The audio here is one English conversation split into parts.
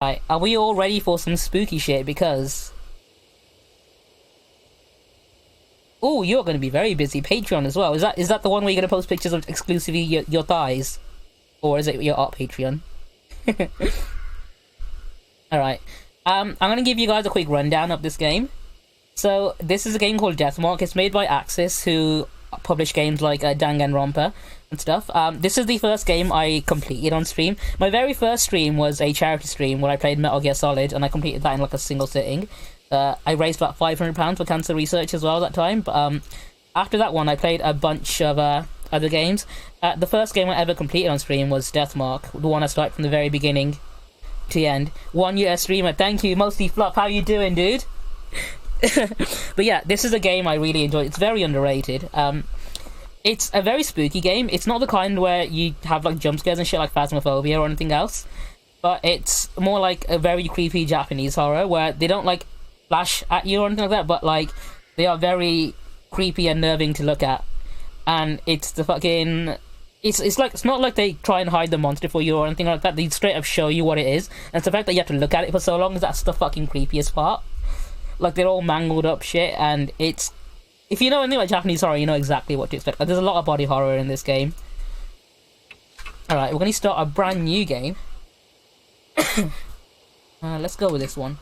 Right, are we all ready for some spooky shit? Because... Oh, you're going to be very busy. Patreon as well. Is that the one where you're going to post pictures of exclusively your thighs? Or is it your art Patreon? Alright. I'm going to give you guys a quick rundown of this game. So, this is a game called Deathmark. It's made by Axis, who publish games like Danganronpa and stuff. This is the first game I completed on stream. My very first stream was a charity stream where I played Metal Gear Solid, and I completed that in like a single sitting. I raised about £500 for cancer research as well that time, but after that one I played a bunch of other games. The first game I ever completed on stream was Deathmark, the one I started from the very beginning to the end. 1 year streamer, thank you, Mostly Flop, how you doing, dude? But yeah, this is a game I really enjoyed. It's very underrated. It's a very spooky game. It's not the kind where you have like jump scares and shit like Phasmophobia or anything else, but it's more like a very creepy Japanese horror where they don't like flash at you or anything like that, but like they are very creepy and nerving to look at. And it's the fucking... It's like, it's not like they try and hide the monster for you or anything like that. They straight up show you what it is. And it's the fact that you have to look at it for so long, that's the fucking creepiest part. Like, they're all mangled up shit, and it's... If you know anything about Japanese horror, you know exactly what to expect. Like, there's a lot of body horror in this game. Alright, we're going to start a brand new game. Let's go with this one.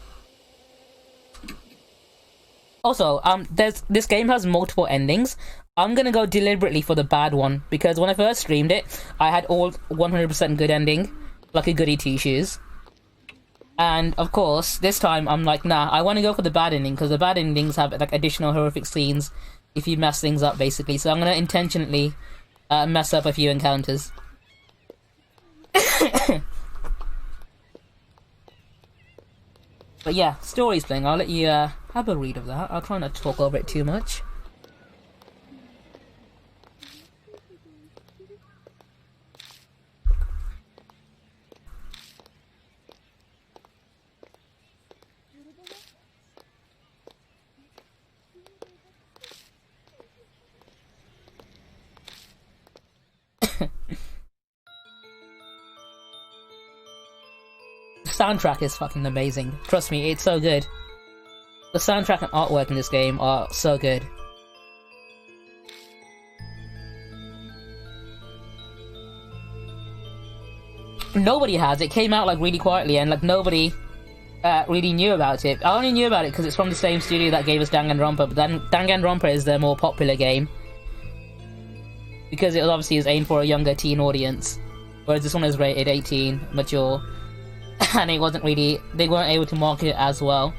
Also, this game has multiple endings. I'm gonna go deliberately for the bad one, because when I first streamed it, I had all 100% good ending, like a goody two-shoes. And, of course, this time I'm like, nah, I want to go for the bad ending, because the bad endings have, like, additional horrific scenes if you mess things up, basically. So I'm gonna intentionally mess up a few encounters. But yeah, story's playing. I'll let you have a read of that. I'll try not to talk over it too much. The soundtrack is fucking amazing. Trust me, it's so good. The soundtrack and artwork in this game are so good. Nobody has. It came out like really quietly, and like nobody really knew about it. I only knew about it because it's from the same studio that gave us Danganronpa, but then Danganronpa is their more popular game. Because it obviously is aimed for a younger teen audience. Whereas this one is rated 18, mature. And it wasn't really... They weren't able to market it as well.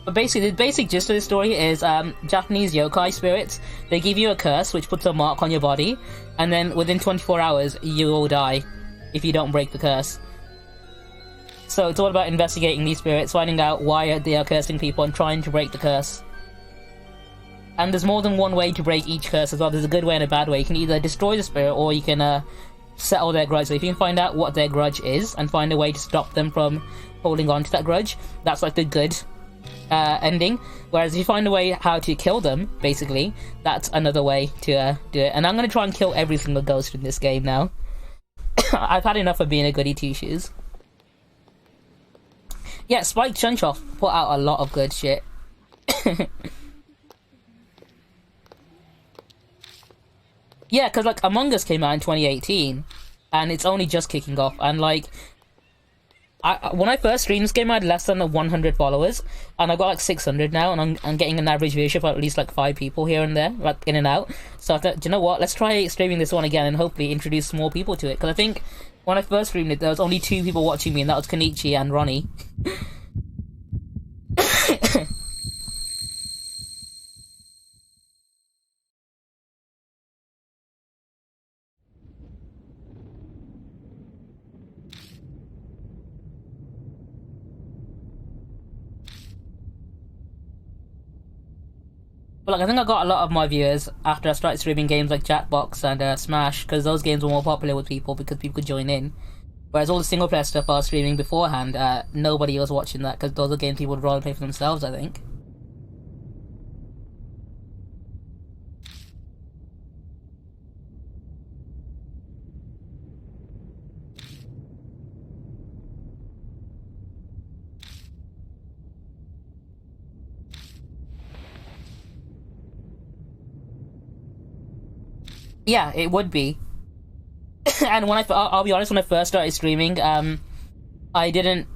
But basically, the basic gist of the story is Japanese yokai spirits. They give you a curse which puts a mark on your body, and then within 24 hours you will die if you don't break the curse. So it's all about investigating these spirits, finding out why they are cursing people, and trying to break the curse. And there's more than one way to break each curse as well. There's a good way and a bad way. You can either destroy the spirit, or you can settle their grudge. So if you can find out what their grudge is and find a way to stop them from holding on to that grudge, that's like the good ending. Whereas if you find a way how to kill them, basically, that's another way to do it. And I'm going to try and kill every single ghost in this game now. I've had enough of being a goody two-shoes. Yeah, Spike Chunsoft put out a lot of good shit. Yeah, because, like, Among Us came out in 2018, and it's only just kicking off, and, like, when I first streamed this game, I had less than 100 followers, and I've got, like, 600 now, and I'm getting an average viewership of at least, like, 5 people here and there, like, in and out. So I thought, do you know what, let's try streaming this one again, and hopefully introduce more people to it, because I think when I first streamed it, there was only 2 people watching me, and that was Kenichi and Ronnie. But like, I think I got a lot of my viewers after I started streaming games like Jackbox and Smash, because those games were more popular with people because people could join in. Whereas all the single player stuff I was streaming beforehand, nobody was watching that, because those are games people would rather play for themselves, I think. Yeah, it would be. And I'll be honest, when I first started streaming, I didn't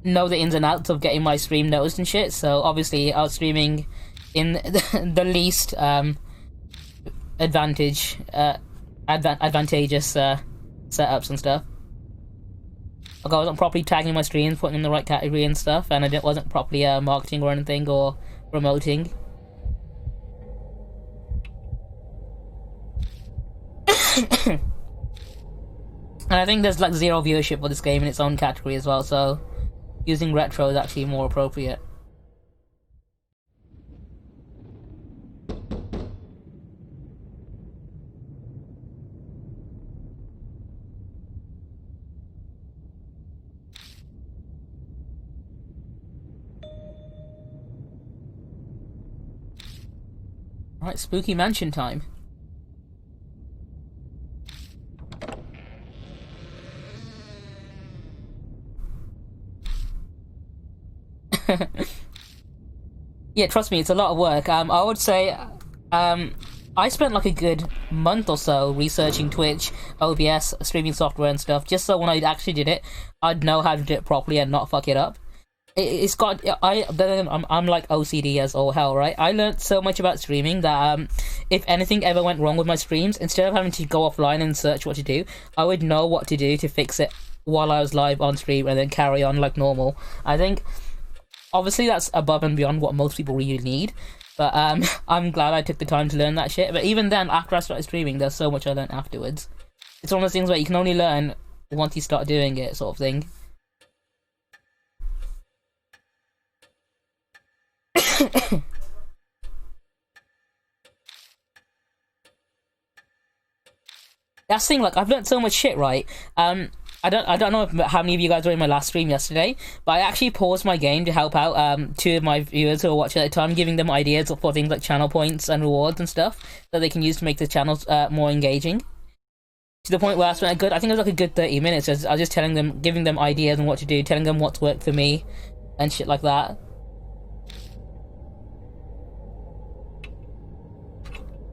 know the ins and outs of getting my stream noticed and shit. So obviously, I was streaming in the least advantageous setups and stuff. Like I wasn't properly tagging my streams, putting in the right category and stuff, and I wasn't properly marketing or anything or promoting. And I think there's like zero viewership for this game in its own category as well, so using retro is actually more appropriate. Alright, Spooky Mansion time. Yeah, trust me, it's a lot of work. I would say, I spent like a good month or so researching Twitch, OBS, streaming software and stuff, just so when I actually did it, I'd know how to do it properly and not fuck it up. It's got I'm like OCD as all hell, right? I learned so much about streaming that if anything ever went wrong with my streams, instead of having to go offline and search what to do, I would know what to do to fix it while I was live on stream and then carry on like normal. I think obviously that's above and beyond what most people really need, but I'm glad I took the time to learn that shit. But even then, after I started streaming, there's so much I learned afterwards. It's one of those things where you can only learn once you start doing it, sort of thing. That's the thing, like, I've learned so much shit, right? I don't know how many of you guys were in my last stream yesterday, but I actually paused my game to help out two of my viewers who were watching at the time, giving them ideas for things like channel points and rewards and stuff that they can use to make the channels more engaging. To the point where I spent I think it was like a good 30 minutes. I was just telling them, giving them ideas on what to do, telling them what's worked for me, and shit like that.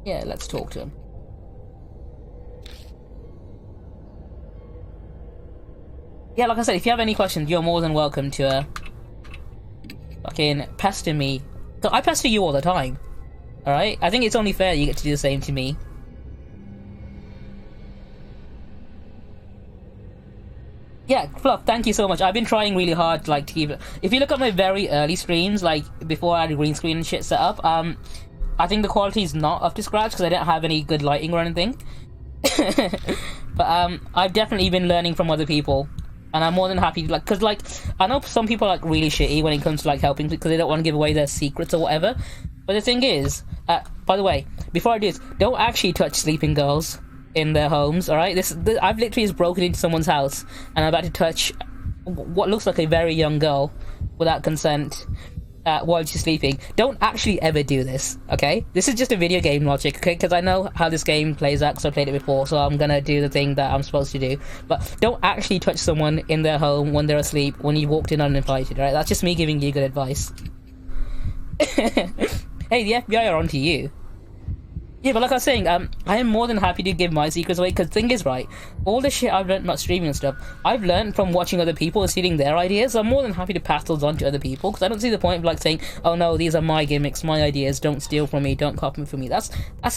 Yeah, let's talk to him. Yeah, like I said, if you have any questions, you're more than welcome to fucking pester me. I pester you all the time. Alright? I think it's only fair you get to do the same to me. Yeah, Fluff, thank you so much. I've been trying really hard, like, to keep it. If you look at my very early streams, like, before I had a green screen and shit set up, I think the quality is not up to scratch because I didn't have any good lighting or anything. But, I've definitely been learning from other people. And I'm more than happy to, like, because, like, I know some people are, like, really shitty when it comes to, like, helping because they don't want to give away their secrets or whatever. But the thing is, by the way, before I do this, don't actually touch sleeping girls in their homes, alright? I've literally just broken into someone's house and I'm about to touch what looks like a very young girl without consent while she's sleeping. Don't actually ever do this, okay? This is just a video game logic, okay? Because I know how this game plays out because I played it before, so I'm gonna do the thing that I'm supposed to do. But don't actually touch someone in their home when they're asleep, when you walked in uninvited, right? That's just me giving you good advice. Hey, the FBI are onto you. Yeah, but like I was saying, I am more than happy to give my secrets away, because the thing is, right, all the shit I've learned about streaming and stuff, I've learned from watching other people and stealing their ideas, so I'm more than happy to pass those on to other people, because I don't see the point of, like, saying, oh no, these are my gimmicks, my ideas, don't steal from me, don't copy from me. That's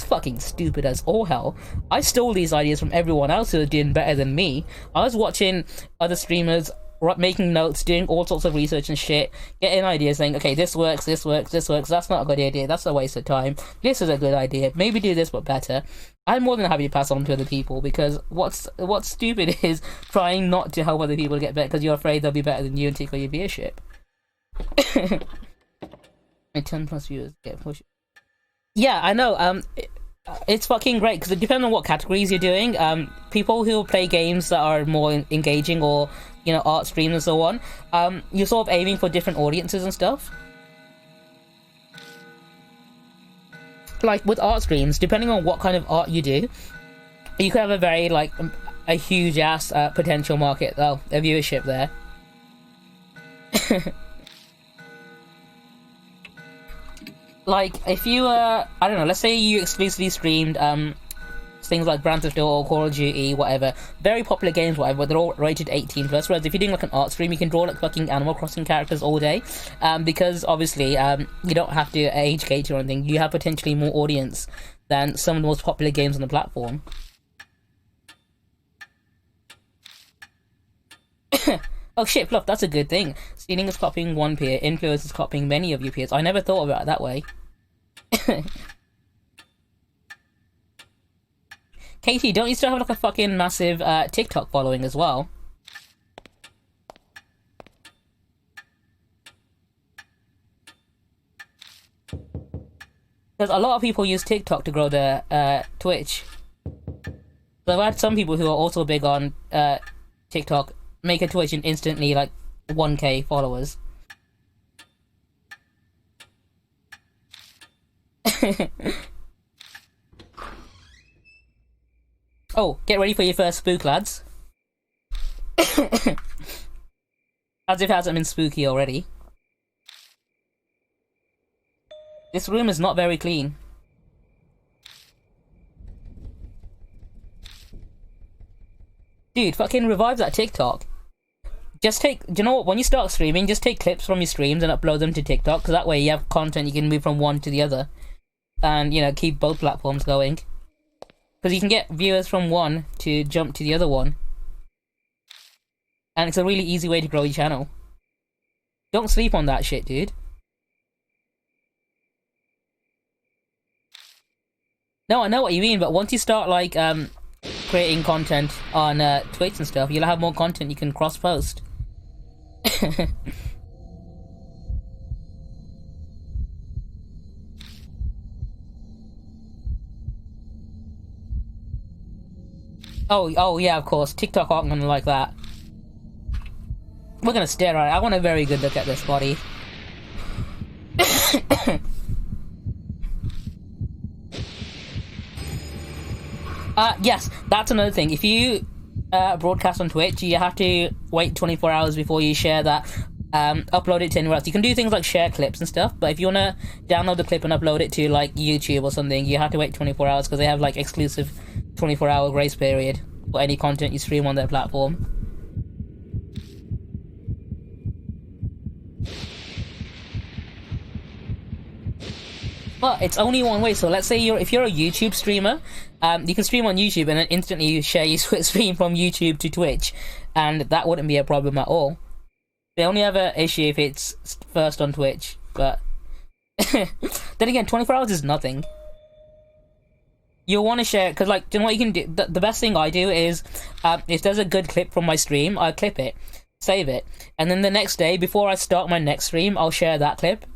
fucking stupid as all hell. I stole these ideas from everyone else who are doing better than me. I was watching other streamers making notes, doing all sorts of research and shit, getting ideas, saying, okay, this works, this works, this works, that's not a good idea, that's a waste of time, this is a good idea, maybe do this but better. I'm more than happy to pass on to other people, because what's stupid is trying not to help other people get better because you're afraid they'll be better than you and tickle your viewership. My 10 plus viewers get pushed. Yeah, I know, it's fucking great because it depends on what categories you're doing. People who play games that are more engaging, or, you know, art streams and so on, you're sort of aiming for different audiences and stuff. Like with art streams, depending on what kind of art you do, you could have a very, like, a huge ass potential market, a viewership there. Like, if you, I don't know, let's say you exclusively streamed things like Grand Theft Auto, Call of Duty, whatever. Very popular games, whatever, but they're all rated 18 plus. Whereas if you're doing like an art stream, you can draw like fucking Animal Crossing characters all day, because obviously you don't have to age gauge or anything. You have potentially more audience than some of the most popular games on the platform. Oh shit, Fluff, that's a good thing. Stealing is copying one peer, influence is copying many of your peers. I never thought about it that way. Katie, don't you still have like a fucking massive TikTok following as well? Because a lot of people use TikTok to grow their Twitch. So I've had some people who are also big on TikTok make a Twitch and instantly like 1k followers. Oh, get ready for your first spook, lads. As if it hasn't been spooky already. This room is not very clean. Dude, fucking revive that TikTok. Just take, do you know what, when you start streaming, just take clips from your streams and upload them to TikTok, because that way you have content you can move from one to the other. And, you know, keep both platforms going. Because you can get viewers from one to jump to the other one. And it's a really easy way to grow your channel. Don't sleep on that shit, dude. No, I know what you mean, but once you start, like, creating content on Twitch and stuff, you'll have more content you can cross-post. Oh yeah, of course. TikTok aren't gonna like that. We're gonna stare at it. I want a very good look at this body. Yes, that's another thing. If you broadcast on Twitch, you have to wait 24 hours before you share that. Upload it to anywhere else. You can do things like share clips and stuff, but if you wanna download the clip and upload it to like YouTube or something, you have to wait 24 hours because they have like exclusive 24-hour grace period for any content you stream on their platform. But it's only one way. So let's say if you're a YouTube streamer, you can stream on YouTube and then instantly you share your stream from YouTube to Twitch, and that wouldn't be a problem at all. They only have an issue if it's first on Twitch, but then again, 24 hours is nothing. You'll want to share, because like, do you know what you can do? The best thing I do is, if there's a good clip from my stream, I clip it, save it, and then the next day, before I start my next stream, I'll share that clip.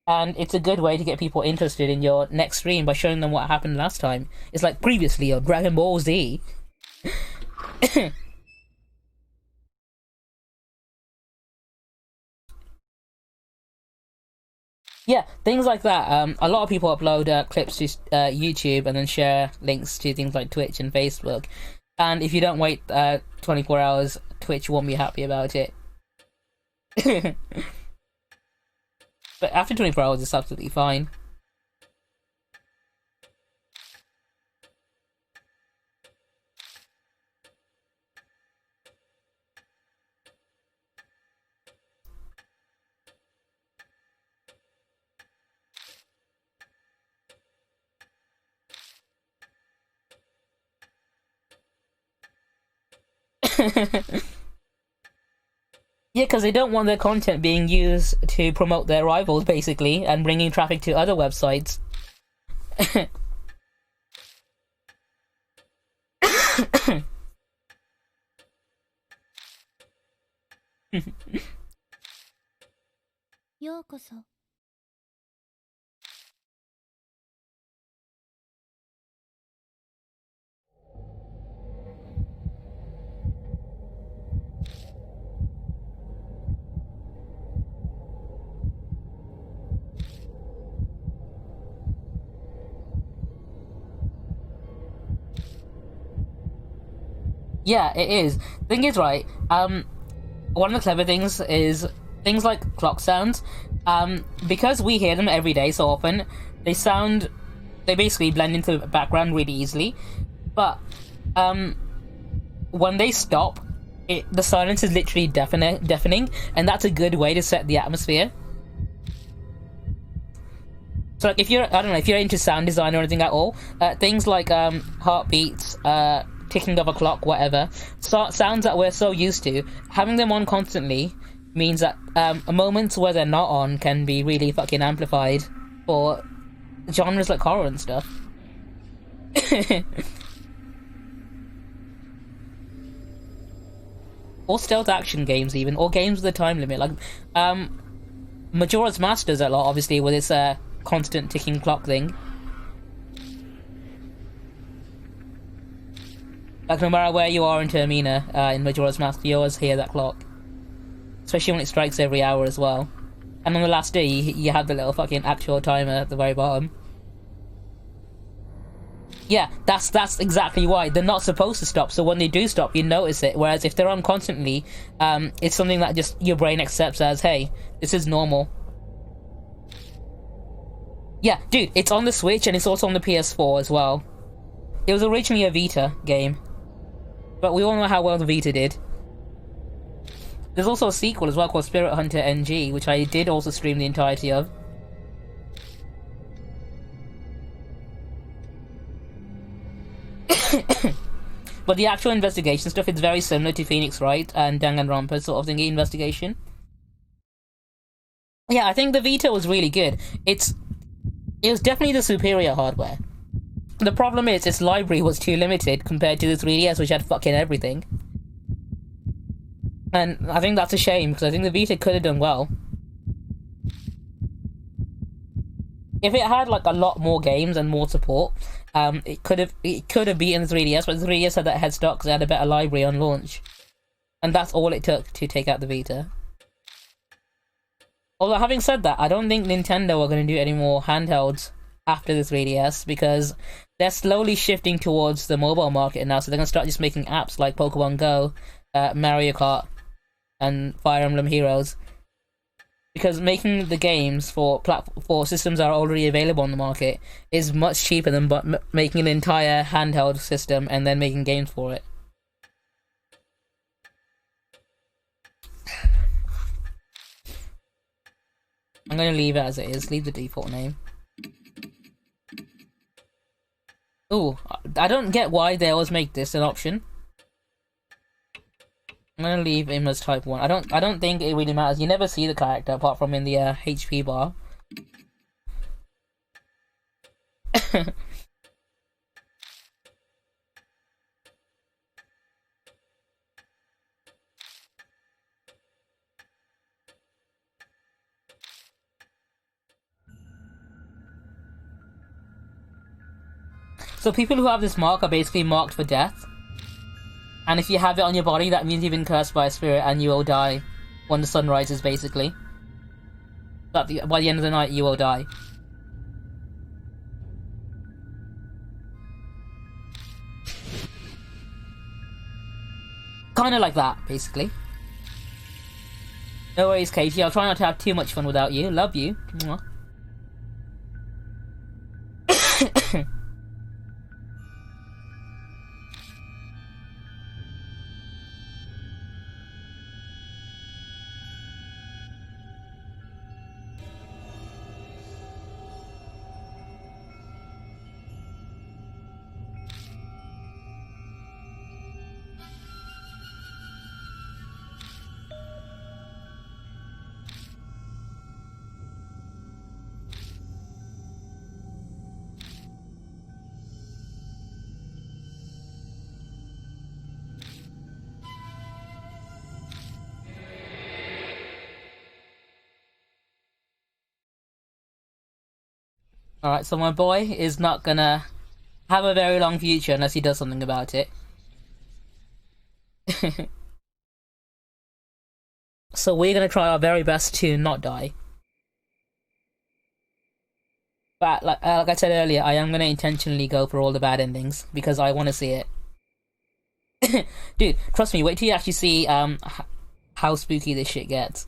And it's a good way to get people interested in your next stream by showing them what happened last time. It's like previously on Dragon Ball Z. Yeah, things like that. A lot of people upload clips to YouTube and then share links to things like Twitch and Facebook. And if you don't wait 24 hours, Twitch won't be happy about it. But after 24 hours, it's absolutely fine. Yeah, because they don't want their content being used to promote their rivals, basically, and bringing traffic to other websites. Yeah, it is. Thing is, right, one of the clever things is things like clock sounds. Because we hear them every day so often, they basically blend into the background really easily. But when they stop, the silence is literally deafening, and that's a good way to set the atmosphere. So like if you're, I don't know, if you're into sound design or anything at all, things like heartbeats, ticking of a clock, whatever, sounds that we're so used to, having them on constantly means that moments where they're not on can be really fucking amplified for genres like horror and stuff. Or stealth action games even, or games with a time limit, like Majora's Mask does a lot, obviously, with its constant ticking clock thing. Like, no matter where you are in Termina, in Majora's Mask, you always hear that clock. Especially when it strikes every hour as well. And on the last day, you have the little fucking actual timer at the very bottom. Yeah, that's exactly why. They're not supposed to stop, so when they do stop, you notice it. Whereas if they're on constantly, it's something that just your brain accepts as, hey, this is normal. Yeah, dude, it's on the Switch and it's also on the PS4 as well. It was originally a Vita game, but we all know how well the Vita did. There's also a sequel as well called Spirit Hunter NG, which I did also stream the entirety of. But the actual investigation stuff, it's very similar to Phoenix Wright and Danganronpa sort of thingy investigation. Yeah, I think the Vita was really good. It was definitely the superior hardware. The problem is, its library was too limited compared to the 3DS, which had fucking everything. And I think that's a shame, because I think the Vita could have done well. If it had like a lot more games and more support, it could have beaten the 3DS, but the 3DS had that head start because it had a better library on launch. And that's all it took to take out the Vita. Although, having said that, I don't think Nintendo are going to do any more handhelds after the 3DS, because they're slowly shifting towards the mobile market now, so they're going to start just making apps like Pokemon Go, Mario Kart, and Fire Emblem Heroes. Because making the games for systems that are already available on the market is much cheaper than making an entire handheld system and then making games for it. I'm gonna leave it as it is. Leave the default name. Ooh, I don't get why they always make this an option. I'm gonna leave him as type 1. I don't think it really matters. You never see the character apart from in the HP bar. So people who have this mark are basically marked for death. And if you have it on your body, that means you've been cursed by a spirit and you will die when the sun rises, basically. But by the end of the night, you will die. Kinda like that, basically. No worries, Katie. I'll try not to have too much fun without you. Love you. Mwah. Alright, so my boy is not gonna have a very long future unless he does something about it. So we're gonna try our very best to not die. But like I said earlier, I am gonna intentionally go for all the bad endings because I want to see it. Dude, trust me, wait till you actually see how spooky this shit gets.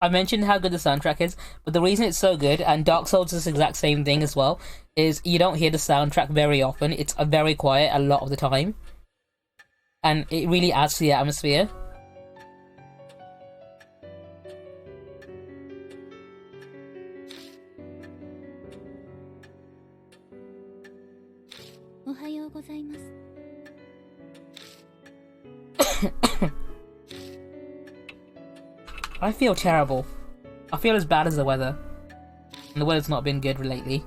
I mentioned how good the soundtrack is, but the reason it's so good, and Dark Souls is the exact same thing as well, is you don't hear the soundtrack very often. It's very quiet a lot of the time, and it really adds to the atmosphere. I feel terrible. I feel as bad as the weather. And the weather's not been good lately.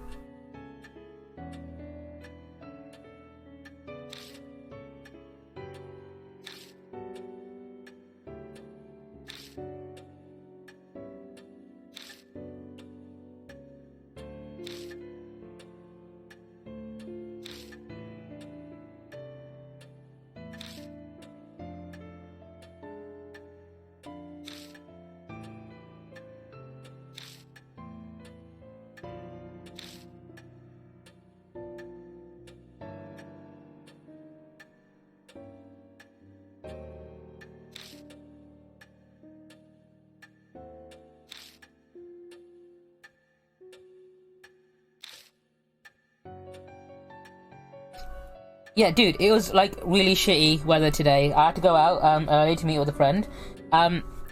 Yeah, dude, it was like really shitty weather today. I had to go out early to meet with a friend.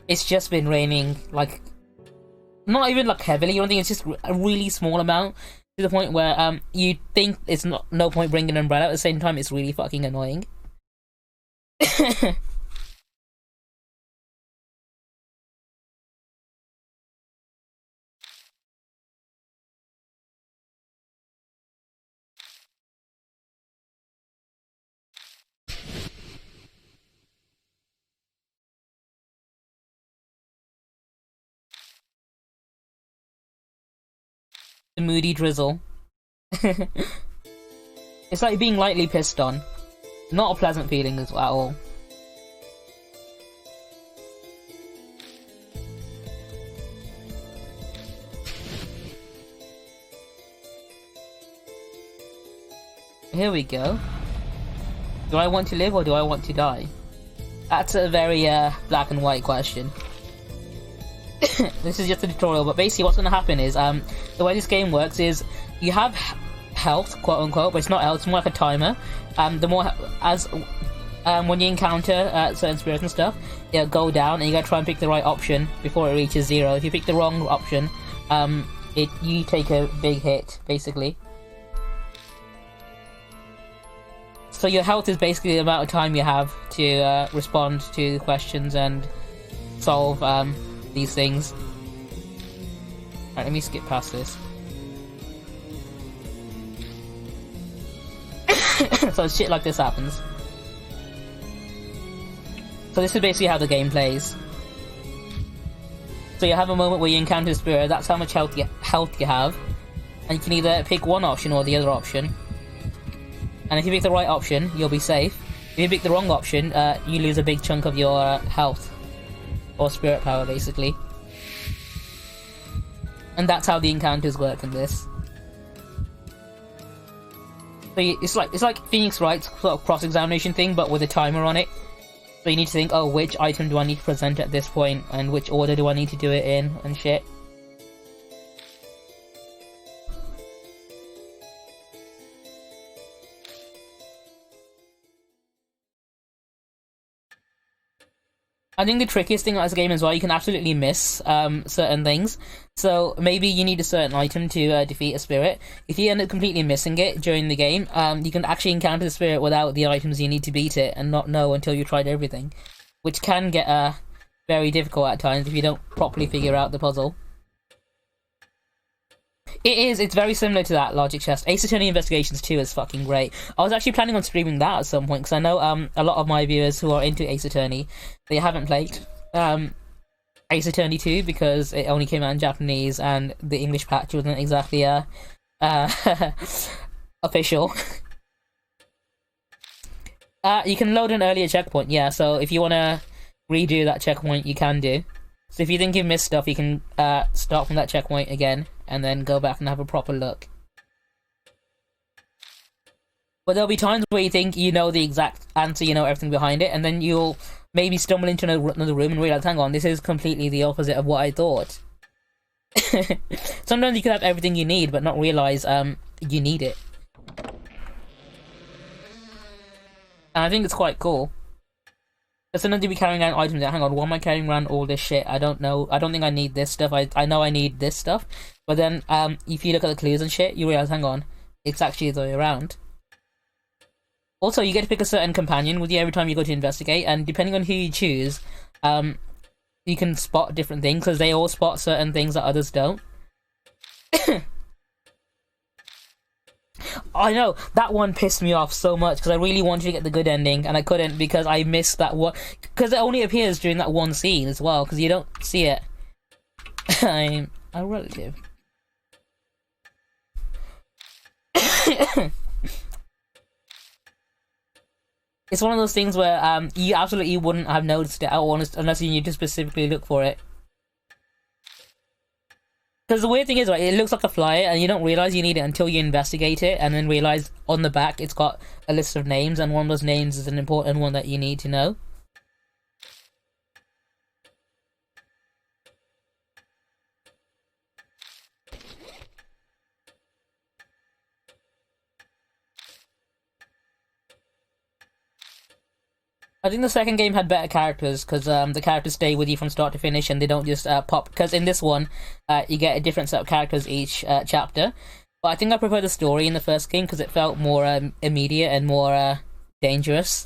It's just been raining, like, not even like heavily or anything. It's just a really small amount, to the point where you think it's no point bringing an umbrella. At the same time, it's really fucking annoying. The moody drizzle. It's like being lightly pissed on. Not a pleasant feeling at all. Here we go. Do I want to live or do I want to die? That's a very black and white question. This is just a tutorial, but basically what's going to happen is the way this game works is you have health, quote unquote, but it's not health, it's more like a timer. The more when you encounter certain spirits and stuff, it'll go down, and you gotta try and pick the right option before it reaches 0. If you pick the wrong option, you take a big hit, basically. So your health is basically the amount of time you have to respond to questions and solve these things. Alright, let me skip past this. So shit like this happens. So this is basically how the game plays. So you have a moment where you encounter a spirit, that's how much health you have. And you can either pick one option or the other option. And if you pick the right option, you'll be safe. If you pick the wrong option, you lose a big chunk of your health. Or spirit power, basically. And that's how the encounters work in this. So it's like Phoenix Wright's sort of cross-examination thing, but with a timer on it. So you need to think, oh, which item do I need to present at this point, and which order do I need to do it in, and shit. I think the trickiest thing about this game as well, you can absolutely miss certain things. So maybe you need a certain item to defeat a spirit. If you end up completely missing it during the game, you can actually encounter the spirit without the items you need to beat it, and not know until you tried everything. Which can get very difficult at times if you don't properly figure out the puzzle. It is. It's very similar to that Logic Chest. Ace Attorney Investigations 2 is fucking great. I was actually planning on streaming that at some point because I know a lot of my viewers who are into Ace Attorney, they haven't played Ace Attorney 2 because it only came out in Japanese and the English patch wasn't exactly official. You can load an earlier checkpoint, yeah. So if you wanna redo that checkpoint, you can do. So if you think you've missed stuff, you can start from that checkpoint again, and then go back and have a proper look. But there'll be times where you think you know the exact answer, you know everything behind it, and then you'll maybe stumble into another room and realize, hang on, this is completely the opposite of what I thought. Sometimes you could have everything you need, but not realize you need it. And I think it's quite cool. But sometimes you'll be carrying around items that, hang on, why am I carrying around all this shit? I don't know. I don't think I need this stuff. I know I need this stuff. But then, if you look at the clues and shit, you realize, hang on, it's actually the other way around. Also, you get to pick a certain companion with you every time you go to investigate, and depending on who you choose, you can spot different things, because they all spot certain things that others don't. I know, that one pissed me off so much, because I really wanted to get the good ending, and I couldn't because I missed that one. Because it only appears during that one scene as well, because you don't see it. I'm a relative. It's one of those things where you absolutely wouldn't have noticed it at all unless you need to specifically look for it. Because the weird thing is, right, it looks like a flyer, and you don't realize you need it until you investigate it, and then realize on the back it's got a list of names, and one of those names is an important one that you need to know. I think the second game had better characters, because the characters stay with you from start to finish, and they don't just pop. Because in this one, you get a different set of characters each chapter. But I think I prefer the story in the first game, because it felt more immediate and more dangerous.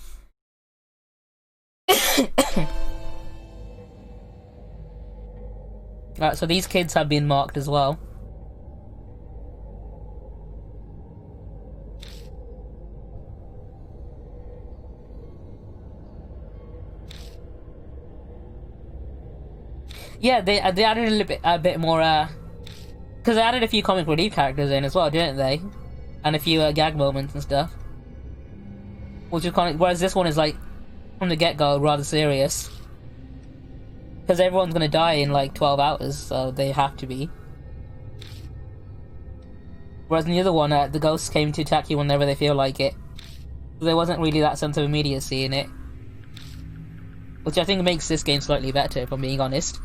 Alright, so these kids have been marked as well. Yeah, they added a bit more, because they added a few comic relief characters in as well, didn't they? And a few gag moments and stuff. Which is kind of, whereas this one is like, from the get-go, rather serious. Because everyone's gonna die in like 12 hours, so they have to be. Whereas in the other one, the ghosts came to attack you whenever they feel like it. So there wasn't really that sense of immediacy in it. Which I think makes this game slightly better, if I'm being honest.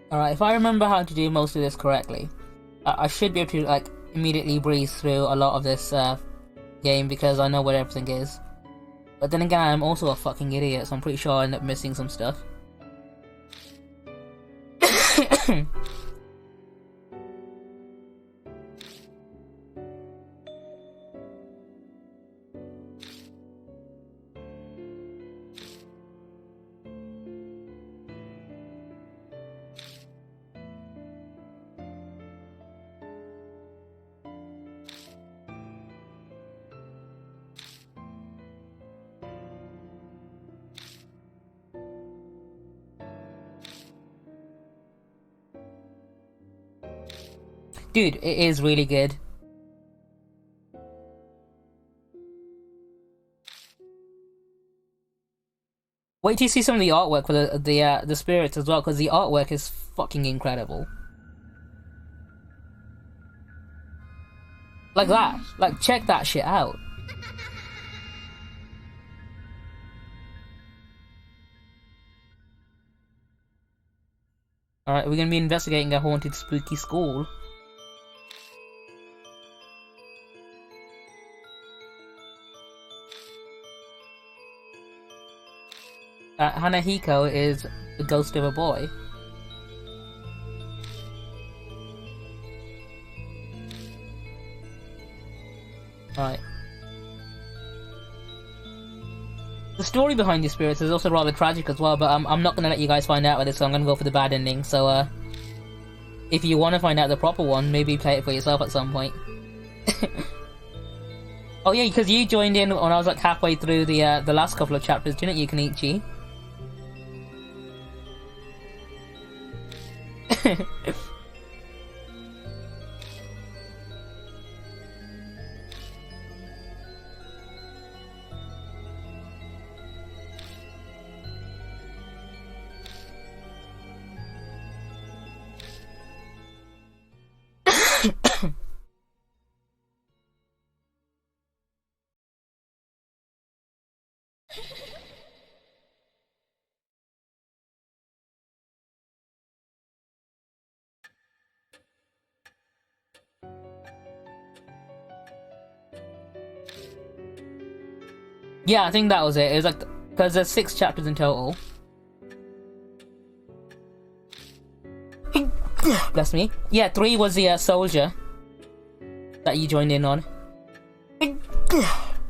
Alright, if I remember how to do most of this correctly, I should be able to, like, immediately breeze through a lot of this, game because I know where everything is. But then again, I'm also a fucking idiot, so I'm pretty sure I'll end up missing some stuff. Dude, it is really good. Wait till you see some of the artwork for the spirits as well, because the artwork is fucking incredible. Like that. Like, check that shit out. Alright, we're gonna be investigating a haunted, spooky school. Hanahiko is the ghost of a boy. Right. The story behind these spirits is also rather tragic as well, but I'm not gonna let you guys find out with this, so I'm gonna go for the bad ending. So, if you want to find out the proper one, maybe play it for yourself at some point. Oh yeah, because you joined in when I was like halfway through the last couple of chapters, didn't you, Kenichi? Yeah, I think that was it. It was like, because there's 6 chapters in total. Bless me. Yeah, 3 was the soldier that you joined in on.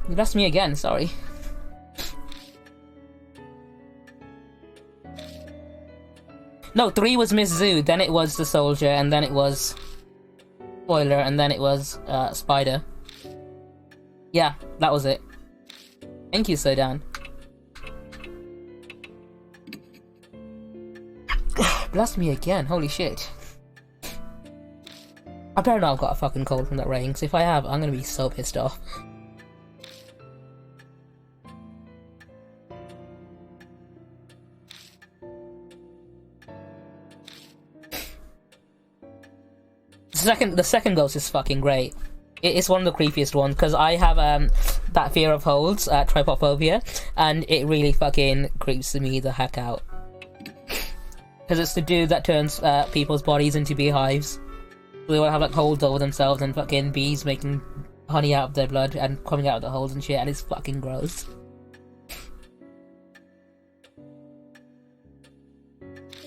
Bless me again, sorry. No, 3 was Miss Zoo, then it was the soldier, and then it was Spoiler, and then it was Spider. Yeah, that was it. Thank you, Sodan. Bless me again, holy shit. I better not have got a fucking cold from that rain, because if I have, I'm gonna be so pissed off. The second ghost is fucking great. It's one of the creepiest ones, because I have that fear of holes, trypophobia, and it really fucking creeps me the heck out. Because it's the dude that turns people's bodies into beehives. They all have like holes over themselves and fucking bees making honey out of their blood and coming out of the holes and shit, and it's fucking gross.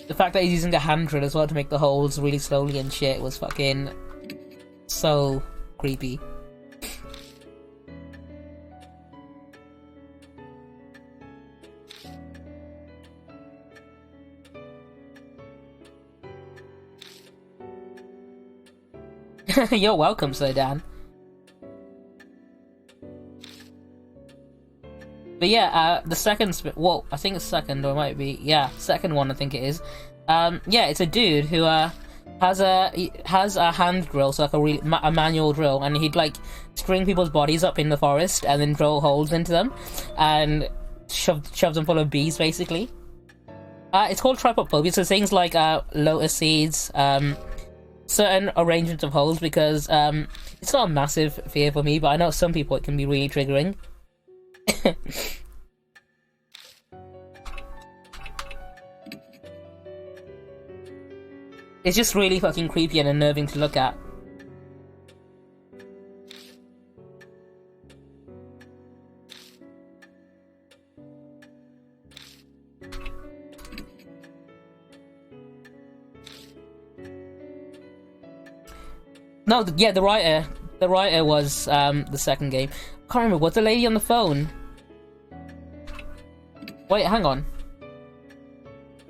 The fact that he's using a hand drill as well to make the holes really slowly and shit was fucking so creepy. You're welcome, Sir Dan. But yeah, the second, well, I think it's second, or it might be, yeah, second one I think it is. Yeah, it's a dude who has a hand drill, so like a manual drill, and he'd like string people's bodies up in the forest and then drill holes into them, and shove them full of bees, basically. It's called trypophobia, so things like lotus seeds, certain arrangements of holes, because it's not a massive fear for me, but I know some people it can be really triggering. It's just really fucking creepy and unnerving to look at. No, yeah, the writer was the second game. I can't remember. Was the lady on the phone? Wait, hang on.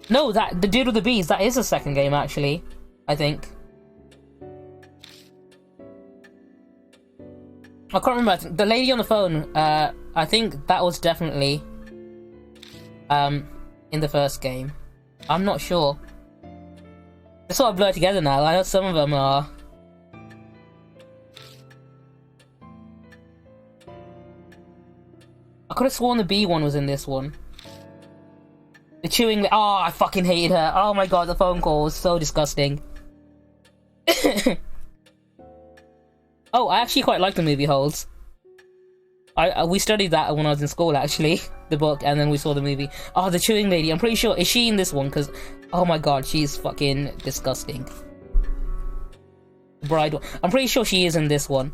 No, the dude with the bees. That is the second game, actually. I think. I can't remember. The lady on the phone. I think that was definitely in the first game. I'm not sure. They're sort of blurred together now. I know some of them are. I could have sworn the bee one was in this one. The chewing... Oh, I fucking hated her. Oh my god, the phone call was so disgusting. Oh, I actually quite like the movie Holes. We studied that when I was in school, actually. The book, and then we saw the movie. Oh, the chewing lady. I'm pretty sure... Is she in this one? Because... Oh my god, she's fucking disgusting. The bride one. I'm pretty sure she is in this one.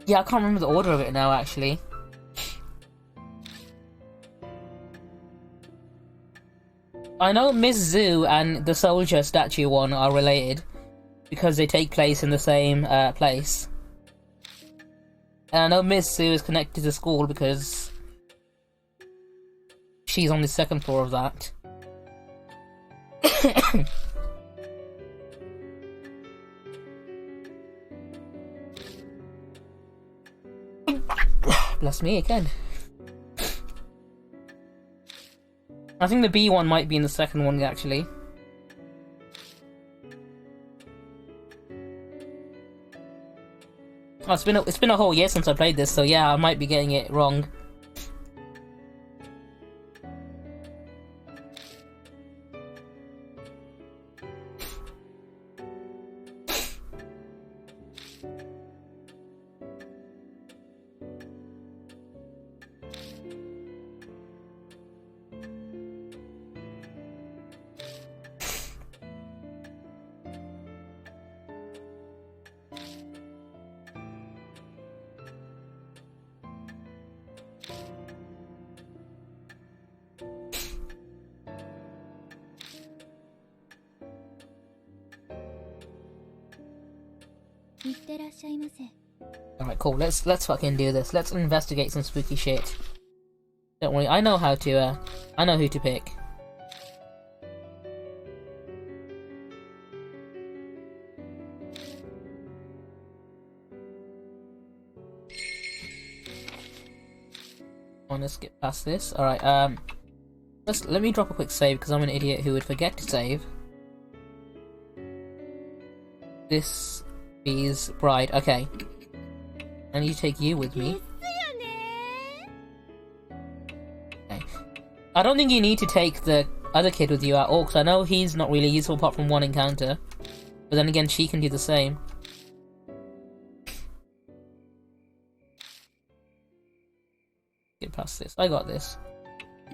Yeah, I can't remember the order of it now, actually. I know Miss Zoo and the soldier statue one are related because they take place in the same place. And I know Miss Zoo is connected to the school because she's on the second floor of that. Bless me again. I think the B one might be in the second one, actually. Oh, it's been a whole year since I played this, so yeah, I might be getting it wrong. Alright, cool. Let's fucking do this. Let's investigate some spooky shit. Don't worry, I know how to, I know who to pick. Let's skip past this. Alright, let me drop a quick save because I'm an idiot who would forget to save. This is bride. Okay. I need to take you with me. Okay. I don't think you need to take the other kid with you at all because I know he's not really useful apart from one encounter. But then again, she can do the same. Get past this. I got this.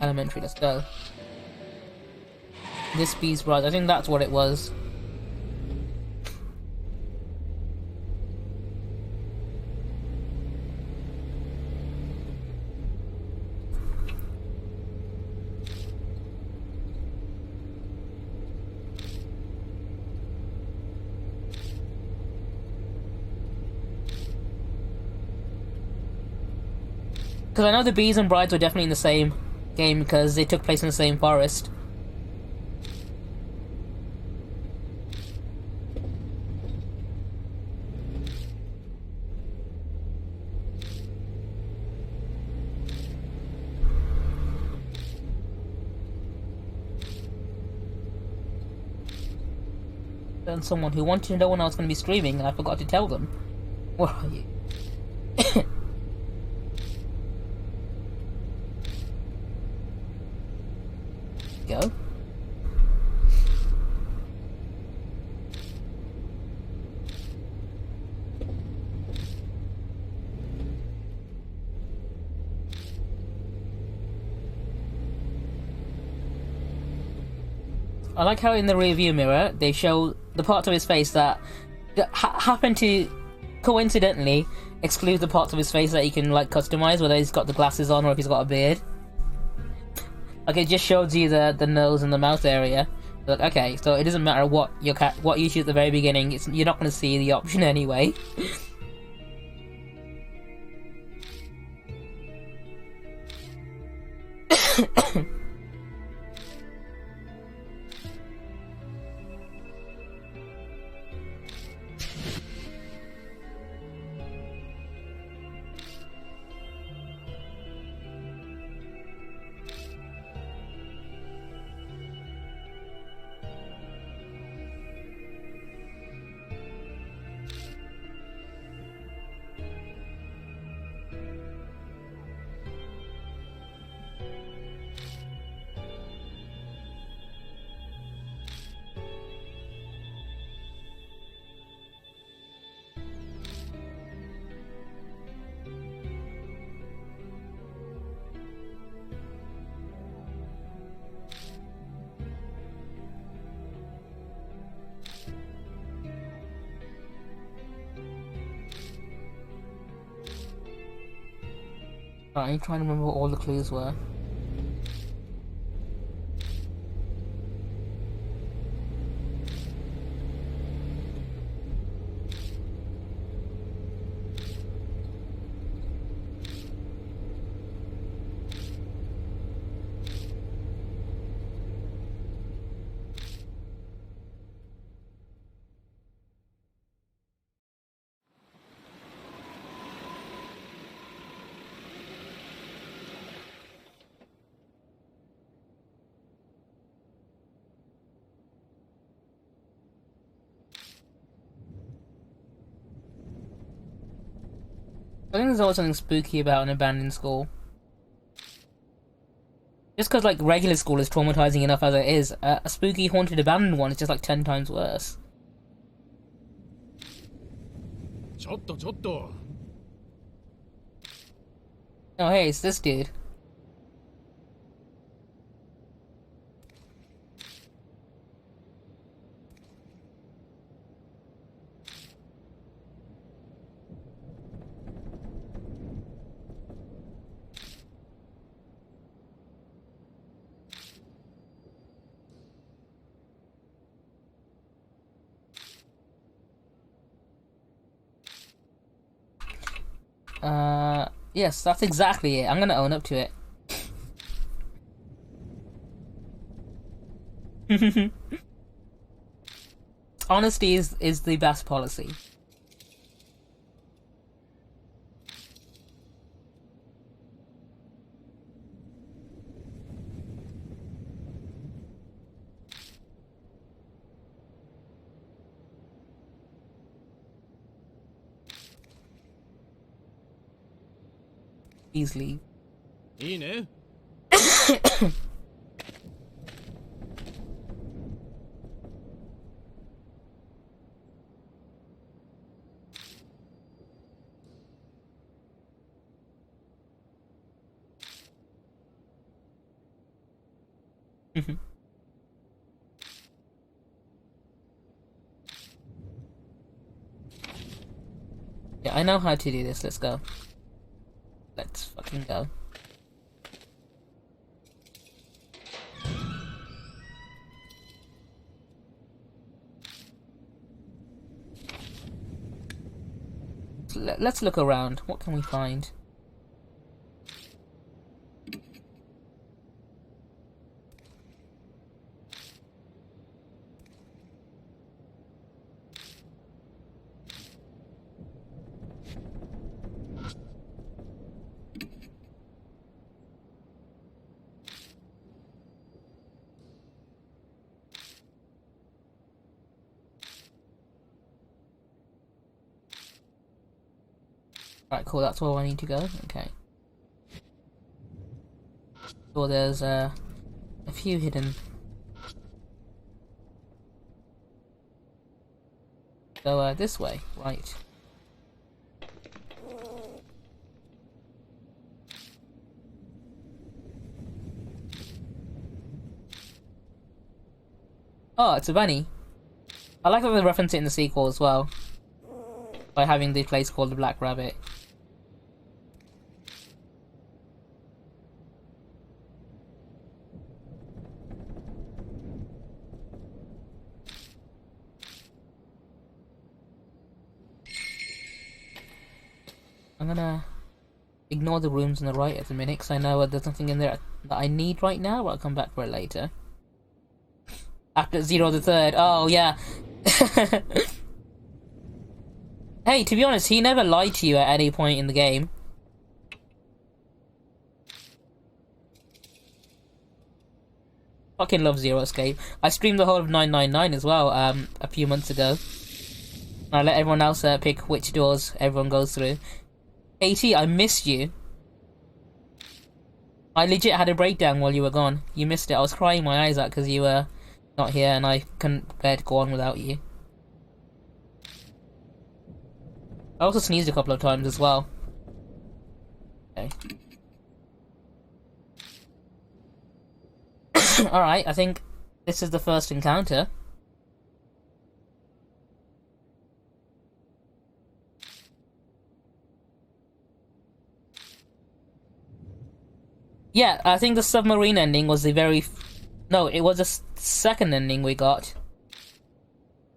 Elementary, let's go. This bee's bride. I think that's what it was. Because I know the bees and brides were definitely in the same game because they took place in the same forest. And someone who wanted to know when I was going to be streaming, and I forgot to tell them. Where are you? Go. I like how in the rearview mirror they show the parts of his face that happen to coincidentally exclude the parts of his face that you can like customize, whether he's got the glasses on or if he's got a beard. Like it just shows you the nose and the mouth area. Like, okay, so it doesn't matter what what you choose at the very beginning. You're not going to see the option anyway. Alright, I'm trying to remember what all the clues were. I think there's always something spooky about an abandoned school. Just because, like, regular school is traumatizing enough as it is, a spooky, haunted, abandoned one is just, like, 10 times worse. Oh, hey, it's this dude. Yes, that's exactly it. I'm gonna own up to it. Honesty is the best policy. Please leave. いいね。Yeah, I know how to do this. Let's go. Let's fucking go. Let's look around. What can we find? Alright, cool, that's all I need to go. Okay. So there's a few hidden. So this way, right. Oh, it's a bunny. I like that they reference it in the sequel as well. By having the place called the Black Rabbit. I'm gonna ignore the rooms on the right at the minute, because I know there's nothing in there that I need right now, but I'll come back for it later. After Zero the Third, oh yeah. Hey, to be honest, he never lied to you at any point in the game. Fucking love Zero Escape. I streamed the whole of 999 as well, a few months ago. I let everyone else pick which doors everyone goes through. Katie, I missed you. I legit had a breakdown while you were gone. You missed it. I was crying my eyes out because you were not here and I couldn't bear to go on without you. I also sneezed a couple of times as well. Okay. Alright, I think this is the first encounter. Yeah, I think the submarine ending was the very... No, it was the second ending we got.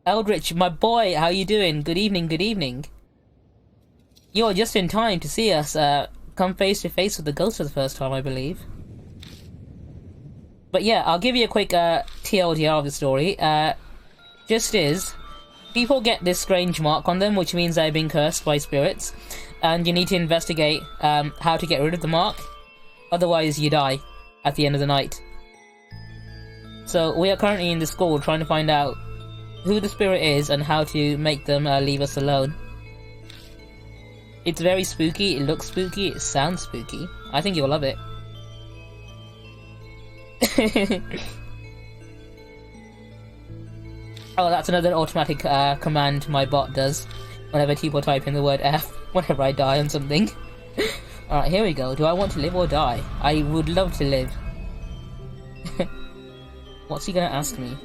Eldritch, my boy, how you doing? Good evening, good evening. You're just in time to see us come face to face with the ghost for the first time, I believe. But yeah, I'll give you a quick TLDR of the story. Just is, people get this strange mark on them, which means they've been cursed by spirits, and you need to investigate how to get rid of the mark. Otherwise, you die at the end of the night. So we are currently in the school trying to find out who the spirit is and how to make them leave us alone. It's very spooky, it looks spooky, it sounds spooky. I think you'll love it. Oh, that's another automatic command my bot does whenever people type in the word F whenever I die on something. Alright, here we go. Do I want to live or die? I would love to live. What's he gonna ask me?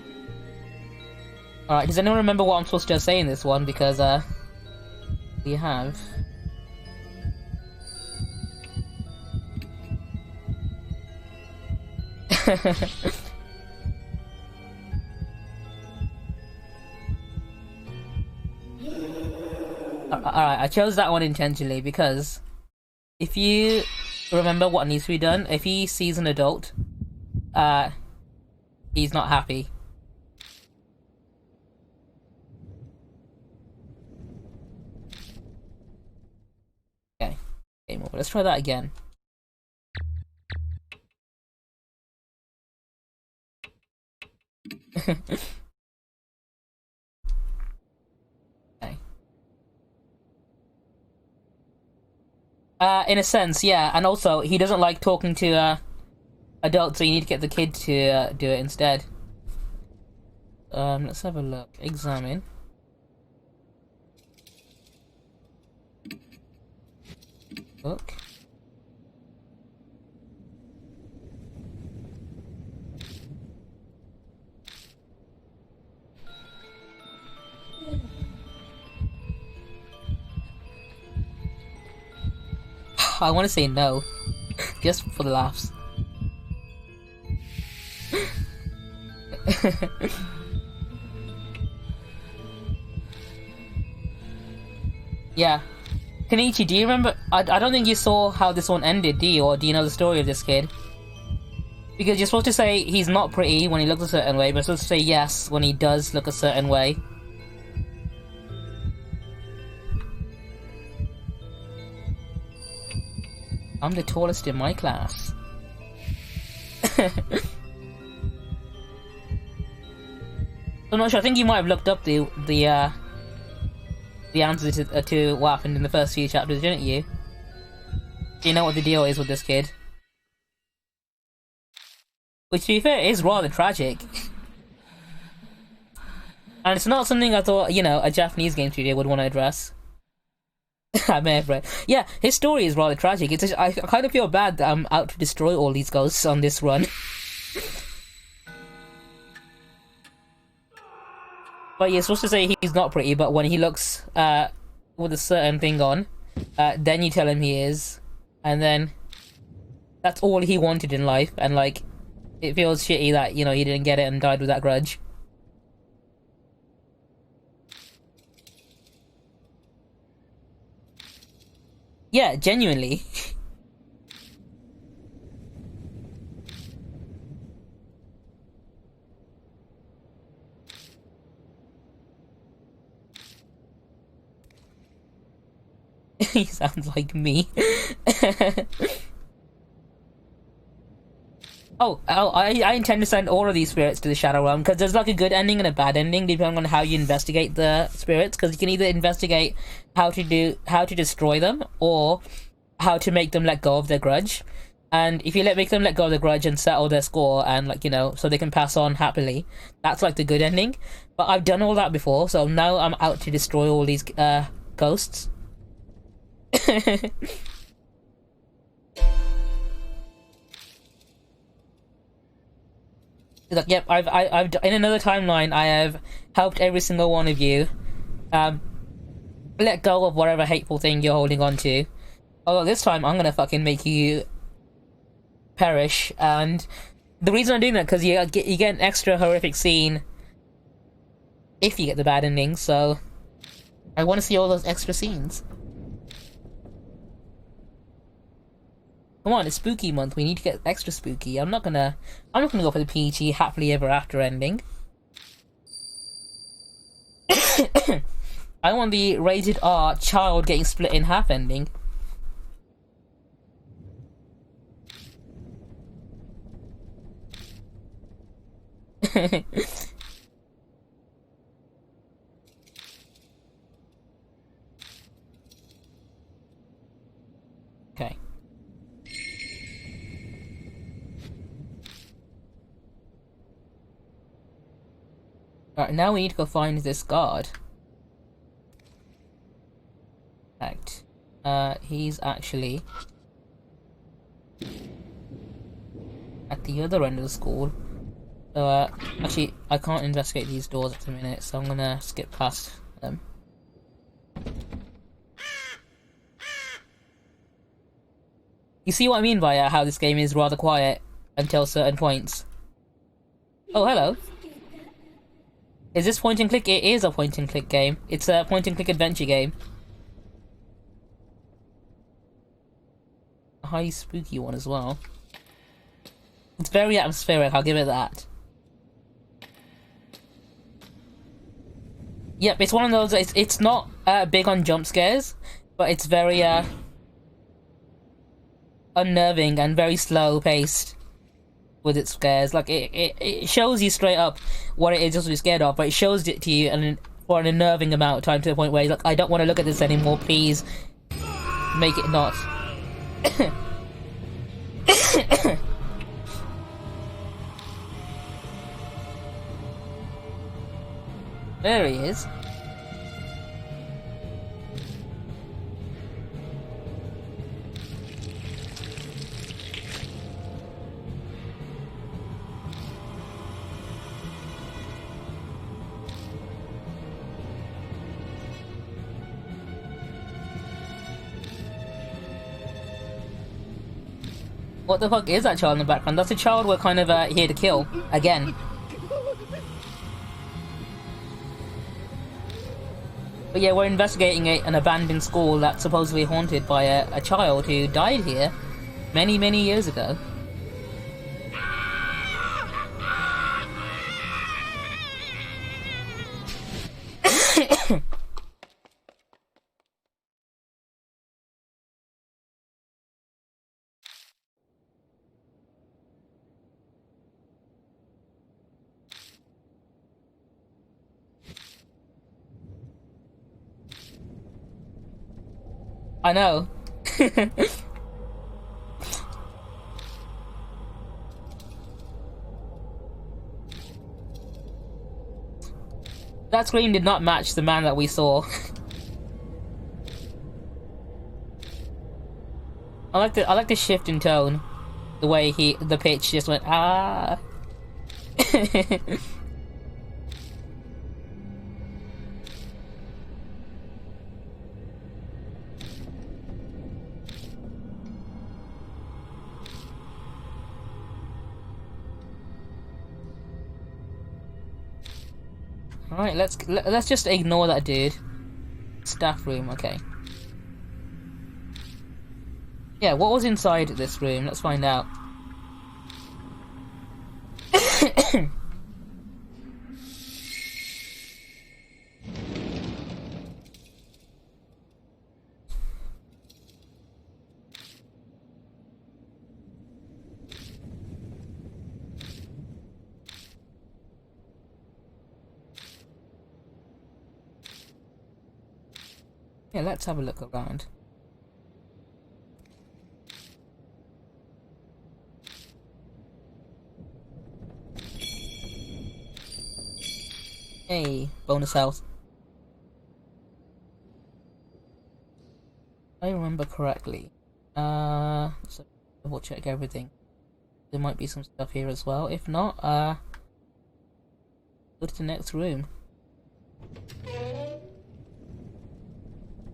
Alright, does anyone remember what I'm supposed to say in this one? Because, we have... Alright, I chose that one intentionally because if you remember what needs to be done, if he sees an adult, he's not happy. Okay, game over. Let's try that again. Okay. In a sense, yeah, and also he doesn't like talking to adults, so you need to get the kid to do it instead. Let's have a look. Examine. Look. I want to say no, just for the laughs. Yeah. Kenichi, do you remember? I don't think you saw how this one ended, do you? Or do you know the story of this kid? Because you're supposed to say he's not pretty when he looks a certain way, but you're supposed to say yes when he does look a certain way. I'm the tallest in my class. I'm not sure, I think you might have looked up the the answer to what happened in the first few chapters, didn't you? You know what the deal is with this kid. Which, to be fair, is rather tragic. And it's not something I thought, you know, a Japanese game studio would want to address. I may have read. Yeah, his story is rather tragic. It's just, I kind of feel bad that I'm out to destroy all these ghosts on this run. But you're supposed to say he's not pretty, but when he looks with a certain thing on, then you tell him he is. And then that's all he wanted in life. And, like, it feels shitty that, you know, he didn't get it and died with that grudge. Yeah, genuinely. He sounds like me. I intend to send all of these spirits to the Shadow Realm, because there's like a good ending and a bad ending depending on how you investigate the spirits, because you can either investigate how to destroy them, or how to make them let go of their grudge. And if you make them let go of the grudge and settle their score, and, like, you know, so they can pass on happily, that's like the good ending. But I've done all that before, so now I'm out to destroy all these ghosts. Like, yep, I've in another timeline, I have helped every single one of you let go of whatever hateful thing you're holding on to. Although this time I'm gonna fucking make you perish, and the reason I'm doing that because you get an extra horrific scene if you get the bad ending. So I want to see all those extra scenes. Come on, it's spooky month. We need to get extra spooky. I'm not gonna go for the PG happily ever after ending. I want the rated R child getting split in half ending. Okay. Alright, now we need to go find this guard. Fact. He's actually at the other end of the school. So, actually, I can't investigate these doors at the minute, so I'm gonna skip past them. You see what I mean by how this game is rather quiet until certain points. Oh, hello. Is this point and click? It is a point and click game. It's a point and click adventure game. A highly spooky one as well. It's very atmospheric, I'll give it that. Yep, it's one of those, it's not big on jump scares, but it's very unnerving and very slow paced with its scares. Like, it shows you straight up what it is just to be scared of, but it shows it to you for an unnerving amount of time, to the point where you're like, I don't want to look at this anymore, please make it not. There he is. What the fuck is that child in the background? That's a child we're kind of here to kill, again. But yeah, we're investigating an abandoned school that's supposedly haunted by a child who died here many, many years ago. I know. That scream did not match the man that we saw. I like the shift in tone. The way the pitch just went, ah. Alright, let's just ignore that dude. Staff room, okay. Yeah, what was inside this room? Let's find out. Yeah, let's have a look around. Hey, bonus health. If I remember correctly. So double check everything. There might be some stuff here as well. If not, go to the next room.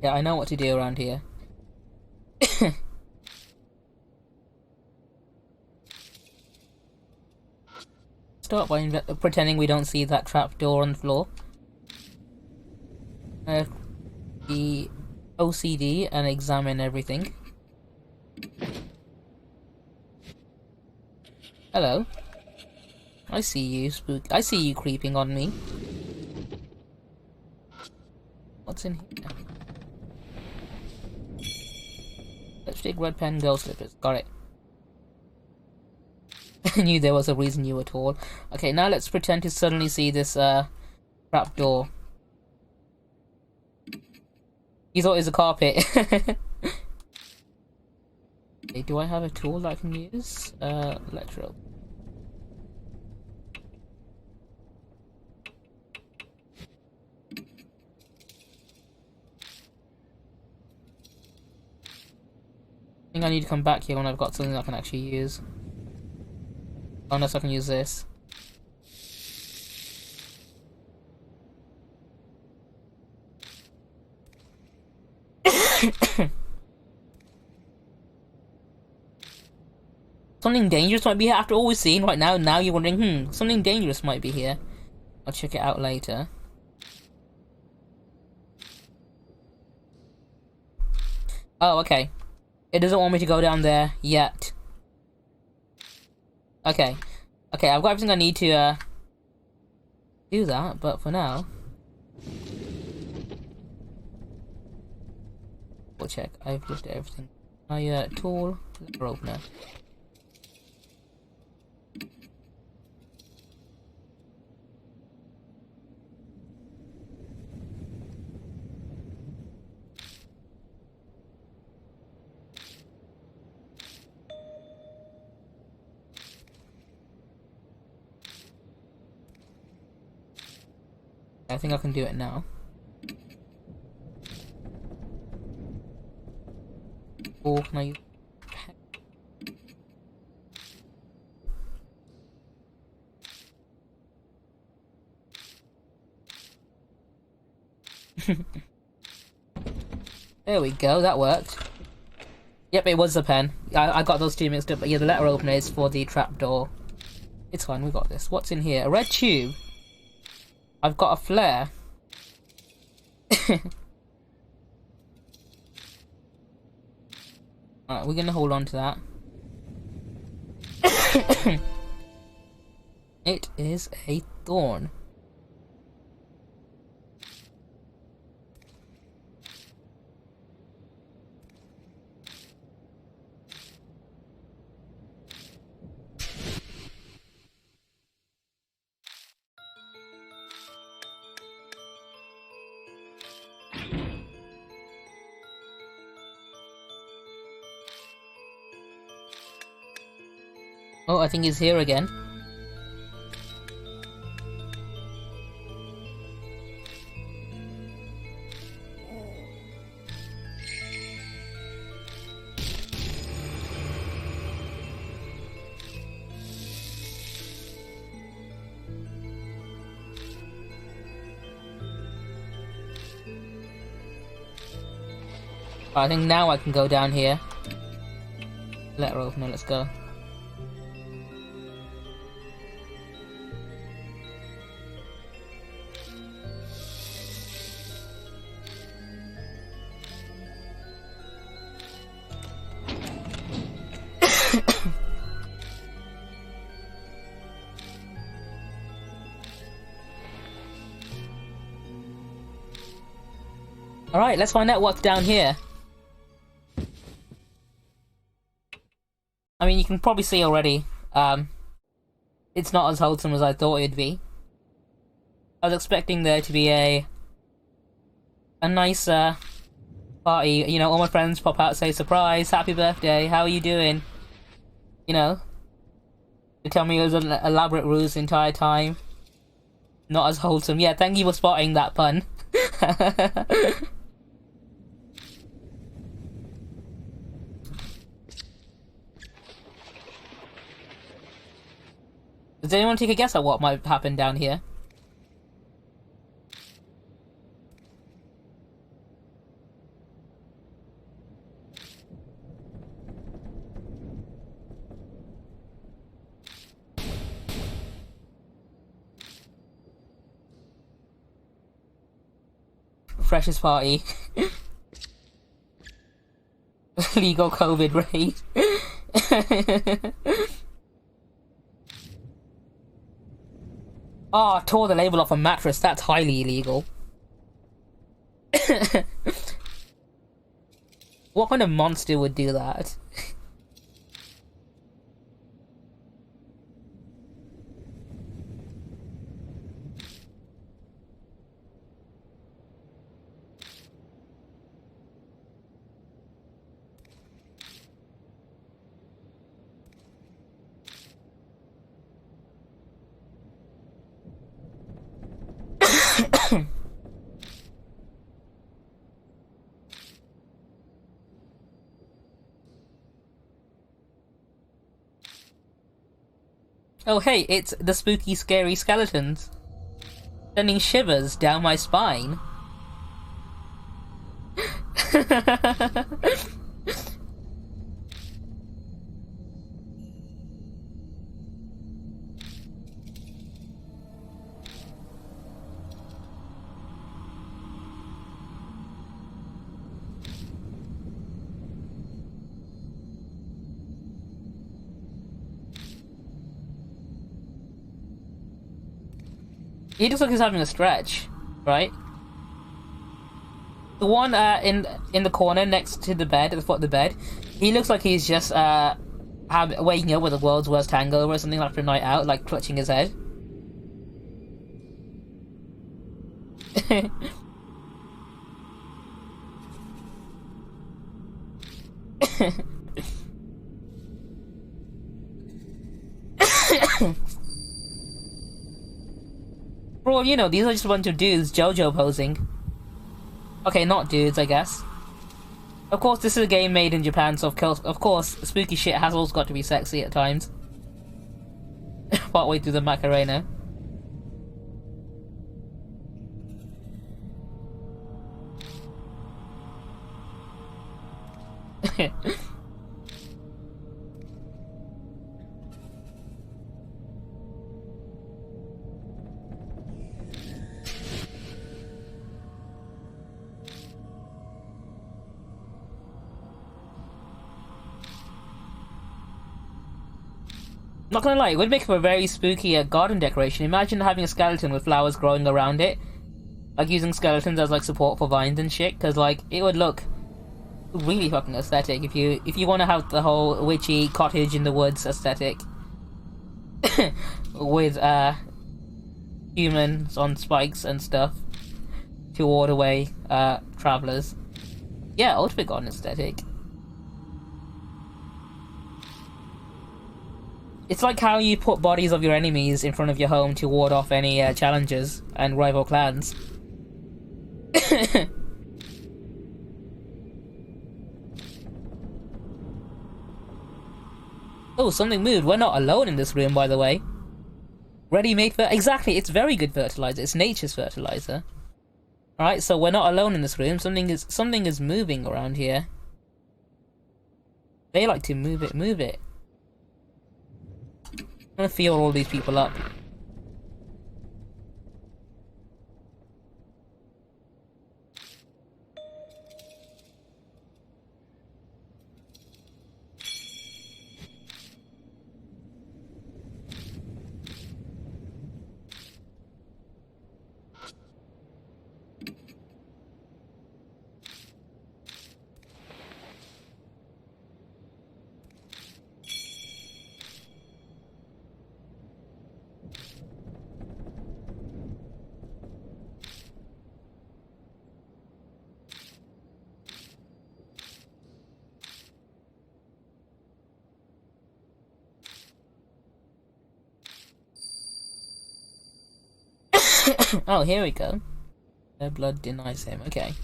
Yeah, I know what to do around here. Start by pretending we don't see that trap door on the floor. The OCD and examine everything. Hello. I see you, spook. I see you creeping on me. What's in here? Lipstick, red pen, girl slippers. Got it. I knew there was a reason you were tall. Okay, now let's pretend to suddenly see this trap door. You thought it was a carpet. Okay, do I have a tool that I can use? Electro. I think I need to come back here when I've got something I can actually use. Unless I can use this. Something dangerous might be here after all we've seen right now. Now you're wondering, something dangerous might be here. I'll check it out later. Oh, okay. It doesn't want me to go down there yet. Okay. Okay, I've got everything I need to do that, but for now. We'll check. I've looked at everything. My tool, lever opener. I think I can do it now. Or can I use... There we go, that worked. Yep, it was the pen. I got those two mixed up, but yeah, the letter opener is for the trapdoor. It's fine, we got this. What's in here? A red tube. I've got a flare. Alright, we're gonna hold on to that. It is a thorn. Oh, I think he's here again. I think now I can go down here. Let her open it, let's go. Alright, let's find out what's down here. I mean, you can probably see already, it's not as wholesome as I thought it'd be. I was expecting there to be a nice, party, you know, all my friends pop out, say, surprise, happy birthday, how are you doing? You know? They tell me it was an elaborate ruse the entire time. Not as wholesome. Yeah, thank you for spotting that pun. Does anyone take a guess at what might happen down here? Freshest party. Legal COVID raid. Oh, tore the label off a mattress. That's highly illegal. What kind of monster would do that? Oh hey, it's the spooky, scary skeletons. Sending shivers down my spine. He looks like he's having a stretch, right? The one in the corner next to the bed, at the foot of the bed, he looks like he's just waking up with the world's worst hangover or something after a night out, like clutching his head. Bro, you know, these are just a bunch of dudes JoJo posing. Okay, not dudes, I guess. Of course, this is a game made in Japan, so of course, spooky shit has also got to be sexy at times. Partway through the Macarena. Not gonna lie, it would make for a very spooky garden decoration. Imagine having a skeleton with flowers growing around it. Like using skeletons as like support for vines and shit, because like it would look really fucking aesthetic if you want to have the whole witchy cottage in the woods aesthetic. With humans on spikes and stuff to ward away travelers. Yeah, ultimate garden aesthetic. It's like how you put bodies of your enemies in front of your home to ward off any challenges and rival clans. Oh, something moved. We're not alone in this room, by the way. Ready-made exactly, it's very good fertilizer. It's nature's fertilizer. Alright, so we're not alone in this room. Something is moving around here. They like to move it, move it. I'm gonna feel all these people up. Oh, here we go. Their blood denies him. Okay.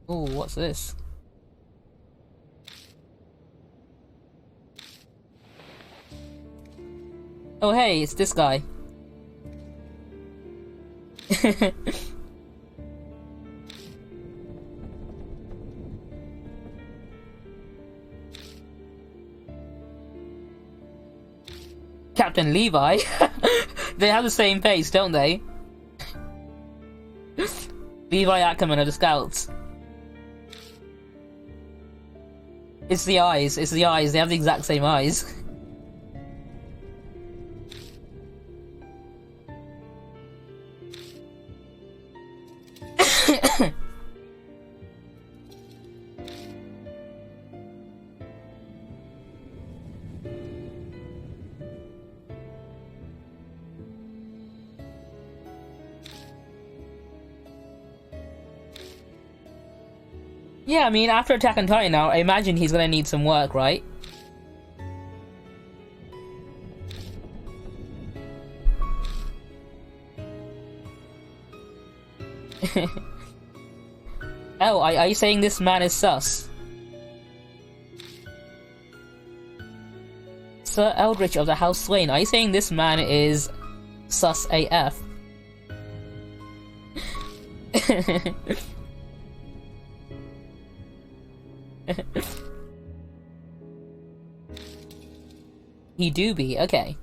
Oh, what's this? Oh, hey, it's this guy. Captain Levi? They have the same face, don't they? Levi Ackerman of the Scouts. It's the eyes, it's the eyes, they have the exact same eyes. Yeah, I mean, after Attack on Titan now, I imagine he's gonna need some work, right? Oh, are you saying this man is sus? Sir Eldritch of the House Swain, are you saying this man is sus AF? He do be, okay.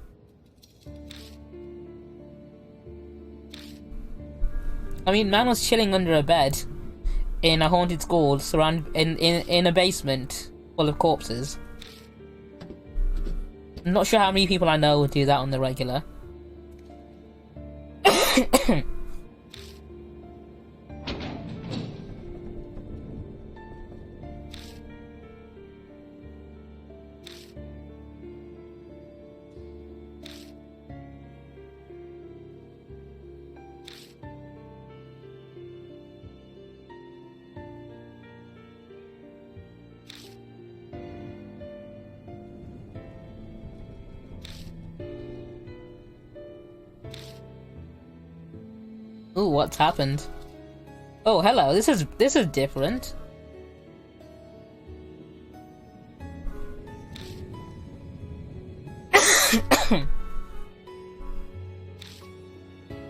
I mean, man was chilling under a bed in a haunted school, surrounded in a basement full of corpses. I'm not sure how many people I know would do that on the regular. Ooh, what's happened? Oh, hello. This is different.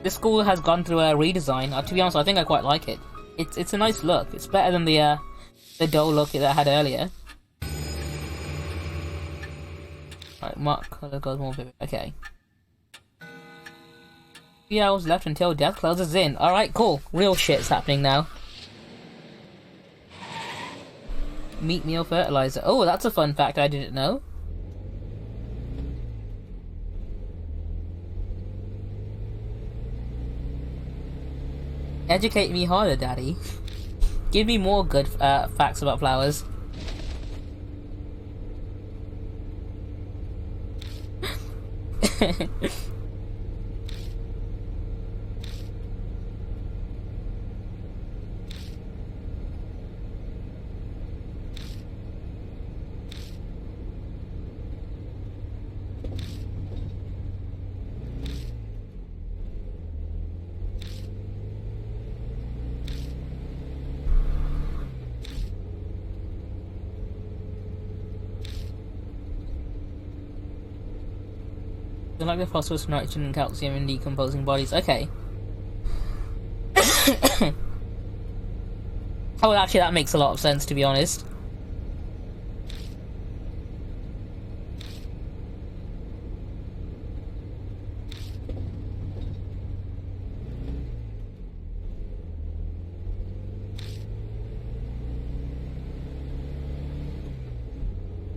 This school has gone through a redesign. To be honest, I think I quite like it. It's a nice look. It's better than the dull look that I had earlier. Right, mark color goes more vivid. Okay. 3 hours left until death closes in. Alright, cool. Real shit's happening now. Meat meal fertilizer. Oh, that's a fun fact I didn't know. Educate me harder, Daddy. Give me more good facts about flowers. Like the phosphorus, nitrogen, and calcium in decomposing bodies. Okay. Oh, well, actually, that makes a lot of sense, to be honest.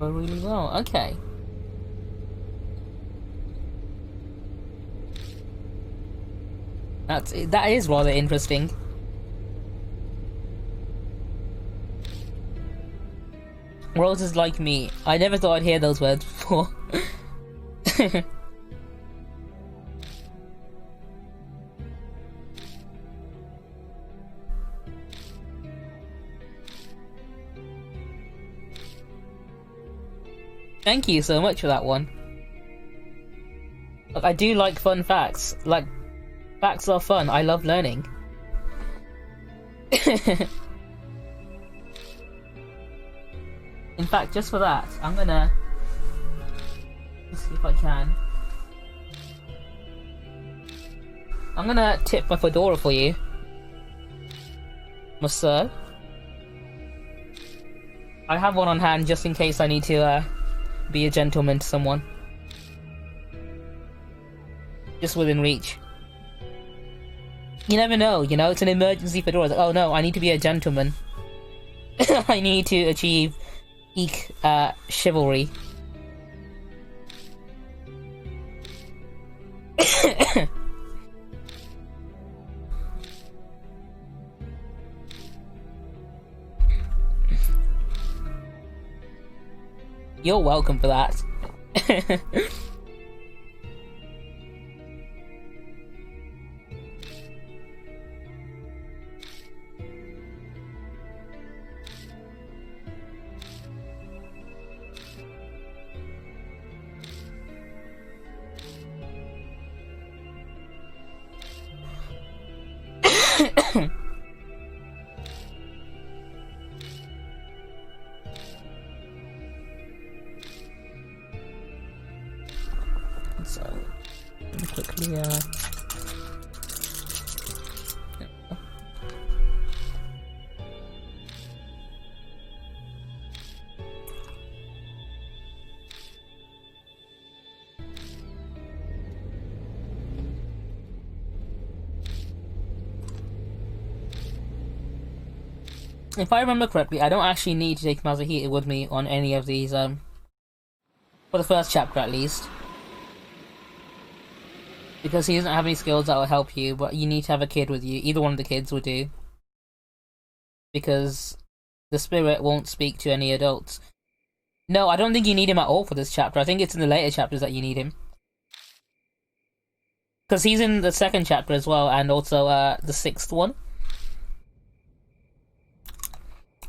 Oh, really well. Okay. That is rather interesting. Roses like me. I never thought I'd hear those words before. Thank you so much for that one. Look, I do like fun facts. Like, facts are fun. I love learning. In fact, just for that, I'm gonna see if I can. I'm gonna tip my fedora for you, monsieur. I have one on hand just in case I need to be a gentleman to someone. Just within reach. You never know, you know, it's an emergency fedora. Oh no, I need to be a gentleman. I need to achieve chivalry. You're welcome for that. So, quickly, if I remember correctly, I don't actually need to take Masahito with me on any of these, for the first chapter at least. Because he doesn't have any skills that will help you, but you need to have a kid with you. Either one of the kids will do. Because the spirit won't speak to any adults. No, I don't think you need him at all for this chapter. I think it's in the later chapters that you need him. Because he's in the second chapter as well, and also the sixth one.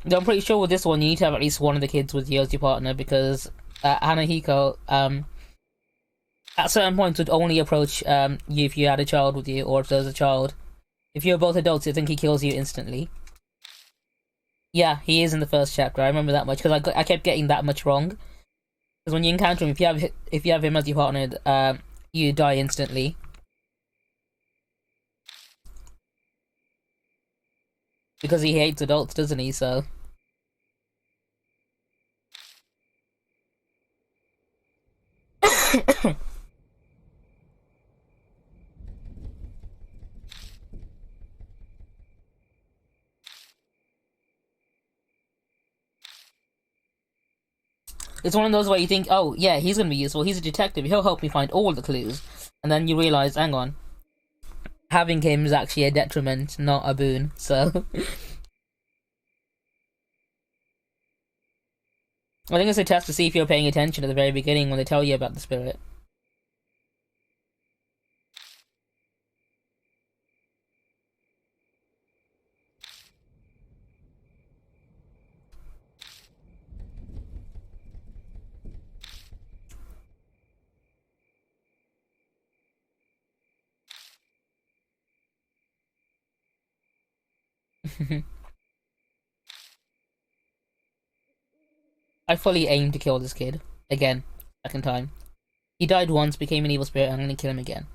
I'm pretty sure with this one you need to have at least one of the kids with you as your partner, because Hanahiko, at certain points would only approach you if you had a child with you, or if there's a child. If you're both adults, I think he kills you instantly. Yeah, he is in the first chapter. I remember that much because I kept getting that much wrong. Because when you encounter him, if you have him as your partner, you die instantly. Because he hates adults, doesn't he? So. It's one of those where you think, oh, yeah, he's gonna be useful. He's a detective. He'll help me find all the clues. And then you realize, hang on. Having him is actually a detriment, not a boon. So. I think it's a test to see if you're paying attention at the very beginning when they tell you about the spirit. I fully aim to kill this kid. Again. Second time. He died once, became an evil spirit, I'm gonna kill him again.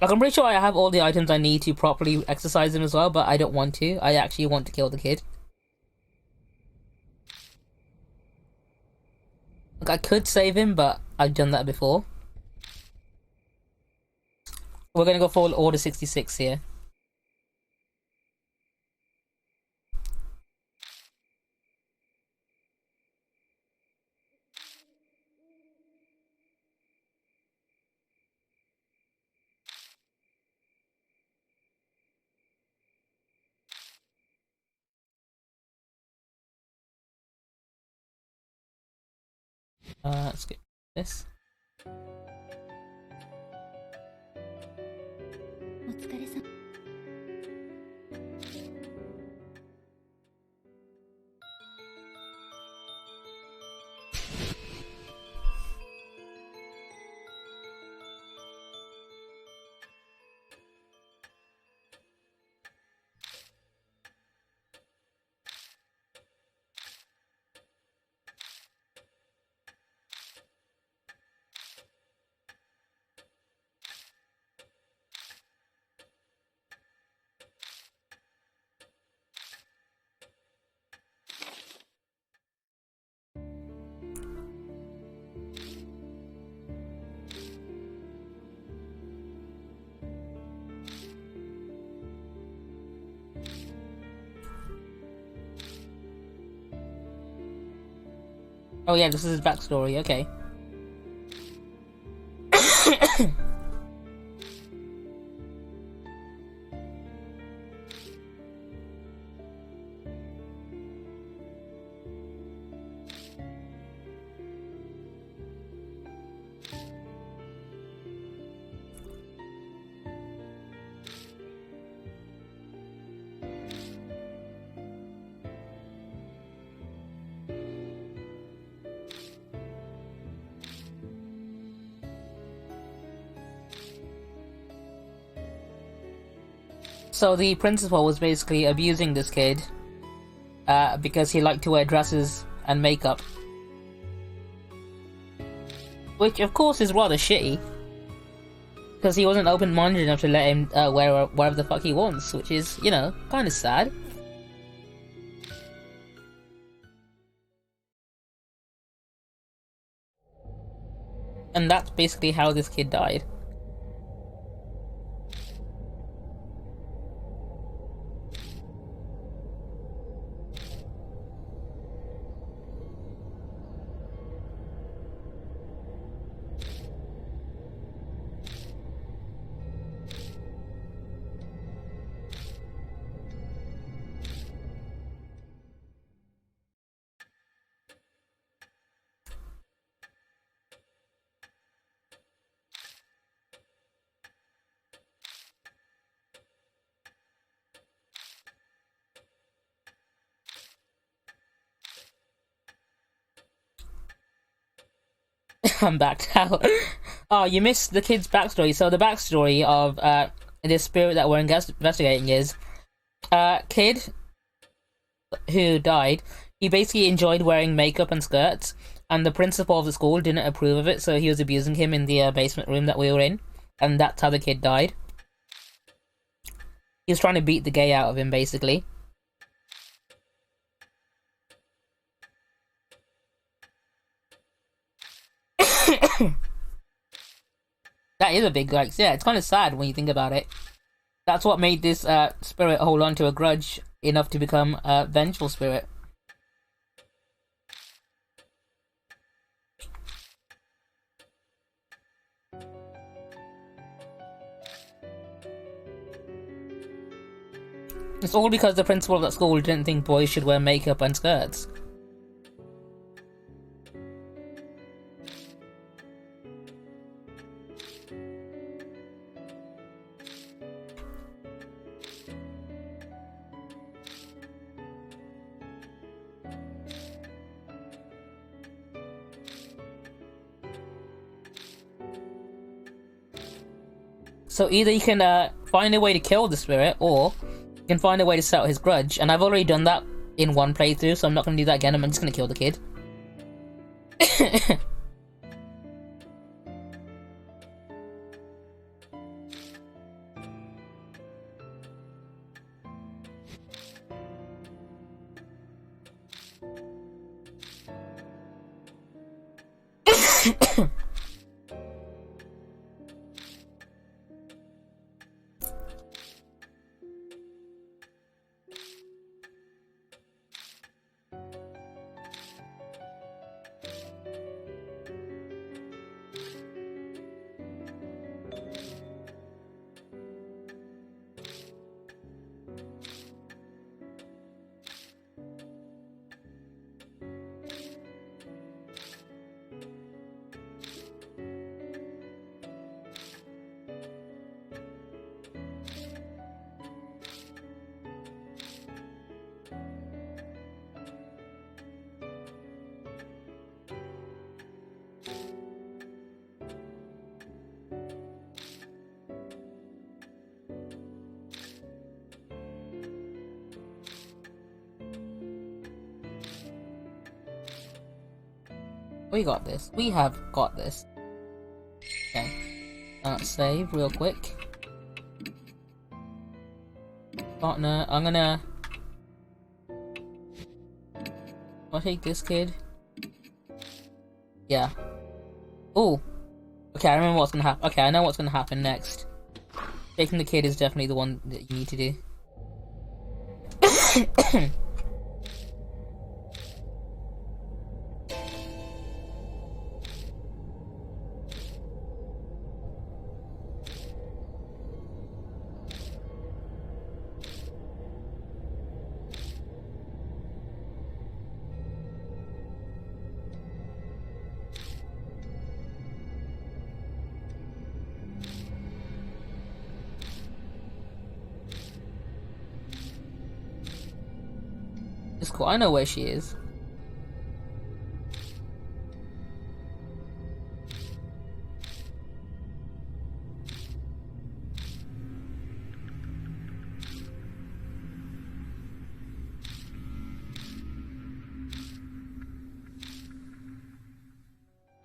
Like, I'm pretty sure I have all the items I need to properly exercise him as well, but I don't want to. I actually want to kill the kid. Like, I could save him, but I've done that before. We're gonna go for Order 66 here. Let's get this. Oh yeah, this is his backstory, okay. So the principal was basically abusing this kid because he liked to wear dresses and makeup. Which, of course, is rather shitty. Because he wasn't open-minded enough to let him wear whatever the fuck he wants, which is, you know, kind of sad. And that's basically how this kid died. I'm back now. Oh, you missed the kid's backstory. So the backstory of this spirit that we're investigating is kid who died. He basically enjoyed wearing makeup and skirts, and the principal of the school didn't approve of it, so he was abusing him in the basement room that we were in, and that's how the kid died. He was trying to beat the gay out of him, basically. That is a big, like, yeah, it's kind of sad when you think about it. That's what made this spirit hold on to a grudge enough to become a vengeful spirit. It's all because the principal of that school didn't think boys should wear makeup and skirts. So either you can find a way to kill the spirit, or you can find a way to settle his grudge. And I've already done that in one playthrough, so I'm not going to do that again. I'm just going to kill the kid. We got this. We have got this. Okay. Save real quick. Partner, I'm gonna... I'll take this kid. Yeah. Oh. Okay, I remember what's gonna happen. Okay, I know what's gonna happen next. Taking the kid is definitely the one that you need to do. It's cool. I know where she is.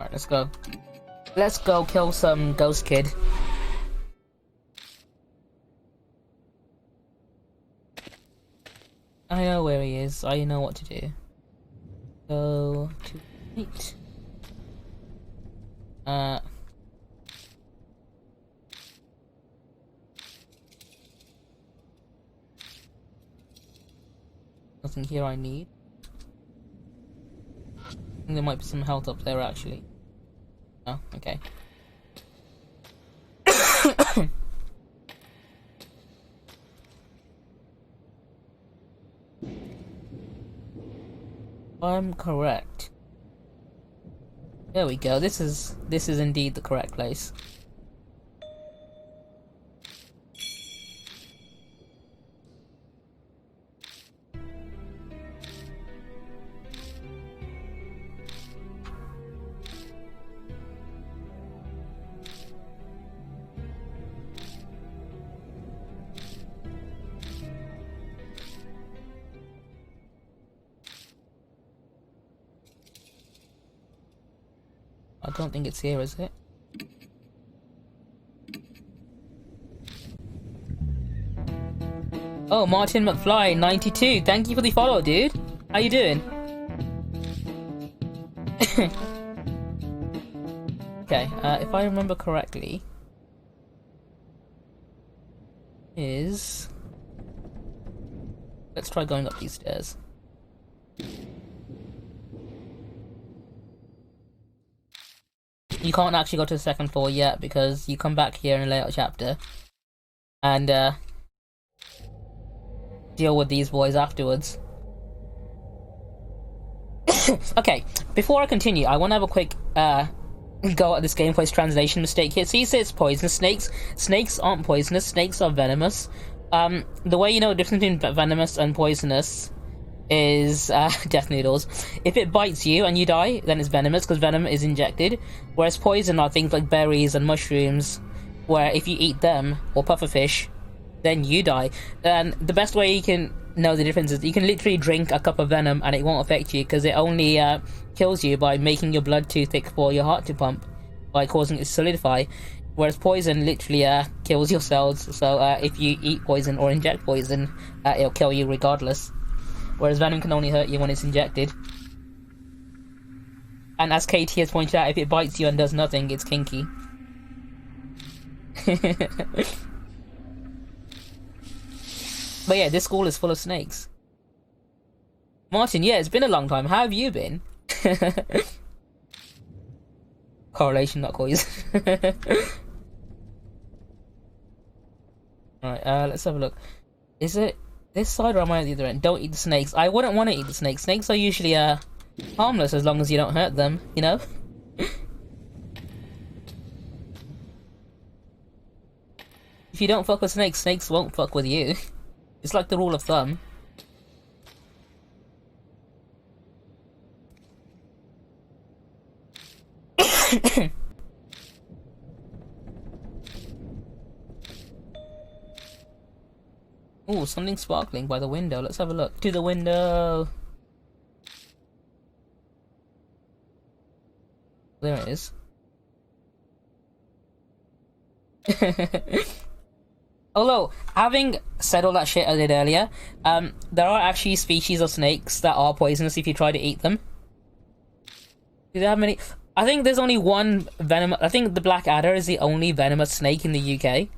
Alright, let's go. Let's go kill some ghost kid. I know where he is. I know what to do. Go to right. Nothing here I need. I think there might be some health up there actually. Oh, okay. I'm correct. There we go. This is indeed the correct place. I don't think it's here, is it? Oh, Martin McFly, 92. Thank you for the follow, dude. How you doing? Okay, if I remember correctly, is... Let's try going up these stairs. You can't actually go to the second floor yet because you come back here in a later chapter and deal with these boys afterwards. Okay, before I continue, I want to have a quick go at this gameplay's translation mistake here. So you say it's poisonous. Snakes aren't poisonous. Snakes are venomous. The way you know the difference between venomous and poisonous is death noodles. If it bites you and you die, then it's venomous because venom is injected, whereas poison are things like berries and mushrooms where if you eat them or pufferfish, then you die. And the best way you can know the difference is you can literally drink a cup of venom and it won't affect you because it only kills you by making your blood too thick for your heart to pump, by causing it to solidify. Whereas poison literally kills your cells. So if you eat poison or inject poison, it'll kill you regardless. Whereas venom can only hurt you when it's injected. And as KT has pointed out, if it bites you and does nothing, it's kinky. But yeah, this school is full of snakes. Martin, yeah, it's been a long time. How have you been? Correlation, not coys. Alright, let's have a look. Is it this side or am I at the other end? Don't eat the snakes. I wouldn't want to eat the snakes. Snakes are usually harmless as long as you don't hurt them, you know? If you don't fuck with snakes, snakes won't fuck with you. It's like the rule of thumb. Ooh, something sparkling by the window. Let's have a look. To the window. There it is. Although, having said all that shit I did earlier, there are actually species of snakes that are poisonous if you try to eat them. Do they have many? I think there's only one venom. I think the black adder is the only venomous snake in the UK.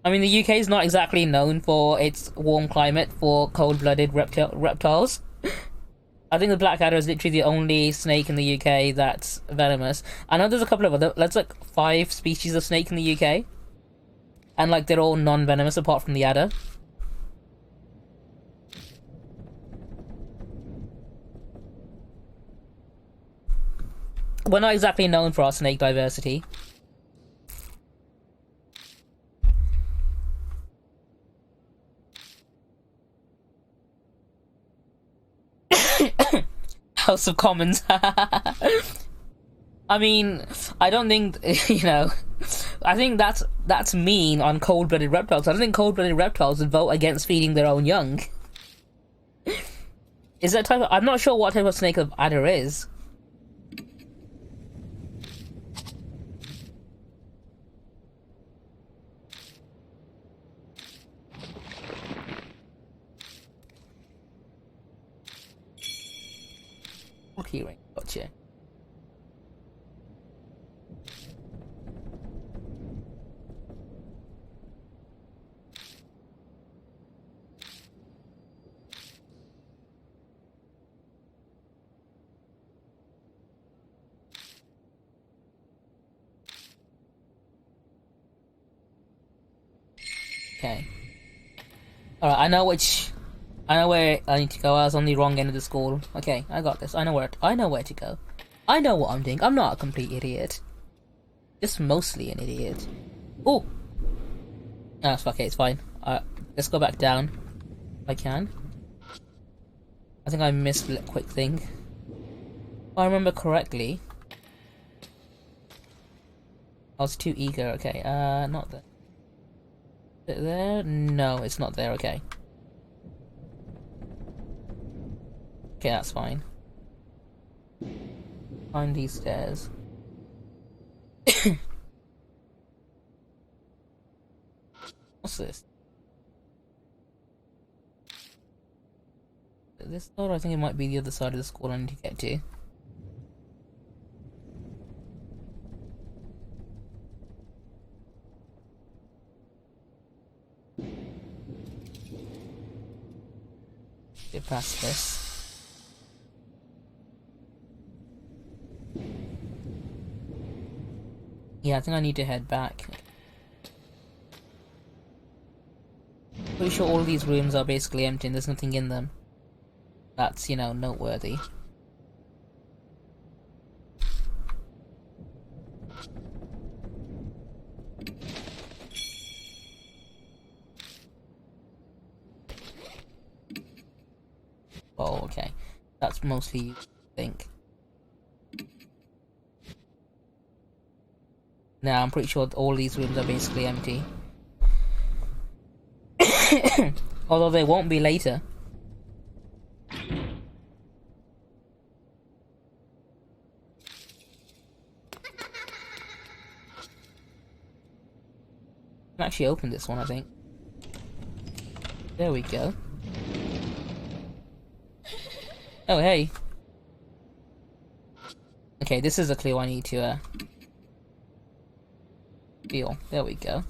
I mean, the UK is not exactly known for its warm climate for cold-blooded reptiles. I think the black adder is literally the only snake in the UK that's venomous. I know there's a couple of other, there's like 5 species of snake in the UK. And like they're all non-venomous apart from the adder. We're not exactly known for our snake diversity. House of Commons. I mean, I don't think, you know, I think that's mean on cold-blooded reptiles. I don't think cold-blooded reptiles would vote against feeding their own young. Is that type of, I'm not sure what type of snake of adder is. Keyring, gotcha. Okay. Alright, I know where I need to go. I was on the wrong end of the school. Okay, I got this. I know where to go. I know what I'm doing. I'm not a complete idiot. Just mostly an idiot. Ooh! No, it's okay, it's fine. Let's go back down. If I can. I think I missed a quick thing. If I remember correctly. I was too eager. Okay, not there. Is it there? No, it's not there. Okay. Okay, that's fine. Find these stairs. What's this? This door, I think it might be the other side of the school I need to get to. Get past this. Yeah, I think I need to head back. Pretty sure all these rooms are basically empty and there's nothing in them. That's, you know, noteworthy. Oh, okay. That's mostly you think. Now I'm pretty sure all these rooms are basically empty. Although they won't be later. I can actually open this one, I think. There we go. Oh, hey. Okay, this is a clue I need to, feel. There we go.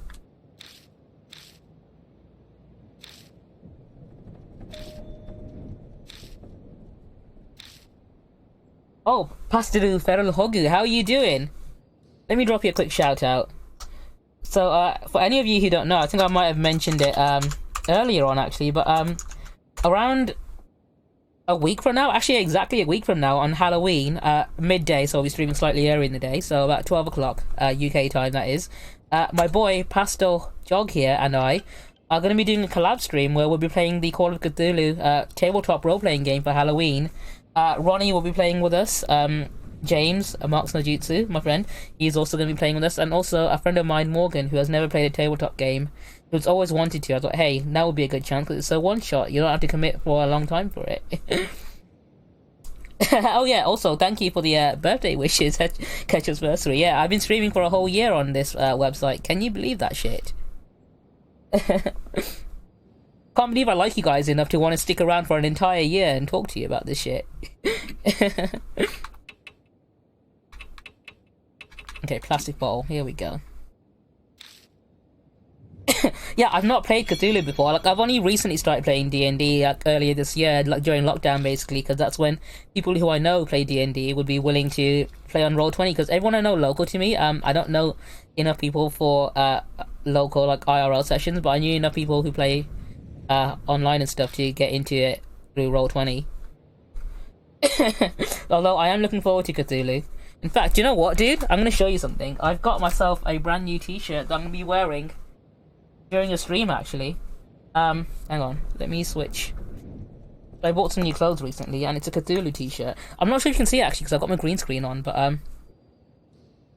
Oh, Pastiru Feral Hogu, how are you doing? Let me drop you a quick shout out. So, for any of you who don't know, I think I might have mentioned it, earlier on actually, but, around a week from now, actually exactly a week from now, on Halloween, midday, so I'll be streaming slightly earlier in the day, so about 12 o'clock, UK time that is, my boy, Pastel Jog here, and I are going to be doing a collab stream where we'll be playing the Call of Cthulhu, tabletop role-playing game for Halloween. Ronnie will be playing with us, James, Marks no Jutsu, my friend, he's also going to be playing with us, and also a friend of mine, Morgan, who has never played a tabletop game, who's always wanted to. I thought, hey, now would be a good chance, because it's a one-shot, you don't have to commit for a long time for it. Oh yeah, also, thank you for the birthday wishes, Ketchupsversary. Yeah, I've been streaming for a whole year on this website, can you believe that shit? Can't believe I like you guys enough to want to stick around for an entire year and talk to you about this shit. Okay, plastic bottle. Here we go. Yeah, I've not played Cthulhu before. Like, I've only recently started playing D&D, like, earlier this year, like, during lockdown, basically, because that's when people who I know play D&D would be willing to play on Roll20, because everyone I know local to me, I don't know enough people for, local, like, IRL sessions, but I knew enough people who play, online and stuff to get into it through Roll20. Although, I am looking forward to Cthulhu. In fact, you know what, dude? I'm going to show you something. I've got myself a brand new t-shirt that I'm going to be wearing during a stream, actually. Hang on. Let me switch. I bought some new clothes recently, and it's a Cthulhu t-shirt. I'm not sure you can see it, actually, because I've got my green screen on, but,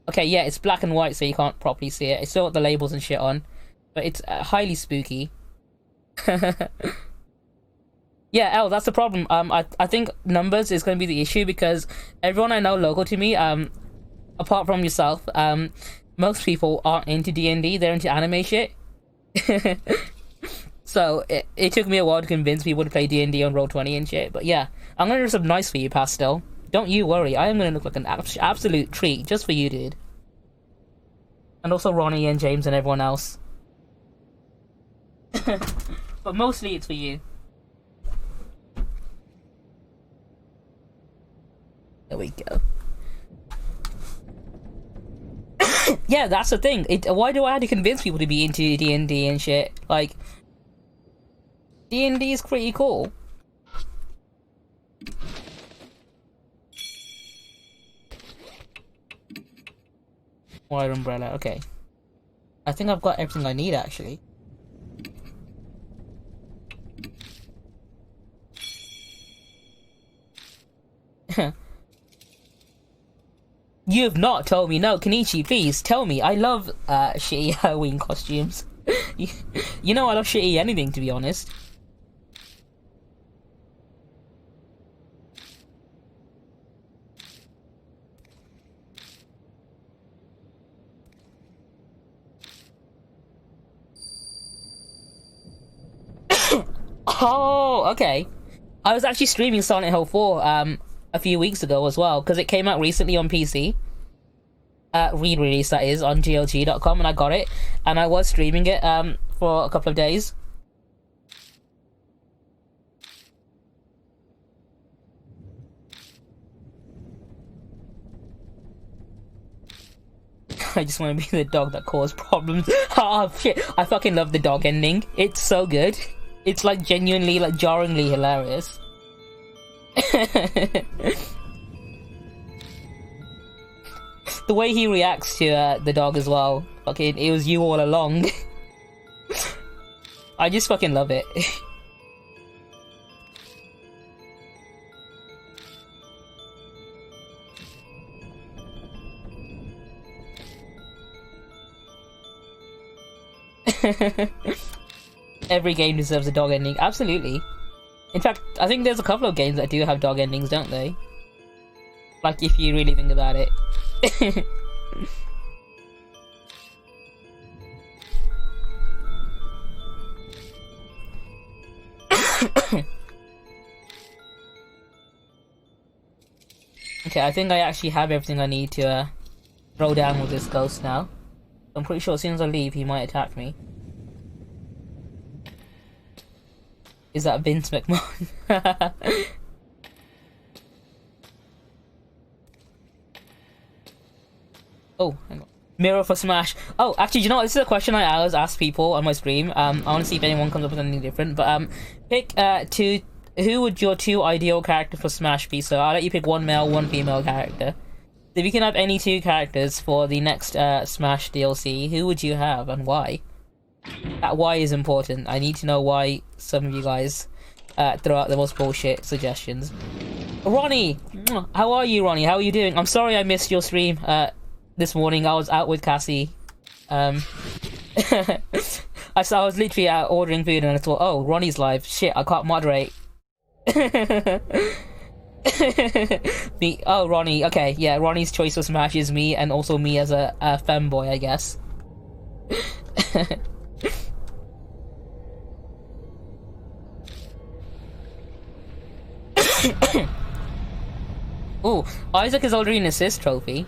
okay, yeah, it's black and white, so you can't properly see it. It's still got the labels and shit on, but it's highly spooky. Yeah, Elle, that's the problem. I think numbers is going to be the issue, because everyone I know local to me, apart from yourself, most people aren't into D&D, they're into anime shit. So, it took me a while to convince people to play D&D on Roll20 and shit, but yeah. I'm gonna do something nice for you, Pastel. Don't you worry, I am gonna look like an absolute treat, just for you, dude. And also Ronnie and James and everyone else. But mostly it's for you. There we go. Yeah, that's the thing. Why do I have to convince people to be into D&D and shit? Like, D&D is pretty cool. Wire umbrella, okay. I think I've got everything I need, actually. You have not told me. No, Kenichi, please tell me. I love shitty Halloween costumes. You know I love shitty anything, to be honest. Oh, okay. I was actually streaming Silent Hill 4 a few weeks ago as well, because it came out recently on PC. Re-release, that is, on GLG.com, and I got it, and I was streaming it for a couple of days. I just want to be the dog that caused problems. Oh shit, I fucking love the dog ending. It's so good. It's like genuinely, like, jarringly hilarious. The way he reacts to the dog as well. Fucking, it was you all along. I just fucking love it. Every game deserves a dog ending. Absolutely. In fact, I think there's a couple of games that do have dog endings, don't they? Like, if you really think about it. Okay, I think I actually have everything I need to throw down with this ghost now. I'm pretty sure as soon as I leave, he might attack me. Is that Vince McMahon? Oh, hang on. Mirror for Smash. Oh, actually, you know what? This is a question I always ask people on my stream. I want to see if anyone comes up with anything different. But pick two. Who would your two ideal character for Smash be? So I'll let you pick one male, one female character. If you can have any two characters for the next Smash DLC, who would you have and why? That why is important. I need to know why some of you guys throw out the most bullshit suggestions. Ronnie! How are you, Ronnie? How are you doing? I'm sorry I missed your stream this morning. I was out with Cassie. I was literally out ordering food and I thought, oh, Ronnie's live. Shit, I can't moderate. Me, oh, Ronnie. Okay, yeah, Ronnie's choice of Smash is me, and also me as a femboy, I guess. Ooh, Isaac is already an assist trophy.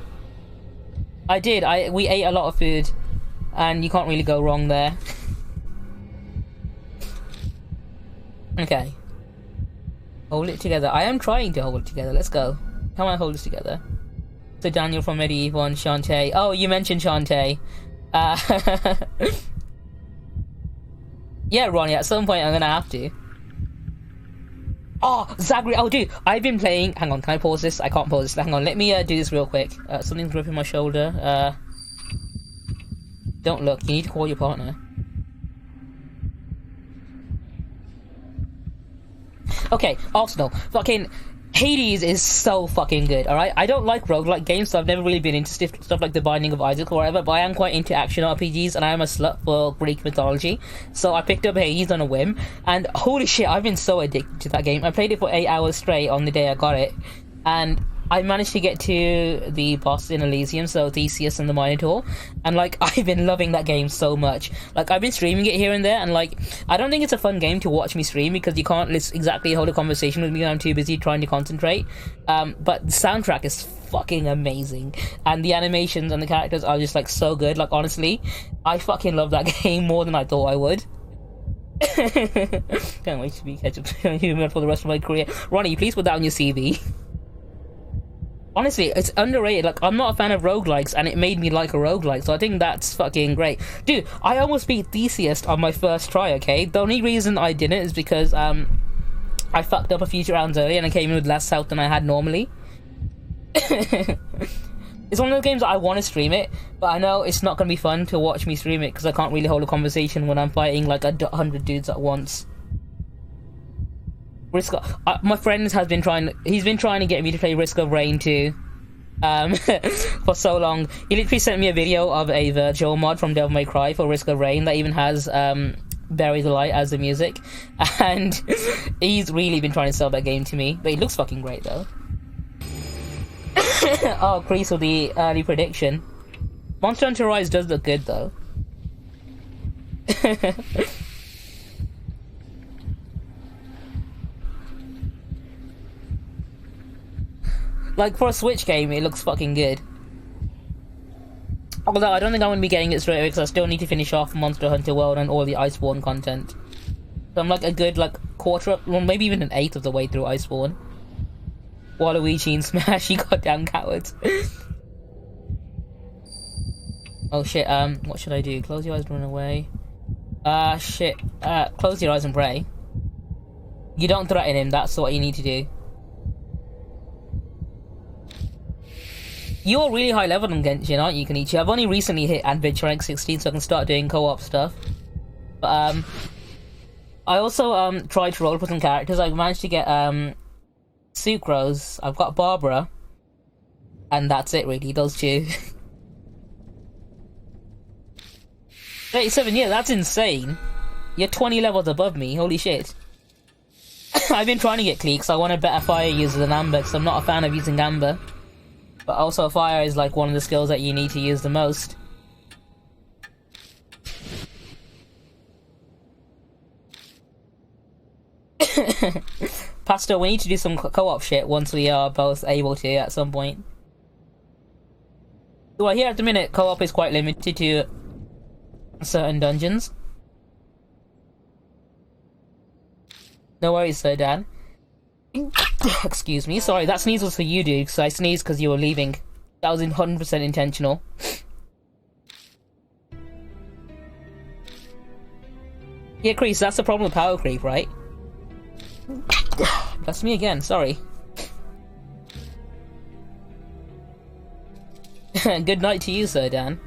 I did. We ate a lot of food, and you can't really go wrong there. Okay. Hold it together. I am trying to hold it together. Let's go. Come on, hold this together. So Daniel from Medieval and Shantae. Oh, you mentioned Shantae. Yeah, Ronnie, at some point I'm gonna have to. Oh, Zagreus. Oh, dude, I've been playing... Hang on, can I pause this? I can't pause this. Hang on, let me do this real quick. Something's gripping my shoulder. Don't look. You need to call your partner. Okay, Arsenal. Fucking Hades is so fucking good, alright? I don't like roguelike games, so I've never really been into stuff like The Binding of Isaac or whatever, but I am quite into action RPGs, and I am a slut for Greek mythology. So I picked up Hades on a whim, and holy shit, I've been so addicted to that game. I played it for 8 hours straight on the day I got it, and I managed to get to the boss in Elysium, so Theseus and the Minotaur, and like, I've been loving that game so much. Like, I've been streaming it here and there, and like, I don't think it's a fun game to watch me stream because you can't exactly hold a conversation with me when I'm too busy trying to concentrate. But the soundtrack is fucking amazing, and the animations and the characters are just like so good. Like, honestly, I fucking love that game more than I thought I would. Can't wait to be ketchup human for the rest of my career. Ronnie, please put that on your CV. Honestly, it's underrated. Like, I'm not a fan of roguelikes, and it made me like a roguelike, so I think that's fucking great. Dude, I almost beat Theseus on my first try, okay? The only reason I didn't is because, I fucked up a few rounds early, and I came in with less health than I had normally. It's one of those games that I want to stream it, but I know it's not going to be fun to watch me stream it, because I can't really hold a conversation when I'm fighting, like, 100 dudes at once. Risk of, my friend has been trying. He's been trying to get me to play Risk of Rain 2, for so long. He literally sent me a video of a virtual mod from Devil May Cry for Risk of Rain that even has Bury the Light as the music, and he's really been trying to sell that game to me. But it looks fucking great though. Oh, Kreese with the early prediction. Monster Hunter Rise does look good though. Like, for a Switch game, it looks fucking good. Although, I don't think I'm going to be getting it straight away, because I still need to finish off Monster Hunter World and all the Iceborne content. So I'm like a good, like, quarter, well, maybe even an eighth of the way through Iceborne. Waluigi and Smash, you goddamn cowards. Oh shit, what should I do? Close your eyes, run away. Shit. Close your eyes and pray. You don't threaten him, that's what you need to do. You're really high level on Genshin, aren't you, Kenichi? I've only recently hit Adventure Rank 16, so I can start doing co-op stuff. But, I also, tried to roll for some characters. I managed to get, Sucrose. I've got Barbara. And that's it, really, those two. 37, yeah, that's insane. You're 20 levels above me, holy shit. I've been trying to get Clee because I want a better fire user than Amber because I'm not a fan of using Amber. But also fire is like one of the skills that you need to use the most. Pastor, we need to do some co-op shit once we are both able to at some point. Well, here at the minute, co-op is quite limited to certain dungeons. No worries, Sir Dan. Excuse me. Sorry, that sneeze was for you, dude, because I sneezed because you were leaving. That was 100% intentional. Yeah, Crease, that's the problem with power creep, right? That's me again, sorry. Good night to you, Sir Dan.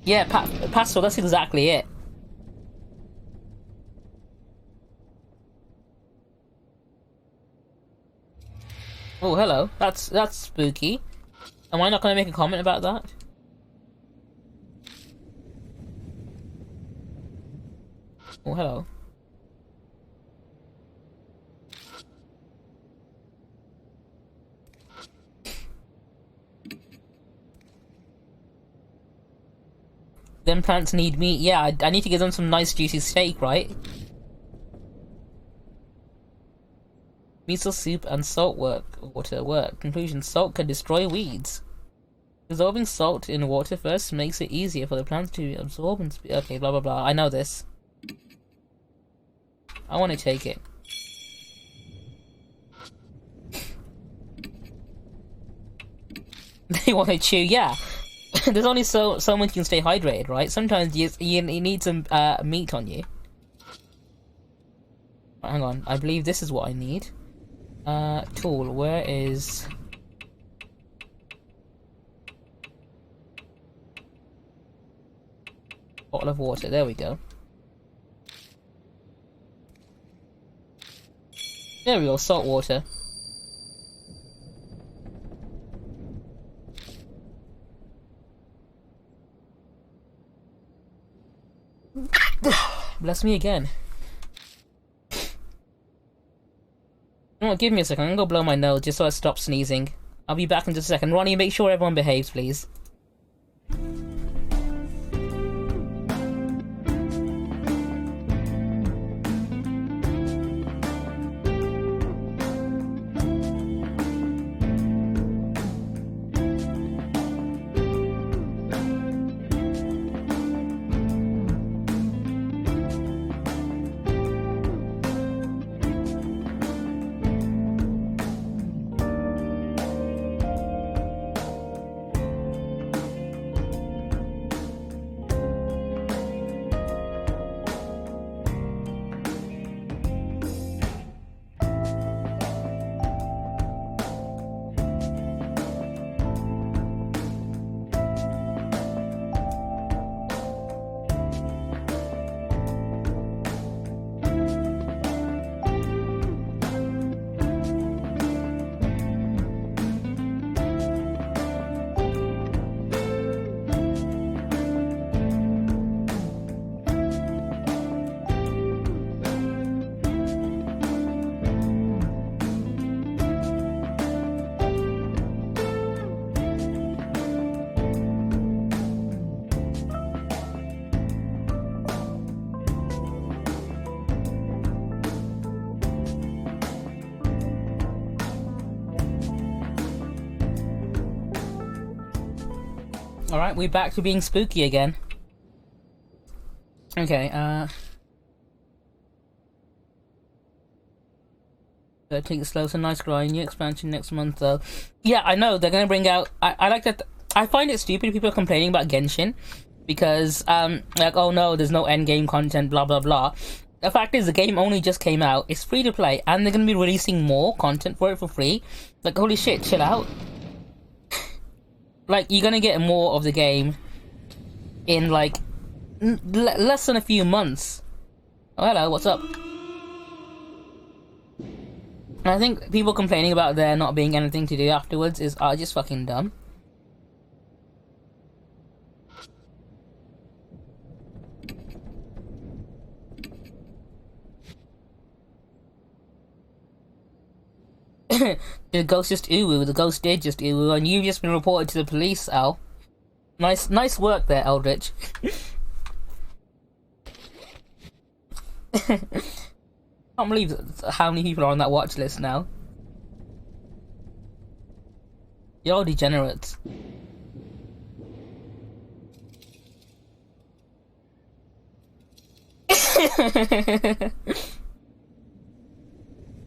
Yeah, Pastor, that's exactly it. Oh, hello. That's spooky. Am I not going to make a comment about that? Oh, hello. Them plants need meat. Yeah, I need to give them some nice juicy steak, right? Miso soup and salt water work. Conclusion: salt can destroy weeds. Dissolving salt in water first makes it easier for the plants to absorb and okay, blah blah blah. I know this. I want to take it. They want to chew, yeah. There's only so much you can stay hydrated, right? Sometimes you need some meat on you. Right, hang on, I believe this is what I need. Tool, where is... bottle of water, there we go. There we go, salt water. Bless me again. You know what, give me a second, I'm gonna go blow my nose just so I stop sneezing. I'll be back in just a second. Ronnie, make sure everyone behaves, please. Alright, we're back to being spooky again. Okay, Take it slow. It's a nice grind. New expansion next month, though. Yeah, I know they're gonna bring out. I like that. I find it stupid people are complaining about Genshin because like, oh no, there's no end game content, blah blah blah. The fact is, the game only just came out. It's free to play, and they're gonna be releasing more content for it for free. Like, holy shit, chill out. Like, you're gonna get more of the game in like less than a few months. Oh, hello, what's up? I think people complaining about there not being anything to do afterwards are just fucking dumb. The ghost just uwu. The ghost did just uwu, and you've just been reported to the police, Al. Nice work there, Eldritch. Can't believe how many people are on that watch list now. You're all degenerates.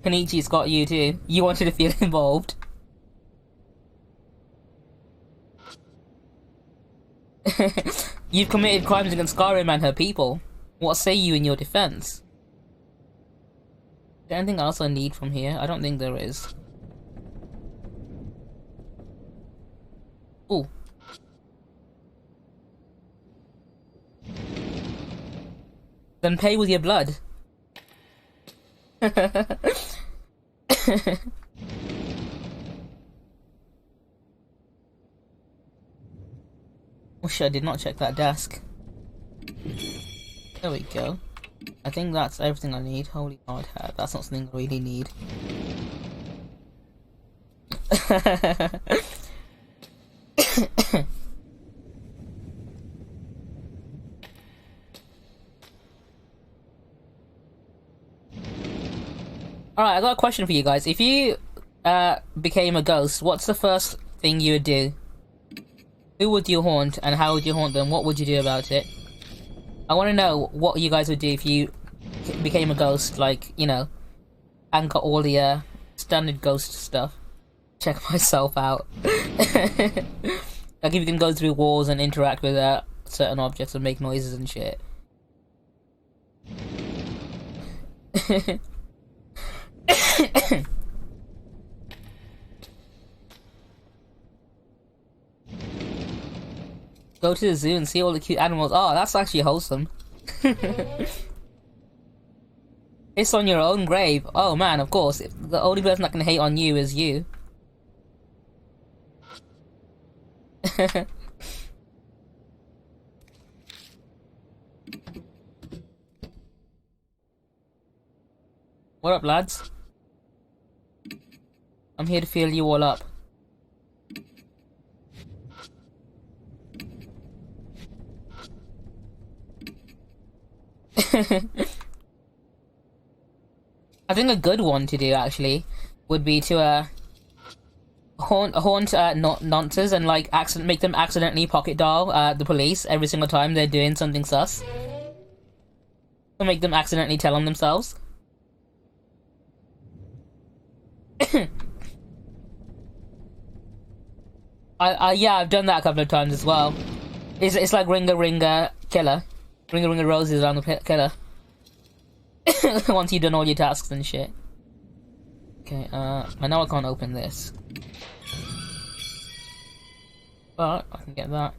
Kenichi's got you too. You wanted to feel involved. You've committed crimes against Skyrim and her people. What say you in your defense? Is there anything else I need from here? I don't think there is. Ooh. Then pay with your blood. Oh shit, I did not check that desk. There we go. I think that's everything I need. Holy hard hat. That's not something I really need. Alright, I got a question for you guys. If you became a ghost, what's the first thing you would do? Who would you haunt, and how would you haunt them? What would you do about it? I want to know what you guys would do if you became a ghost, like, you know, and got all the standard ghost stuff. Check myself out. Like, if you can go through walls and interact with certain objects and make noises and shit. Go to the zoo and see all the cute animals. Oh, that's actually wholesome. It's on your own grave. Oh man, of course. The only person that can hate on you is you. What up, lads? I'm here to fill you all up. I think a good one to do actually would be to haunt nonces and like make them accidentally pocket dial the police every single time they're doing something sus. Or make them accidentally tell on themselves. Yeah, I've done that a couple of times as well. It's like Ringa Ringa Killer. Ringa Ringa Roses around the killer. Once you've done all your tasks and shit. Okay, I know I can't open this. But I can get that.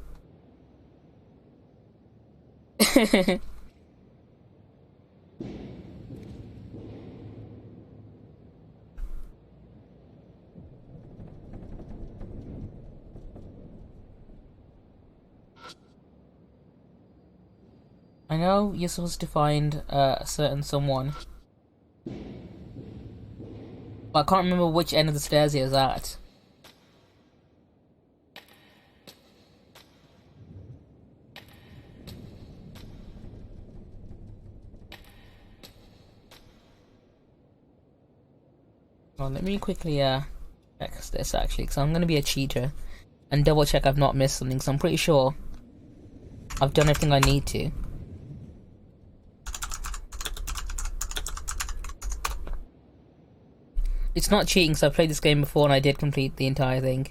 I know you're supposed to find a certain someone, but I can't remember which end of the stairs he was at. Well, let me quickly check this actually, because I'm gonna be a cheater and double check I've not missed something. So I'm pretty sure I've done everything I need to. It's not cheating, so I played this game before and I did complete the entire thing.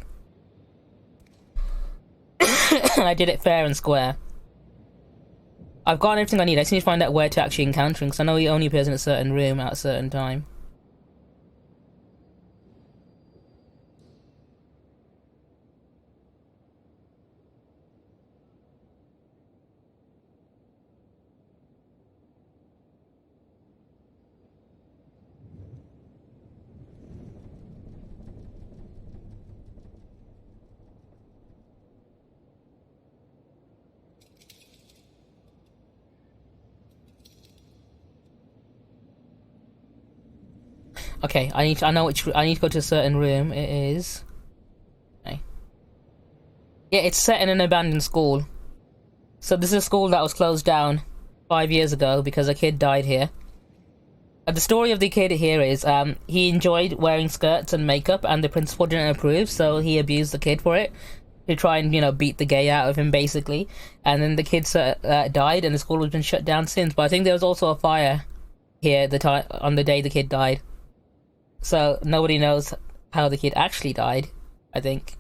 And I did it fair and square. I've got everything I need. I just need to find out where to actually encounter him, because I know he only appears in a certain room at a certain time. Okay, I know which I need to go to a certain room. It is. Okay. Yeah, it's set in an abandoned school. So this is a school that was closed down 5 years ago because a kid died here. The story of the kid here is he enjoyed wearing skirts and makeup, and the principal didn't approve, so he abused the kid for it to try and beat the gay out of him basically. And then the kid died, and the school has been shut down since. But I think there was also a fire here on the day the kid died. So nobody knows how the kid actually died, I think.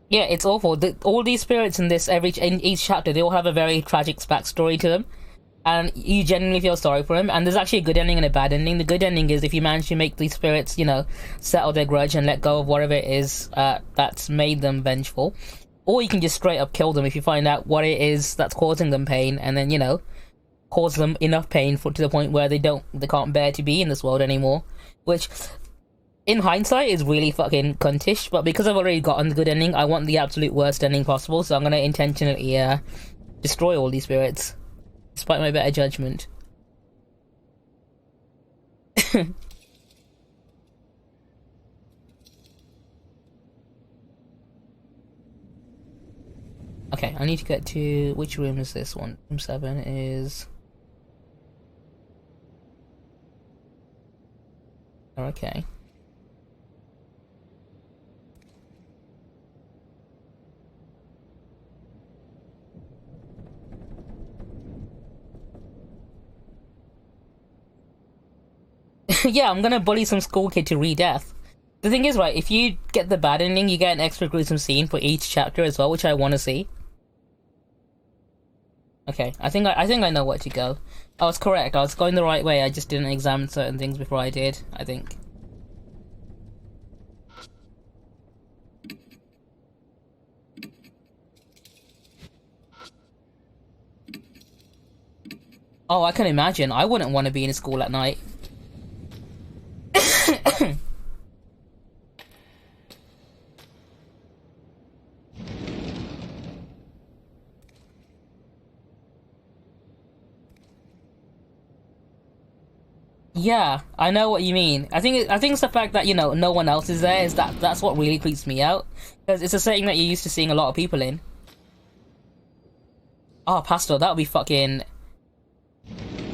Yeah, it's awful. All these spirits in in each chapter, they all have a very tragic backstory to them, and you genuinely feel sorry for them. And there's actually a good ending and a bad ending. The good ending is if you manage to make these spirits, settle their grudge and let go of whatever it is that's made them vengeful, or you can just straight up kill them if you find out what it is that's causing them pain, and then cause them enough pain to the point where they can't bear to be in this world anymore, which in hindsight is really fucking cuntish, but because I've already gotten the good ending, I want the absolute worst ending possible, so I'm gonna intentionally destroy all these spirits, despite my better judgment. Okay, I need to get to... which room is this one? Room 7 is... okay. Yeah, I'm gonna bully some school kid to re-death. The thing is, right, if you get the bad ending, you get an extra gruesome scene for each chapter as well, which I want to see. Okay, I think I know where to go. I was correct. I was going the right way. I just didn't examine certain things before I did, I think. Oh, I can imagine. I wouldn't want to be in school at night. Yeah, I know what you mean. I think it's the fact that no one else is there, that's what really creeps me out, because it's a setting that you're used to seeing a lot of people in. Oh, Pastor, that would be fucking...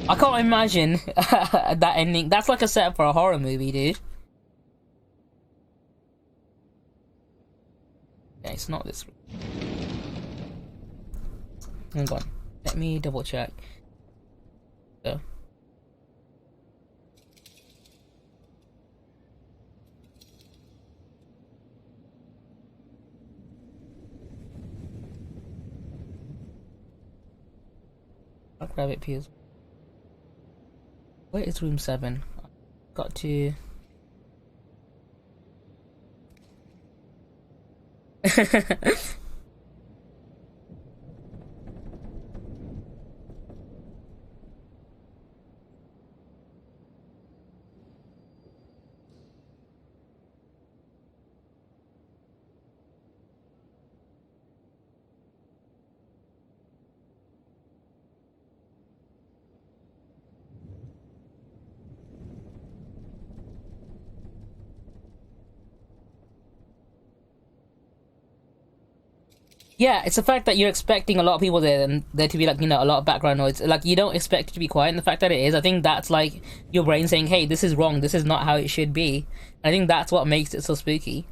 I can't imagine that ending. That's like a setup for a horror movie, dude. Okay, it's not this. Hang on. Let me double check. So. I'll grab it, please. Where is room 7? Got to... Yeah, it's the fact that you're expecting a lot of people there and there to be like, a lot of background noise. Like you don't expect it to be quiet, and the fact that it is, I think that's like your brain saying, "Hey, this is wrong. This is not how it should be." I think that's what makes it so spooky.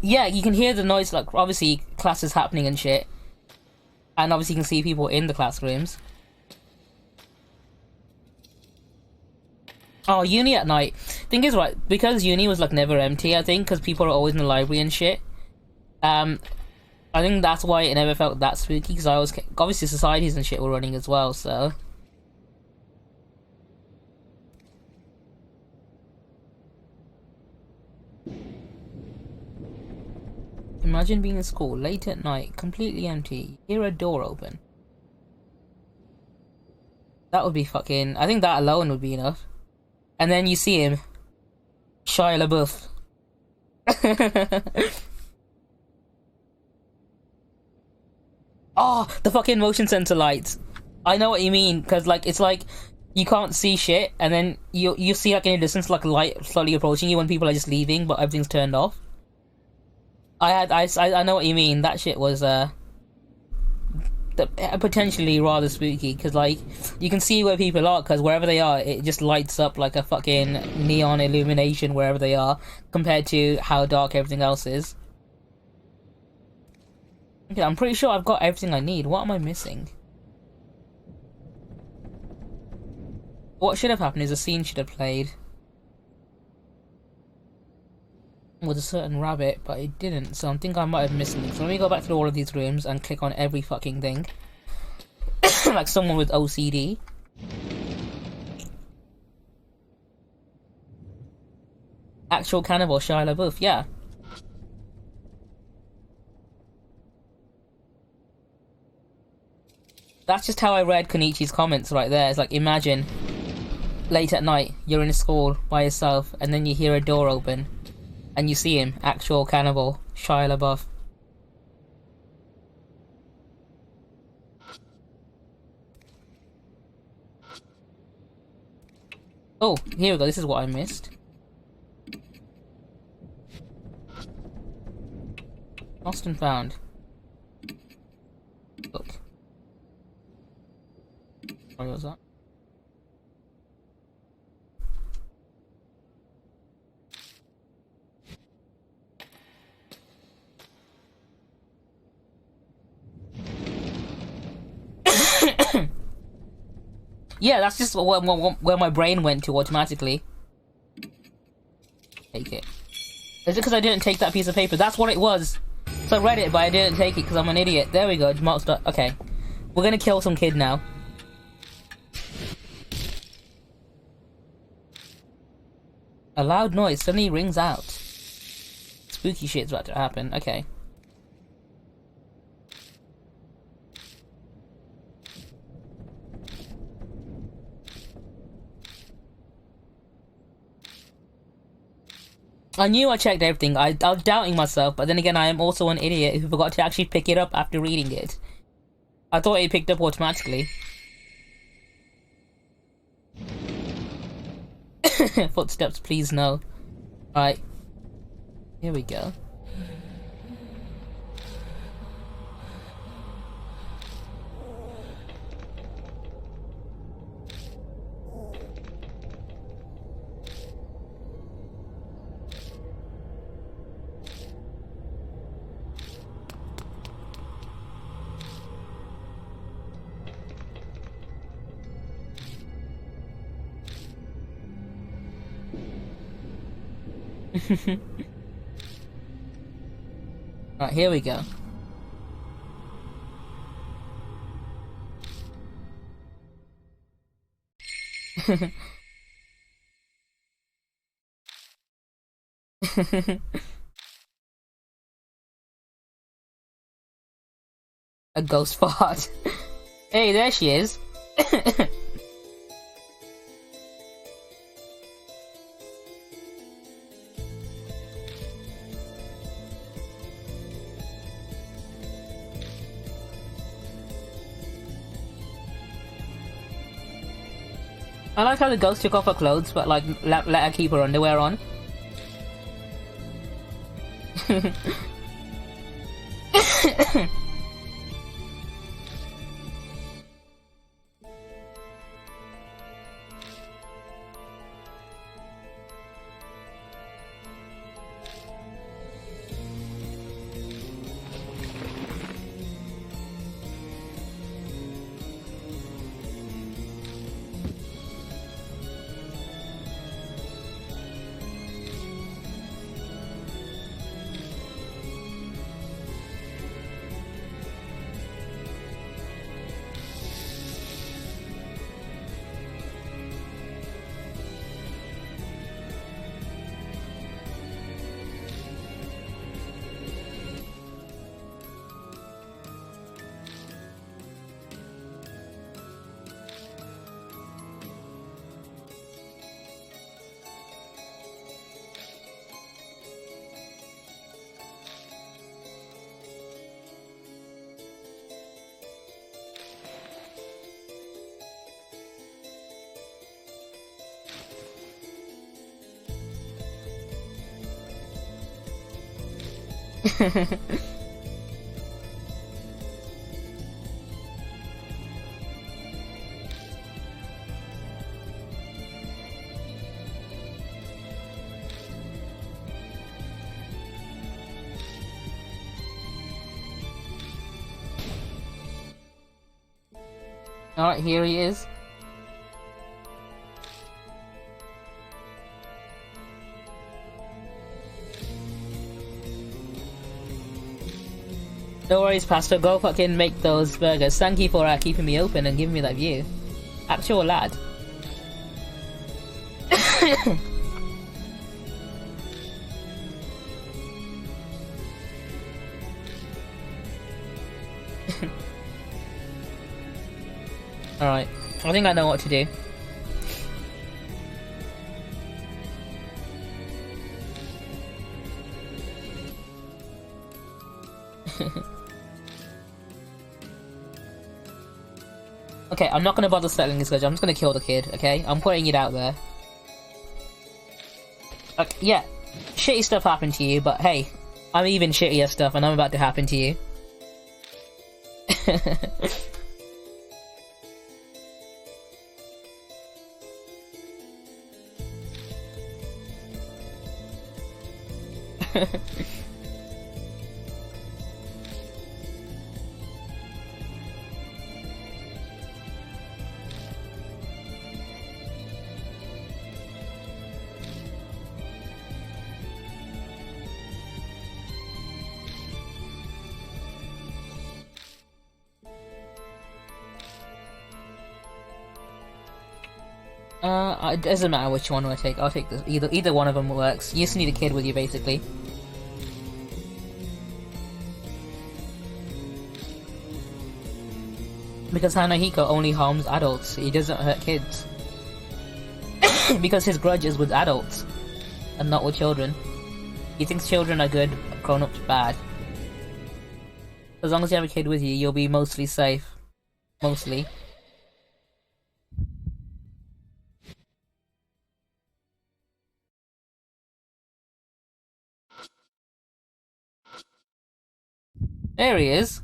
Yeah, you can hear the noise, like obviously class is happening and shit, and obviously you can see people in the classrooms. Oh, uni at night. Thing is, right, because uni was like never empty, I think, because people are always in the library and shit. Um, I think that's why it never felt that spooky, because I was obviously societies and shit were running as well, so. Imagine being in school late at night, completely empty, hear a door open. That would be fucking. I think that alone would be enough. And then you see him, Shia LaBeouf. Oh, the fucking motion sensor lights. I know what you mean, because like it's like you can't see shit, and then you see like in a distance like light slowly approaching you when people are just leaving, but everything's turned off. I know what you mean. That shit was potentially rather spooky because like you can see where people are because wherever they are, it just lights up like a fucking neon illumination wherever they are compared to how dark everything else is. Okay, I'm pretty sure I've got everything I need. What am I missing? What should have happened is a scene should have played with a certain rabbit, but it didn't, so I think I might have missed something. So let me go back through all of these rooms and click on every fucking thing. Like someone with OCD. Actual cannibal Shia LaBeouf, yeah. That's just how I read Konichi's comments right there. It's like, imagine, late at night, you're in a school by yourself, and then you hear a door open, and you see him, actual cannibal Shia LaBeouf. Oh, here we go, this is what I missed. Lost and found. Look. What was that? Yeah, that's just where my brain went to automatically. Take it. Is it because I didn't take that piece of paper? That's what it was. So I read it, but I didn't take it because I'm an idiot. There we go. Okay. We're gonna kill some kid now. A loud noise suddenly rings out. Spooky shit's about to happen. Okay. I knew I checked everything. I was doubting myself, but then again, I am also an idiot who forgot to actually pick it up after reading it. I thought it picked up automatically. Footsteps, please no. Alright. Here we go. Right, here we go. A ghost fart. Hey, there she is. I like how the ghost took off her clothes, but like let her keep her underwear on. Alright, here he is. No worries, Pastor. Go fucking make those burgers. Thank you for keeping me open and giving me that view. Actual lad. Alright. I think I know what to do. Okay, I'm not gonna bother settling this, guys. I'm just gonna kill the kid, okay? I'm putting it out there. Yeah, shitty stuff happened to you, but hey, I'm even shittier stuff and I'm about to happen to you. It doesn't matter which one I take. I'll take this. Either one of them works. You just need a kid with you, basically. Because Hanahiko only harms adults. He doesn't hurt kids. Because his grudge is with adults, and not with children. He thinks children are good, grown-ups bad. As long as you have a kid with you, you'll be mostly safe. Mostly. There he is.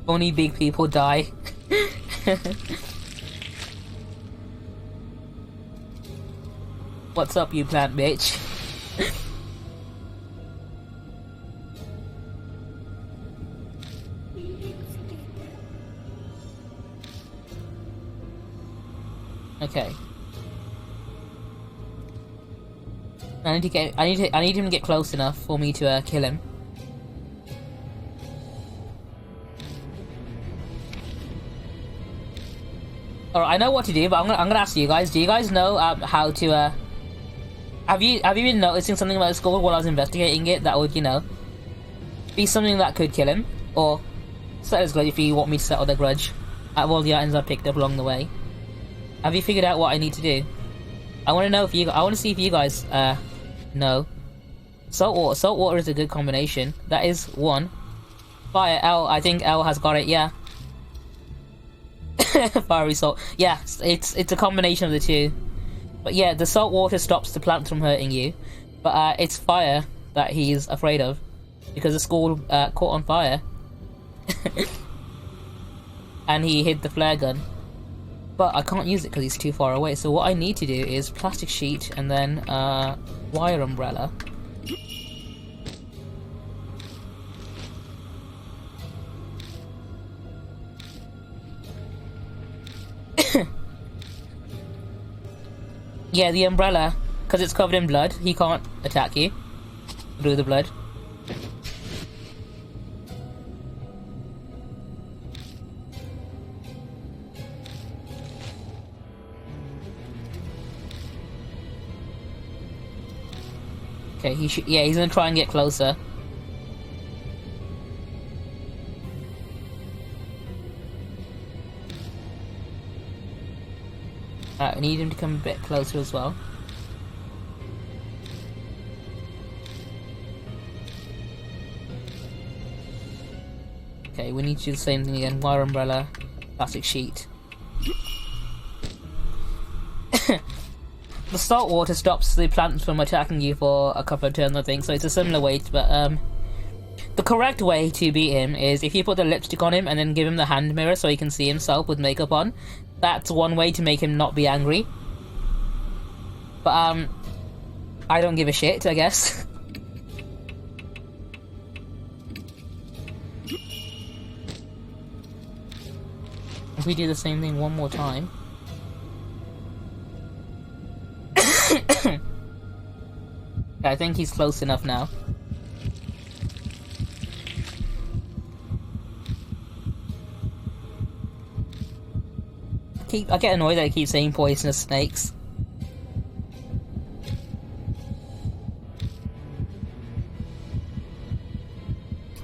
Only big people die. What's up, you plant bitch? Okay. I need him to get close enough for me to kill him. Alright, I know what to do, but I'm gonna ask you guys. Do you guys know how to have you been noticing something about the school while I was investigating it that would, you know, be something that could kill him? Or settle his grudge if you want me to settle the grudge out of all the items I picked up along the way. Have you figured out what I need to do? I want to know if I want to see if you guys know. Salt water is a good combination. That is one. Fire, L, I think L has got it, yeah. Fiery salt. Yeah, it's a combination of the two. But yeah, the salt water stops the plants from hurting you. But it's fire that he's afraid of. Because the school caught on fire. And he hid the flare gun. But I can't use it because he's too far away. So what I need to do is plastic sheet and then wire umbrella. Yeah, the umbrella, because it's covered in blood, he can't attack you through the blood. Okay, yeah, he's gonna try and get closer. Alright, we need him to come a bit closer as well. Okay, we need to do the same thing again. Wire umbrella, plastic sheet. The salt water stops the plants from attacking you for a couple of turns, I think, so it's a similar weight, but the correct way to beat him is if you put the lipstick on him and then give him the hand mirror so he can see himself with makeup on. That's one way to make him not be angry. But I don't give a shit, I guess. If we do the same thing one more time. I think he's close enough now. I get annoyed that I keep saying poisonous snakes.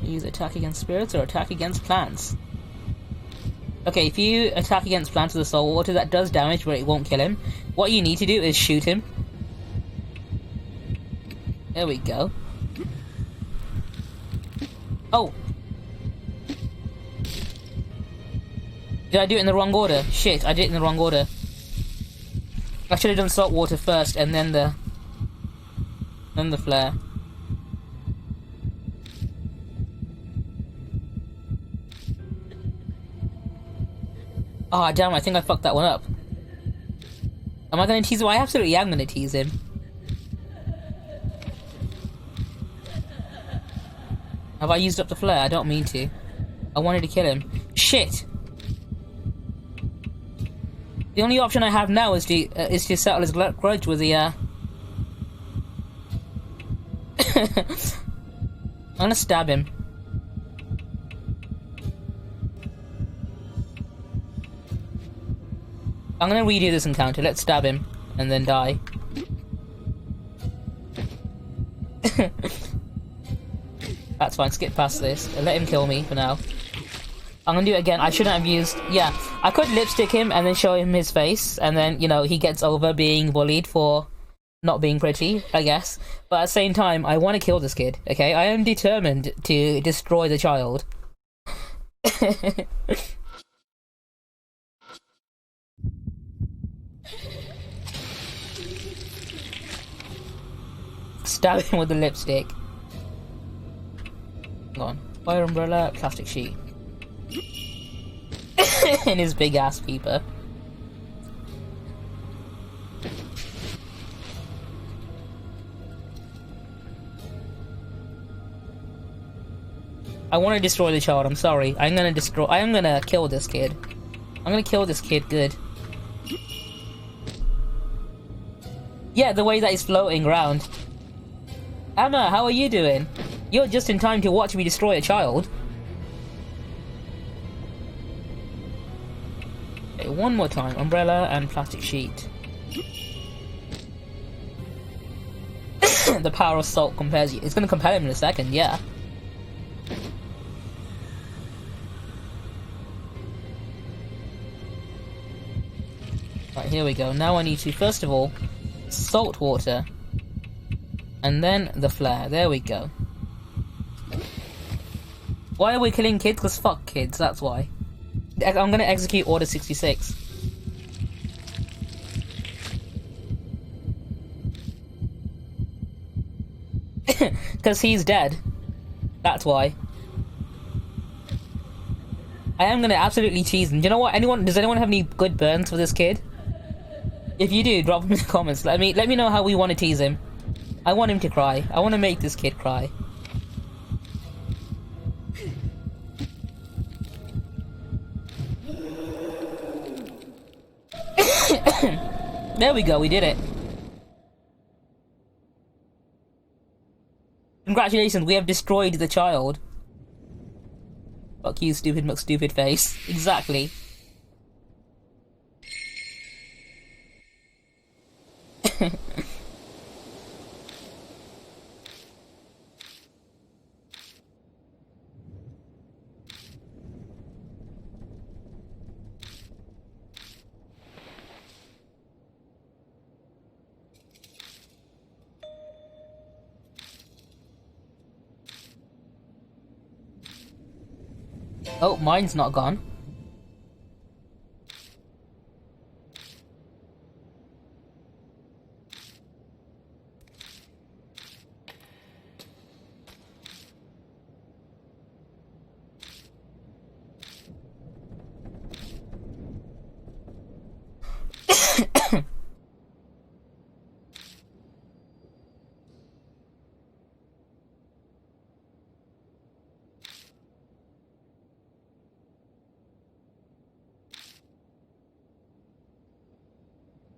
Use attack against spirits or attack against plants. Okay, if you attack against plants with the soul water, that does damage, but it won't kill him. What you need to do is shoot him. There we go. Oh! Did I do it in the wrong order? Shit, I did it in the wrong order. I should have done salt water first and then the flare. Ah, oh, damn, I think I fucked that one up. Am I gonna tease him? I absolutely am gonna tease him. Have I used up the flare? I don't mean to. I wanted to kill him. Shit! The only option I have now is to settle his grudge with the I'm gonna stab him. I'm gonna redo this encounter. Let's stab him and then die. That's fine, skip past this. Let him kill me for now. I'm gonna do it again. I shouldn't have used... Yeah, I could lipstick him and then show him his face, and then, you know, he gets over being bullied for not being pretty, I guess. But at the same time, I want to kill this kid, okay? I am determined to destroy the child. Stab him with the lipstick. Hang on. Fire umbrella, plastic sheet. In his big ass peeper. I want to destroy the child, I'm sorry. I am gonna kill this kid. I'm gonna kill this kid good. Yeah, the way that he's floating around. Emma, how are you doing? You're just in time to watch me destroy a child. Okay, one more time. Umbrella and plastic sheet. The power of salt compares you. It's gonna compare him in a second, yeah. Right, here we go. Now I need to, first of all, salt water. And then the flare. There we go. Why are we killing kids? Because fuck kids, that's why. I'm gonna execute Order 66. Because he's dead. That's why. I am gonna absolutely cheese him. Do you know what? Does anyone have any good burns for this kid? If you do, drop them in the comments. Let me know how we want to tease him. I want him to cry. I want to make this kid cry. There we go, we did it. Congratulations, we have destroyed the child. Fuck you, stupid McStupid face. Exactly. Oh, mine's not gone.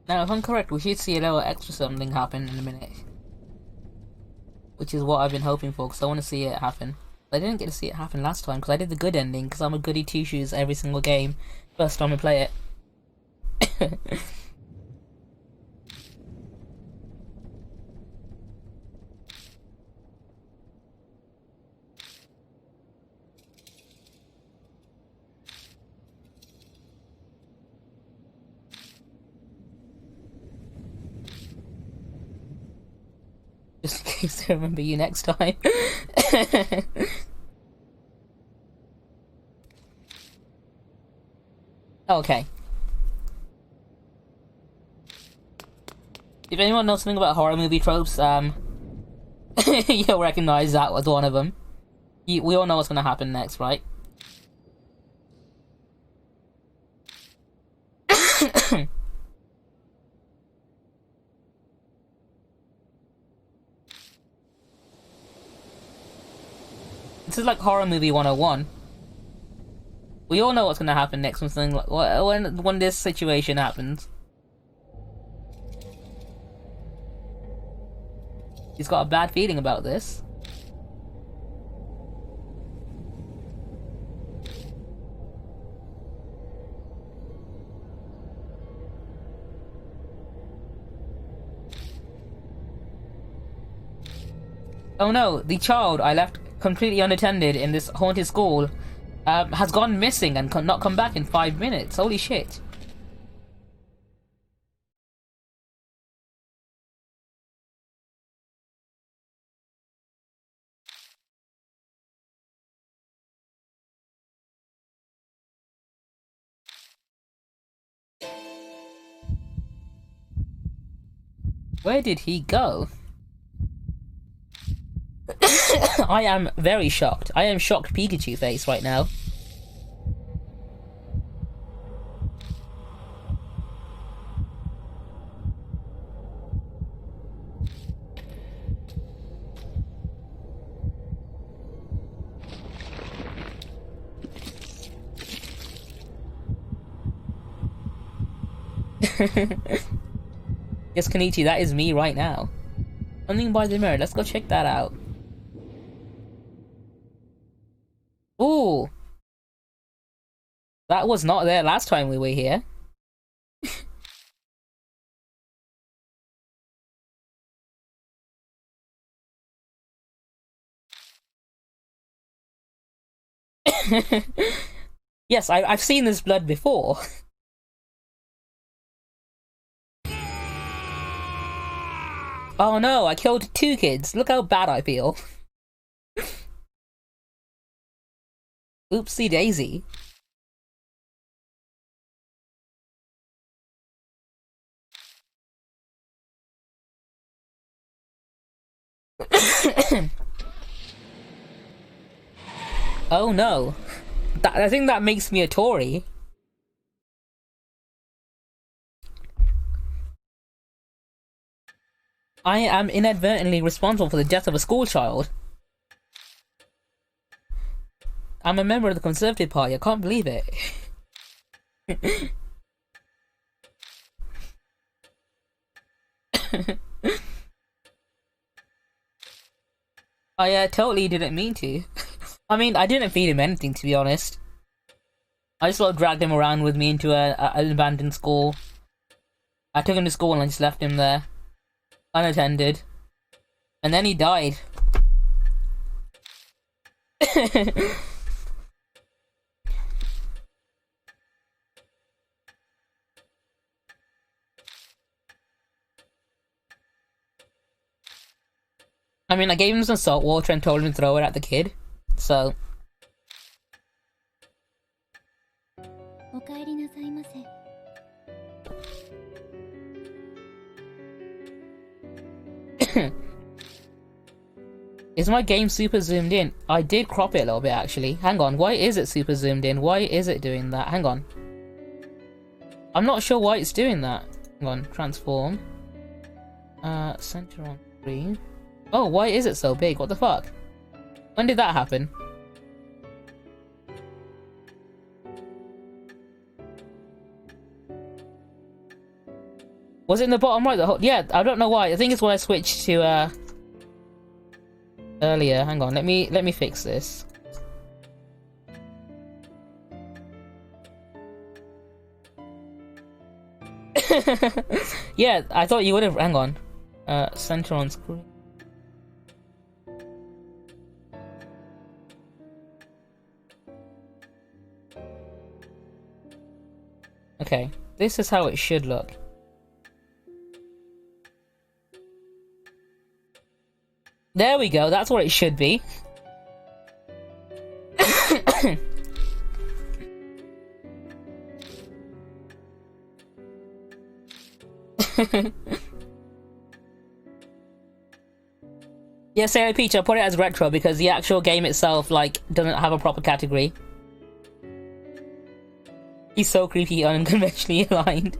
Now, if I'm correct, we should see a little extra something happen in a minute. Which is what I've been hoping for, because I want to see it happen. I didn't get to see it happen last time, because I did the good ending, because I'm a goody two-shoes every single game. First time I play it. Just in case I remember you next time. Okay. If anyone knows something about horror movie tropes, you'll recognize that was one of them. We all know what's gonna happen next, right? This is like horror movie 101. We all know what's gonna happen next when something like when this situation happens. He's got a bad feeling about this. Oh no, the child I left completely unattended in this haunted school has gone missing and not come back in 5 minutes. Holy shit. Where did he go? I am very shocked. I am shocked Pikachu face right now. Yes, Kenichi, that is me right now. Something by the mirror. Let's go check that out. Ooh! That was not there last time we were here. Yes, I've seen this blood before. Oh no, I killed two kids. Look how bad I feel. Oopsie daisy. Oh no. I think that makes me a Tory. I am inadvertently responsible for the death of a school child. I'm a member of the Conservative Party. I can't believe it. I totally didn't mean to. I mean, I didn't feed him anything, to be honest. I just sort of dragged him around with me into an abandoned school. I took him to school and I just left him there, unattended. And then he died. I mean, I gave him some salt water and told him to throw it at the kid. So. Is my game super zoomed in? I did crop it a little bit actually. Hang on, why is it super zoomed in? Why is it doing that? Hang on. I'm not sure why it's doing that. Hang on, transform. Center on screen. Oh, why is it so big? What the fuck? When did that happen? Was it in the bottom right? Yeah, I don't know why. I think it's when I switched to earlier. Hang on, let me fix this. Yeah, I thought you would have. Hang on. Center on screen. Okay, this is how it should look. There we go, that's what it should be. Yeah, Sarah Peach, I'll put it as retro because the actual game itself, like, doesn't have a proper category. He's so creepy, unconventionally aligned.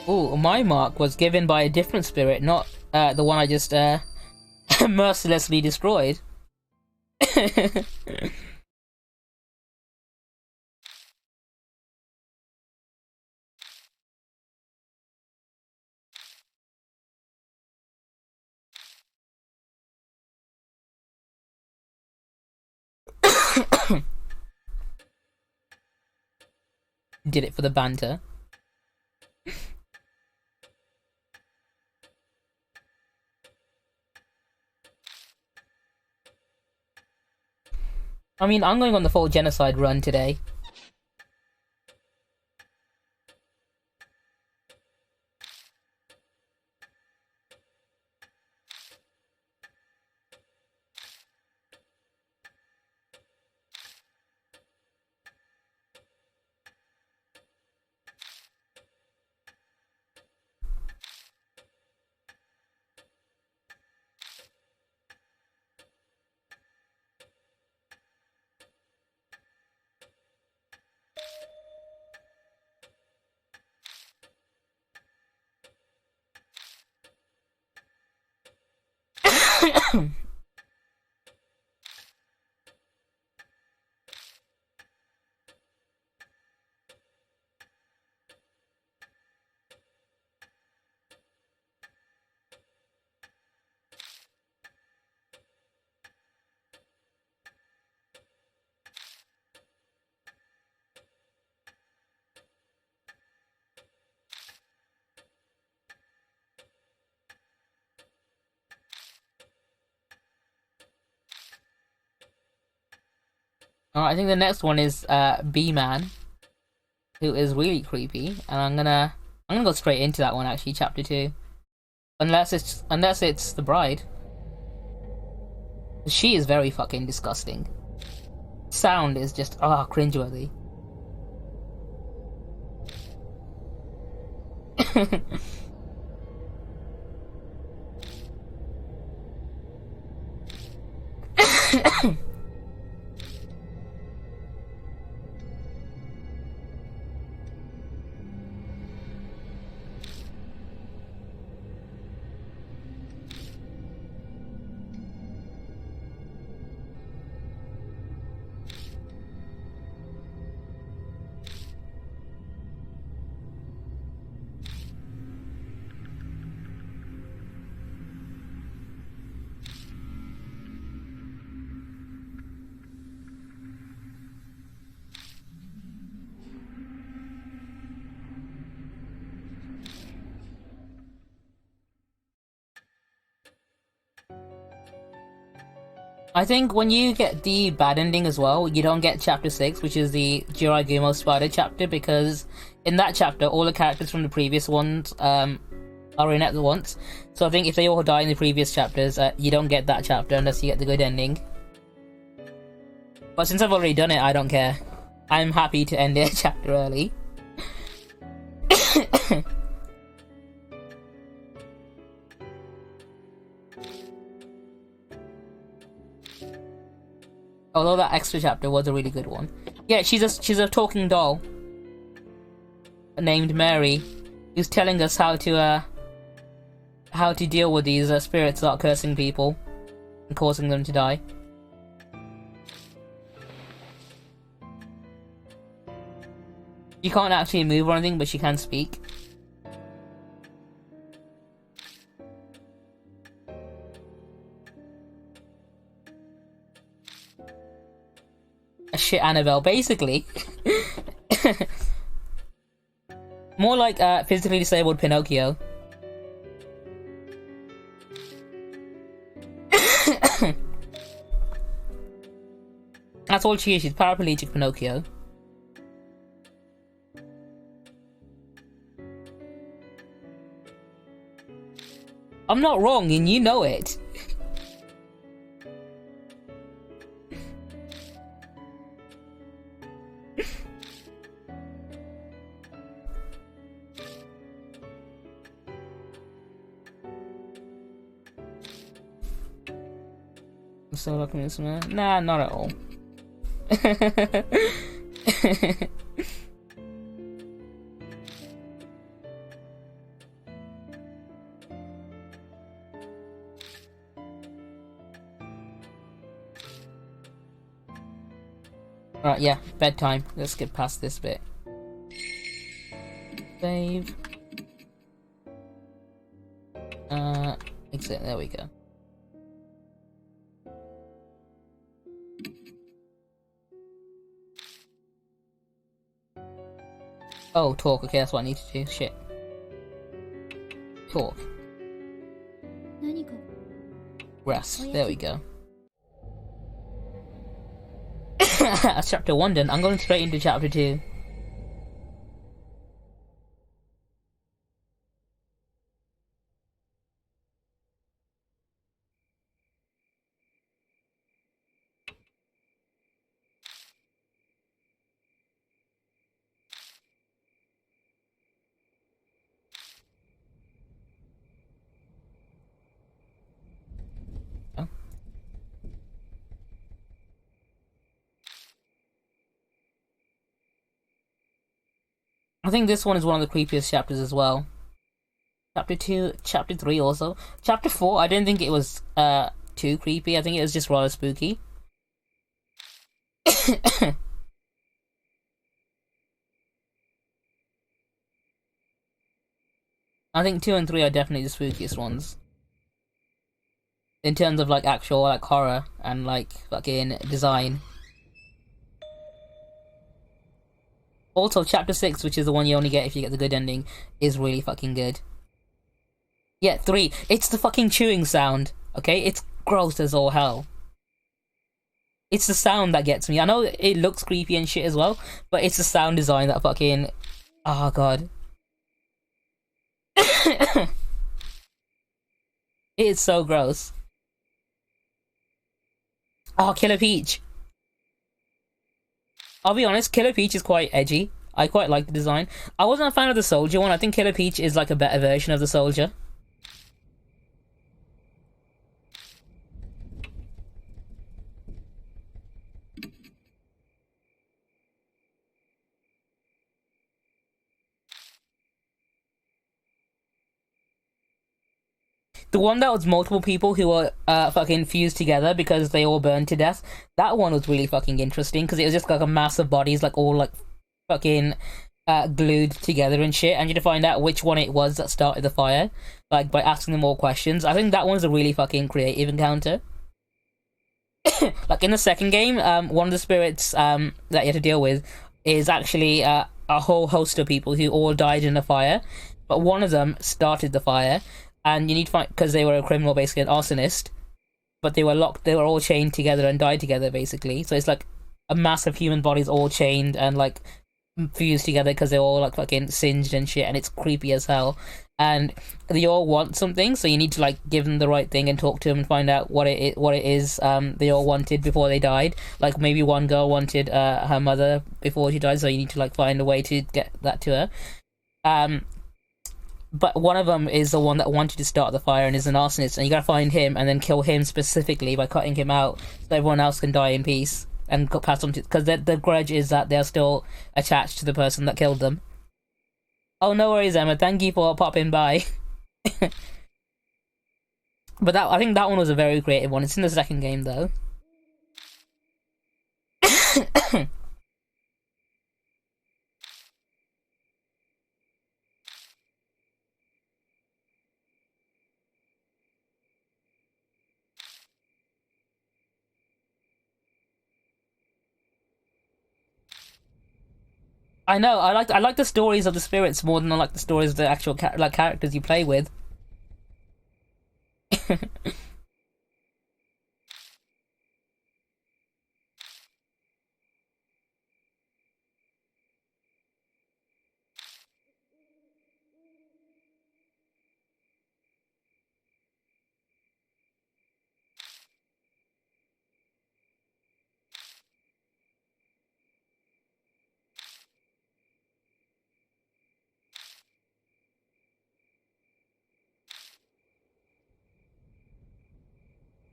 Ooh, my mark was given by a different spirit, not the one I just mercilessly destroyed. Did it for the banter. I mean, I'm going on the full genocide run today. Alright, I think the next one is B-Man, who is really creepy, and I'm gonna go straight into that one actually, chapter 2. Unless it's the bride. She is very fucking disgusting. Sound is just cringeworthy. I think when you get the bad ending as well, you don't get chapter 6, which is the Jiraigumo spider chapter, because in that chapter, all the characters from the previous ones are in at once. So I think if they all die in the previous chapters, you don't get that chapter unless you get the good ending. But since I've already done it, I don't care. I'm happy to end it a chapter early. Although that extra chapter was a really good one. Yeah, she's a talking doll named Mary, who's telling us how to deal with these spirits that are cursing people and causing them to die. She can't actually move or anything, but she can speak. Shit, Annabelle, basically. More like physically disabled Pinocchio. That's all she is. She's paraplegic Pinocchio. I'm not wrong, and you know it. So looking this man? Nah, not at all. Alright, yeah, bedtime. Let's get past this bit. Save. Exit, there we go. Oh, talk, okay, that's what I need to do, shit. Talk. Rest, there we go. That's chapter 1 done. I'm going straight into chapter 2. I think this one is one of the creepiest chapters as well. Chapter 2, chapter 3 also. Chapter 4, I didn't think it was too creepy. I think it was just rather spooky. I think 2 and 3 are definitely the spookiest ones. In terms of like actual like horror and like fucking design. Also, chapter 6, which is the one you only get if you get the good ending, is really fucking good. Yeah, 3. It's the fucking chewing sound, okay? It's gross as all hell. It's the sound that gets me. I know it looks creepy and shit as well, but it's the sound design that fucking... Oh, God. It is so gross. Oh, Killer Peach. I'll be honest, Killer Peach is quite edgy. I quite like the design. I wasn't a fan of the Soldier one. I think Killer Peach is like a better version of the Soldier. The one that was multiple people who were fucking fused together because they all burned to death. That one was really fucking interesting because it was just like a mass of bodies, like all like fucking glued together and shit. And you had to find out which one it was that started the fire, like by asking them all questions. I think that one's a really fucking creative encounter. Like in the second game, one of the spirits that you have to deal with is actually a whole host of people who all died in a fire, but one of them started the fire. And you need to find, because they were a criminal, basically an arsonist, but they were locked, they were all chained together and died together, basically. So it's like a mass of human bodies all chained and like fused together because they're all like fucking singed and shit, and it's creepy as hell. And they all want something, so you need to like give them the right thing and talk to them and find out what it is they all wanted before they died. Like maybe one girl wanted her mother before she died, so you need to like find a way to get that to her. But one of them is the one that wanted to start the fire and is an arsonist, and you gotta find him and then kill him specifically by cutting him out so everyone else can die in peace and pass on to... Because the grudge is that they're still attached to the person that killed them. Oh, no worries, Emma. Thank you for popping by. But I think that one was a very creative one. It's in the second game, though. I know. I like the stories of the spirits more than I like the stories of the actual characters you play with.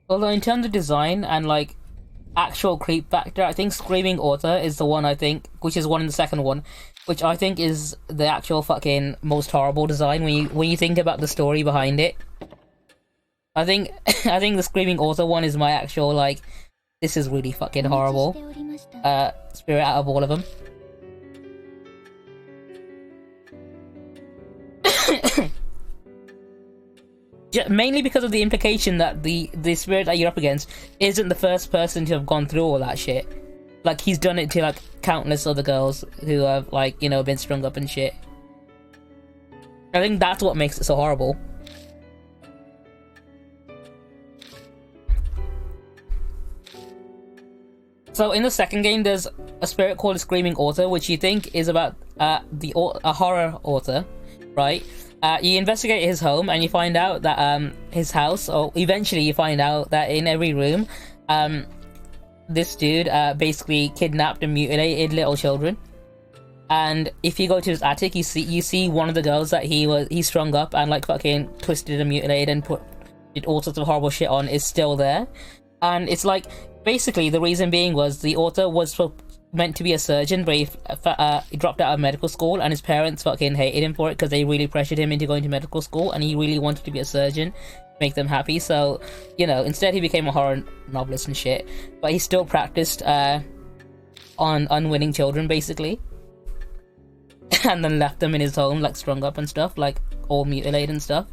Although in terms of design and like actual creep factor, I think Screaming Author is the one, I think, which is one in the second one, which I think is the actual fucking most horrible design when you think about the story behind it. I think I think the Screaming Author one is my actual like, this is really fucking horrible spirit out of all of them. Mainly because of the implication that the spirit that you're up against isn't the first person to have gone through all that shit. Like, he's done it to, like, countless other girls who have, like, you know, been strung up and shit. I think that's what makes it so horrible. So, in the second game, there's a spirit called a Screaming Author, which you think is about a horror author, right? You investigate his home and you find out that his house, or eventually you find out that in every room, this dude basically kidnapped and mutilated little children. And if you go to his attic, you see one of the girls that he strung up and like fucking twisted and mutilated and did all sorts of horrible shit on is still there. And it's like, basically the reason being was the author was meant to be a surgeon, but he dropped out of medical school, and his parents fucking hated him for it because they really pressured him into going to medical school, and he really wanted to be a surgeon to make them happy. So, you know, instead he became a horror novelist and shit, but he still practiced on unwilling children, basically. And then left them in his home, like strung up and stuff, like all mutilated and stuff.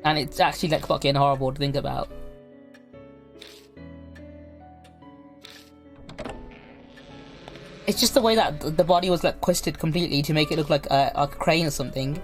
And it's actually like fucking horrible to think about. It's just the way that the body was like twisted completely to make it look like a crane or something.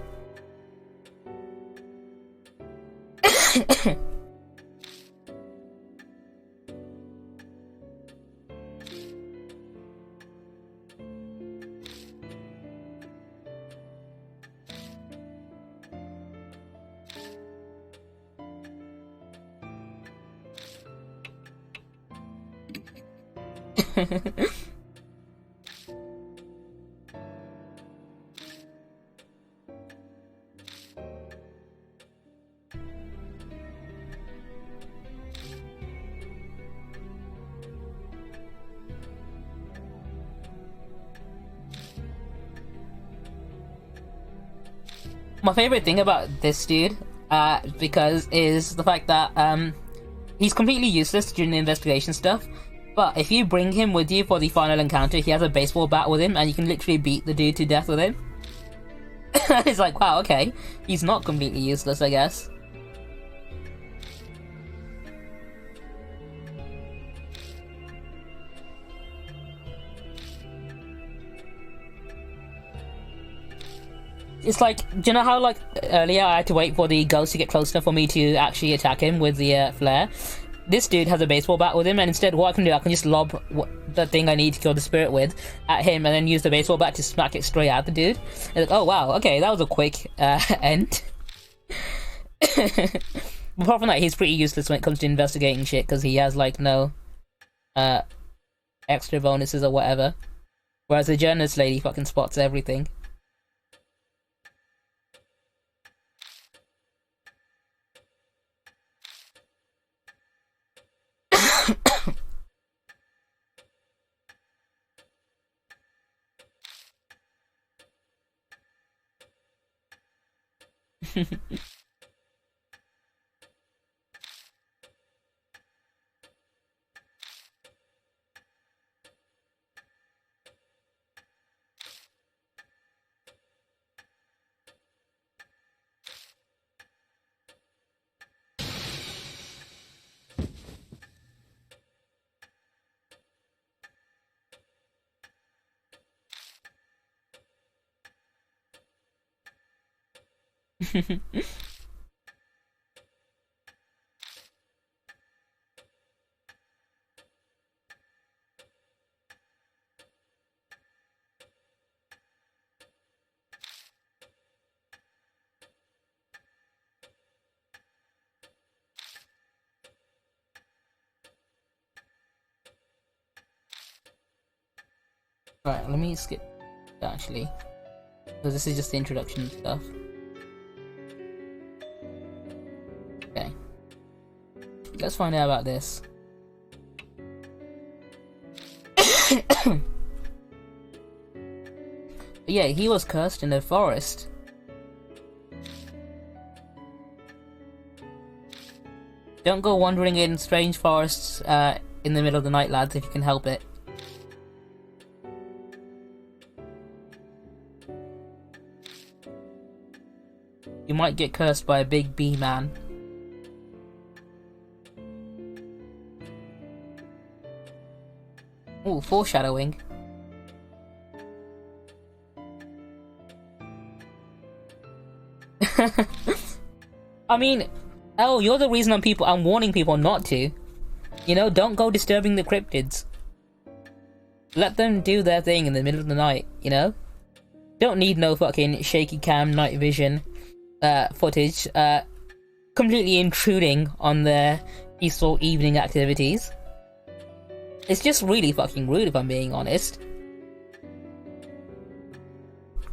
My favorite thing about this dude, because is the fact that he's completely useless during the investigation stuff. But if you bring him with you for the final encounter, he has a baseball bat with him, and you can literally beat the dude to death with him. It's like, wow, okay, he's not completely useless, I guess. It's like, do you know how like earlier I had to wait for the ghost to get close enough for me to actually attack him with the flare? This dude has a baseball bat with him, and instead what I can do, I can just lob the thing I need to kill the spirit with at him, and then use the baseball bat to smack it straight at the dude. And like, oh wow, okay, that was a quick end. Apart from that, he's pretty useless when it comes to investigating shit, because he has like no extra bonuses or whatever. Whereas the journalist lady fucking spots everything. Right, let me skip actually, because this is just the introduction stuff. Okay, let's find out about this. Yeah, he was cursed in the forest. Don't go wandering in strange forests in the middle of the night, lads, if you can help it. You might get cursed by a big bee man. Ooh, foreshadowing. I mean, oh, you're the reason I'm warning people not to. You know, don't go disturbing the cryptids. Let them do their thing in the middle of the night, you know? Don't need no fucking shaky cam night vision footage completely intruding on their peaceful evening activities. It's just really fucking rude, if I'm being honest.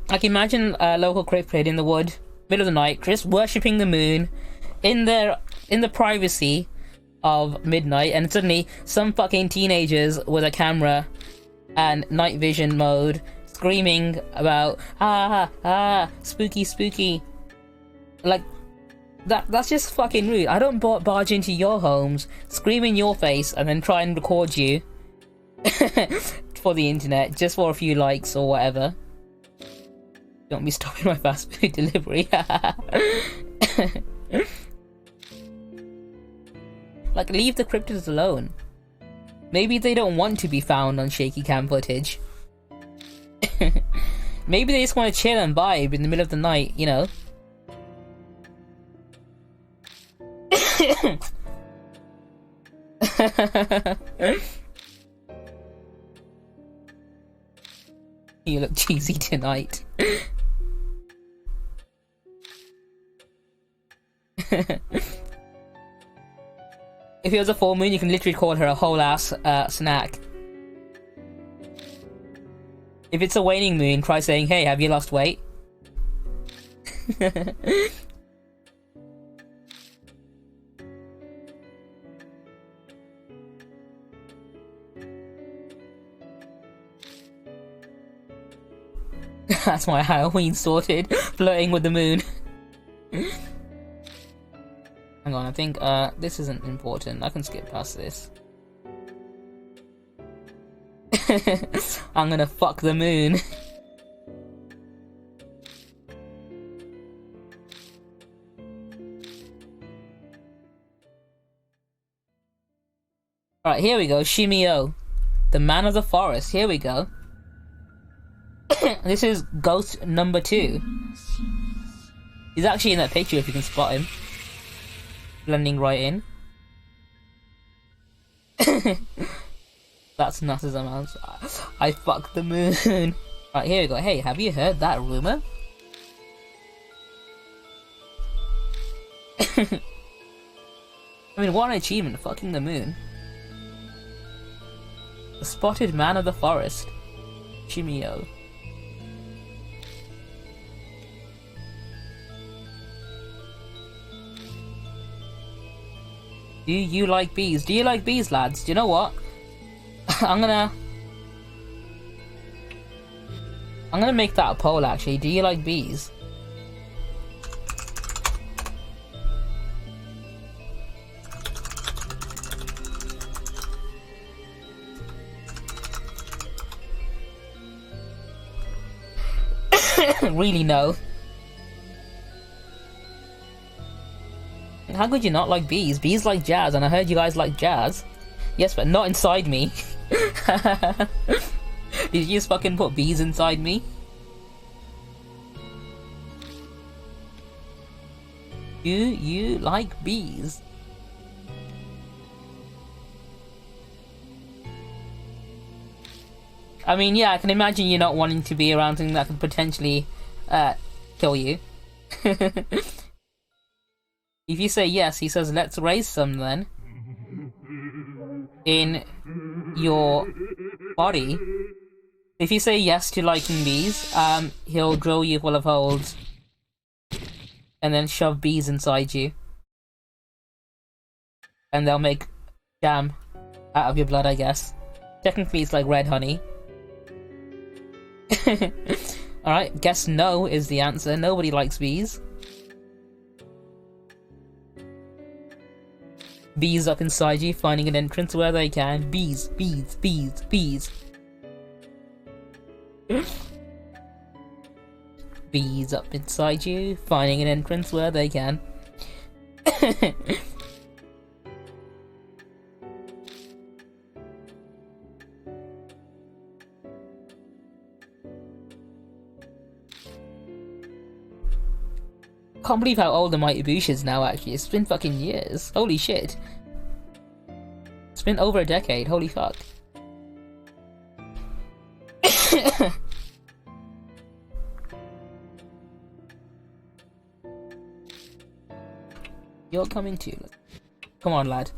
Like, imagine a local cryptid in the wood, middle of the night, just worshipping the moon in the privacy of midnight, and suddenly some fucking teenagers with a camera and night vision mode screaming about spooky spooky. Like, that's just fucking rude. I don't barge into your homes, scream in your face, and then try and record you for the internet just for a few likes or whatever. Don't be stopping my fast food delivery. Like, leave the cryptids alone. Maybe they don't want to be found on shaky cam footage. Maybe they just want to chill and vibe in the middle of the night, you know? You look cheesy tonight. If it was a full moon, you can literally call her a whole ass snack. If it's a waning moon, try saying, "Hey, have you lost weight?" That's my Halloween sorted. Flirting with the moon. Hang on, I think this isn't important. I can skip past this. I'm gonna fuck the moon. Alright, here we go. Shimio. The man of the forest. Here we go. This is ghost number 2. He's actually in that picture if you can spot him. Blending right in. That's not as amount. I fucked the moon. Right, here we go. Hey, have you heard that rumor? I mean, what an achievement, fucking the moon. The spotted man of the forest. Shimio. Do you like bees? Do you like bees, lads? Do you know what? I'm gonna make that a poll, actually. Do you like bees? Really, no. How could you not like bees? Bees like jazz, and I heard you guys like jazz. Yes, but not inside me. Did you just fucking put bees inside me? Do you like bees? I mean, yeah, I can imagine you not wanting to be around something that could potentially kill you. If you say yes, he says, let's raise some then. In your body. If you say yes to liking bees, he'll drill you full of holes. And then shove bees inside you. And they'll make jam out of your blood, I guess. Technically, it's like red honey. Alright, guess no is the answer. Nobody likes bees. Bees up inside you, finding an entrance where they can. Bees, bees, bees, bees. Bees up inside you, finding an entrance where they can. Can't believe how old the Mighty Boosh is now, actually. It's been fucking years. Holy shit. It's been over a decade. Holy fuck. You're coming too. Come on, lad.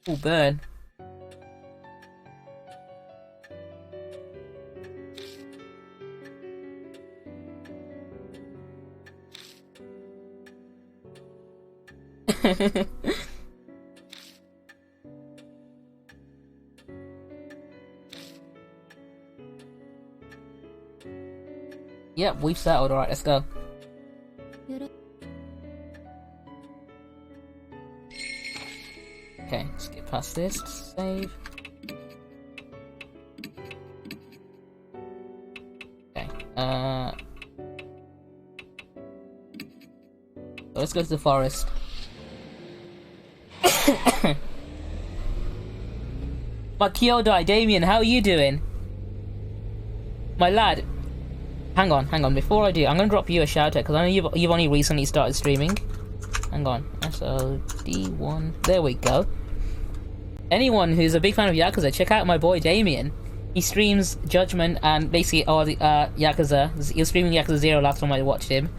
Oh, burn. Yep, we've settled. Alright, let's go. Okay, let's get past this. Save. Okay, so let's go to the forest. My Kyodai, Damien, how are you doing? My lad. Hang on, before I do, I'm gonna drop you a shout out, because I know you've only recently started streaming. Hang on, SOD1, there we go. Anyone who's a big fan of Yakuza, check out my boy Damien. He streams Judgment and basically all the Yakuza. He was streaming Yakuza 0 last time I watched him.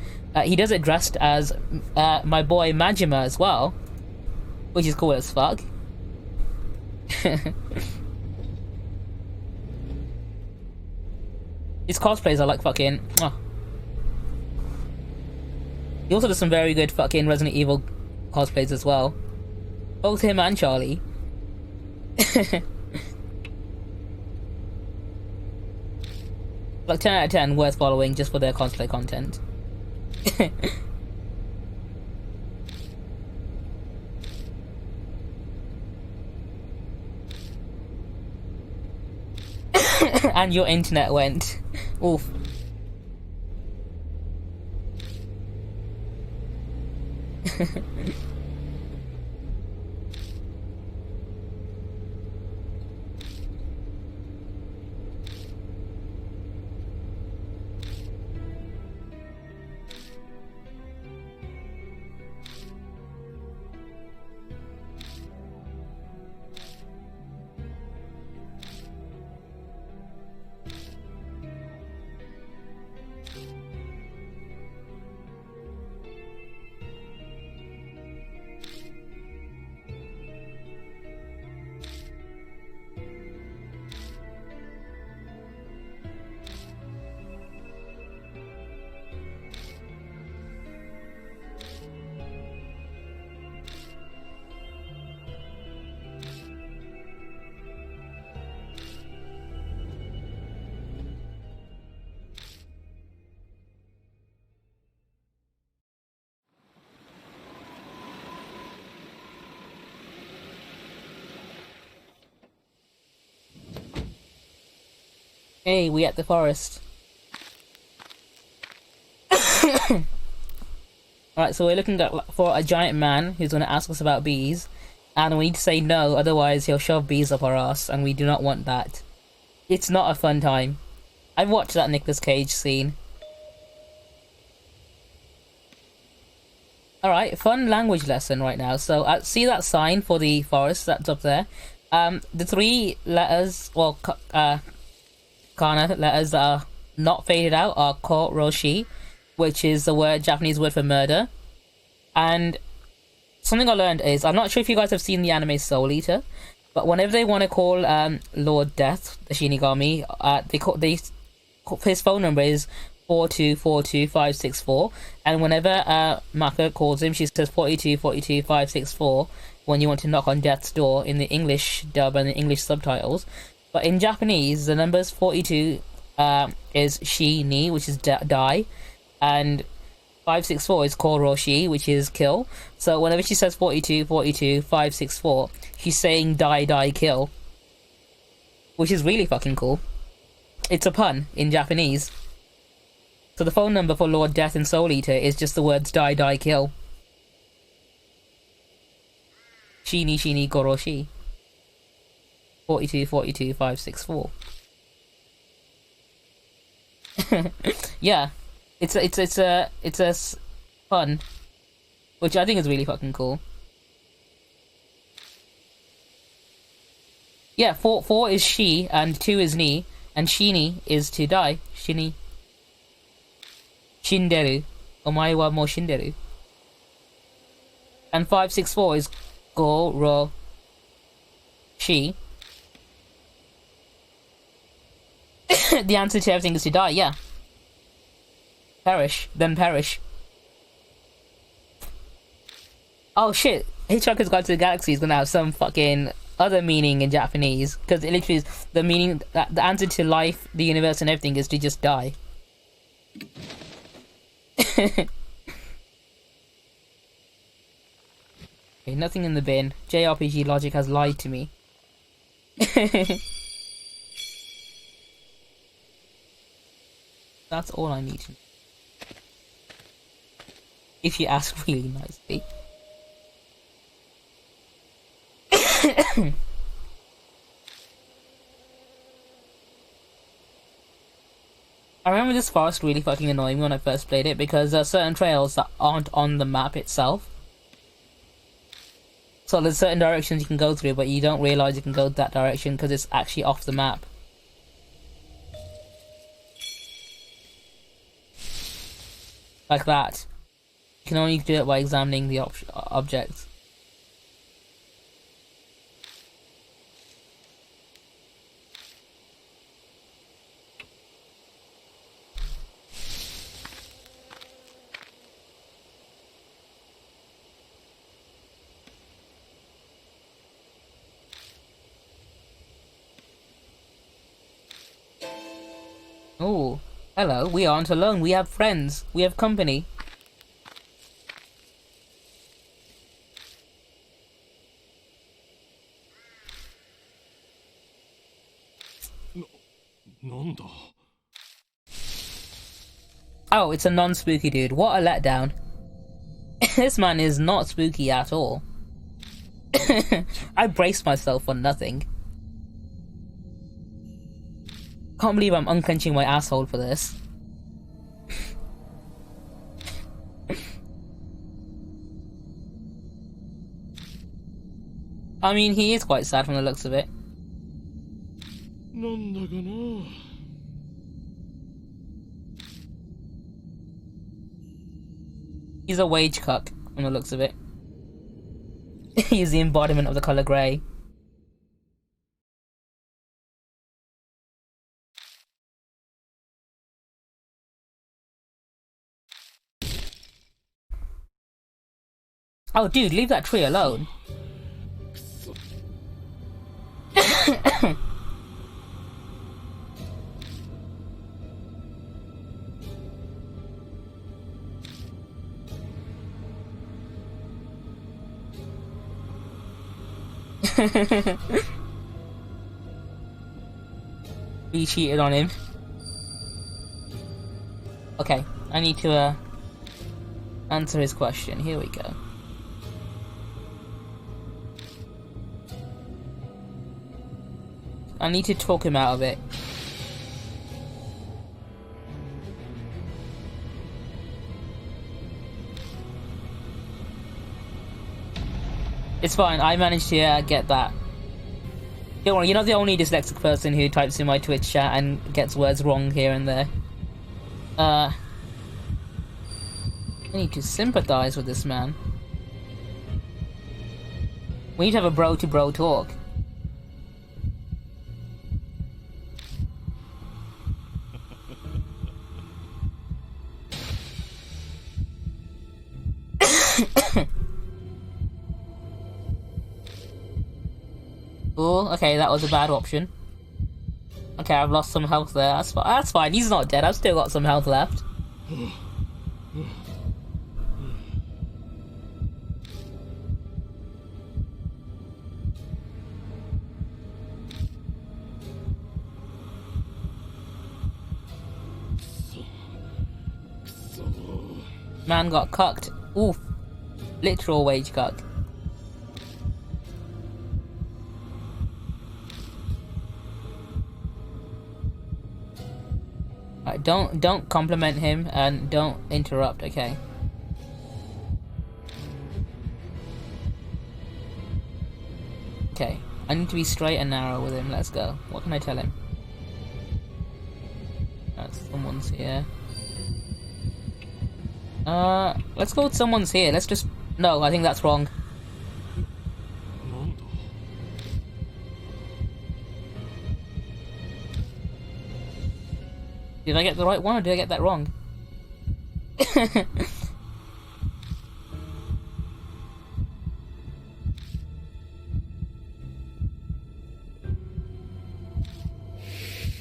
He does it dressed as my boy Majima as well, which is cool as fuck. His cosplays are like fucking... Oh. He also does some very good fucking Resident Evil cosplays as well. Both him and Charlie. Like 10 out of 10, worth following just for their cosplay content. And your internet went. Oof. Hey, we at the forest. Alright, so we're looking for a giant man who's going to ask us about bees. And we need to say no, otherwise he'll shove bees up our ass, and we do not want that. It's not a fun time. I've watched that Nicolas Cage scene. Alright, fun language lesson right now. So, see that sign for the forest that's up there? The three letters, well, kana letters that are not faded out are ko roshi, which is the Japanese word for murder. And something I learned is, I'm not sure if you guys have seen the anime Soul Eater, but whenever they want to call Lord Death, the Shinigami, his phone number is 4242564, and whenever Maka calls him, she says 4242564 when you want to knock on Death's door in the English dub and the English subtitles. But in Japanese, the numbers 42 is shi ni, which is die, and 564 is koroshi, which is kill. So whenever she says 564, she's saying die, kill, which is really fucking cool. It's a pun in Japanese. So the phone number for Lord Death and Soul Eater is just the words die, kill. Shi ni koroshi. 564. Yeah, it's a fun, which I think is really fucking cool. Yeah, four is she and 2 is ni, and shini is to die. Shini. Shinderu. Omae wa mo shinderu. And 564 is go ro shi. The answer to everything is to die, yeah. Perish, then perish. Oh shit, Hitchhiker's Guide to the Galaxy is gonna have some fucking other meaning in Japanese, because it literally is the meaning, the answer to life, the universe and everything is to just die. Okay, nothing in the bin. JRPG logic has lied to me. That's all I need to know. If you ask really nicely. I remember this forest really fucking annoying me when I first played it, because there are certain trails that aren't on the map itself. So there's certain directions you can go through, but you don't realise you can go that direction because it's actually off the map. like that. You can only do it by examining the objects. Oh, hello, we aren't alone. We have friends. We have company. Oh, it's a non-spooky dude. What a letdown. This man is not spooky at all. I braced myself for nothing. Can't believe I'm unclenching my asshole for this. I mean, he is quite sad from the looks of it. He's a wage cuck from the looks of it. He's the embodiment of the colour grey. Oh, dude, leave that tree alone. We cheated on him. Okay, I need to answer his question. Here we go. I need to talk him out of it. It's fine, I managed to get that. Don't worry, you're not the only dyslexic person who types in my Twitch chat and gets words wrong here and there. I need to sympathize with this man. We need to have a bro-to-bro talk. Oh, okay, that was a bad option. Okay, I've lost some health there. That's fine. He's not dead. I've still got some health left. Man got cucked. Oof. Literal wage cuck. Right, don't compliment him and don't interrupt, okay? Okay, I need to be straight and narrow with him. Let's go. What can I tell him? Someone's here. Let's go with someone's here. Let's just... No, I think that's wrong. Did I get the right one or did I get that wrong?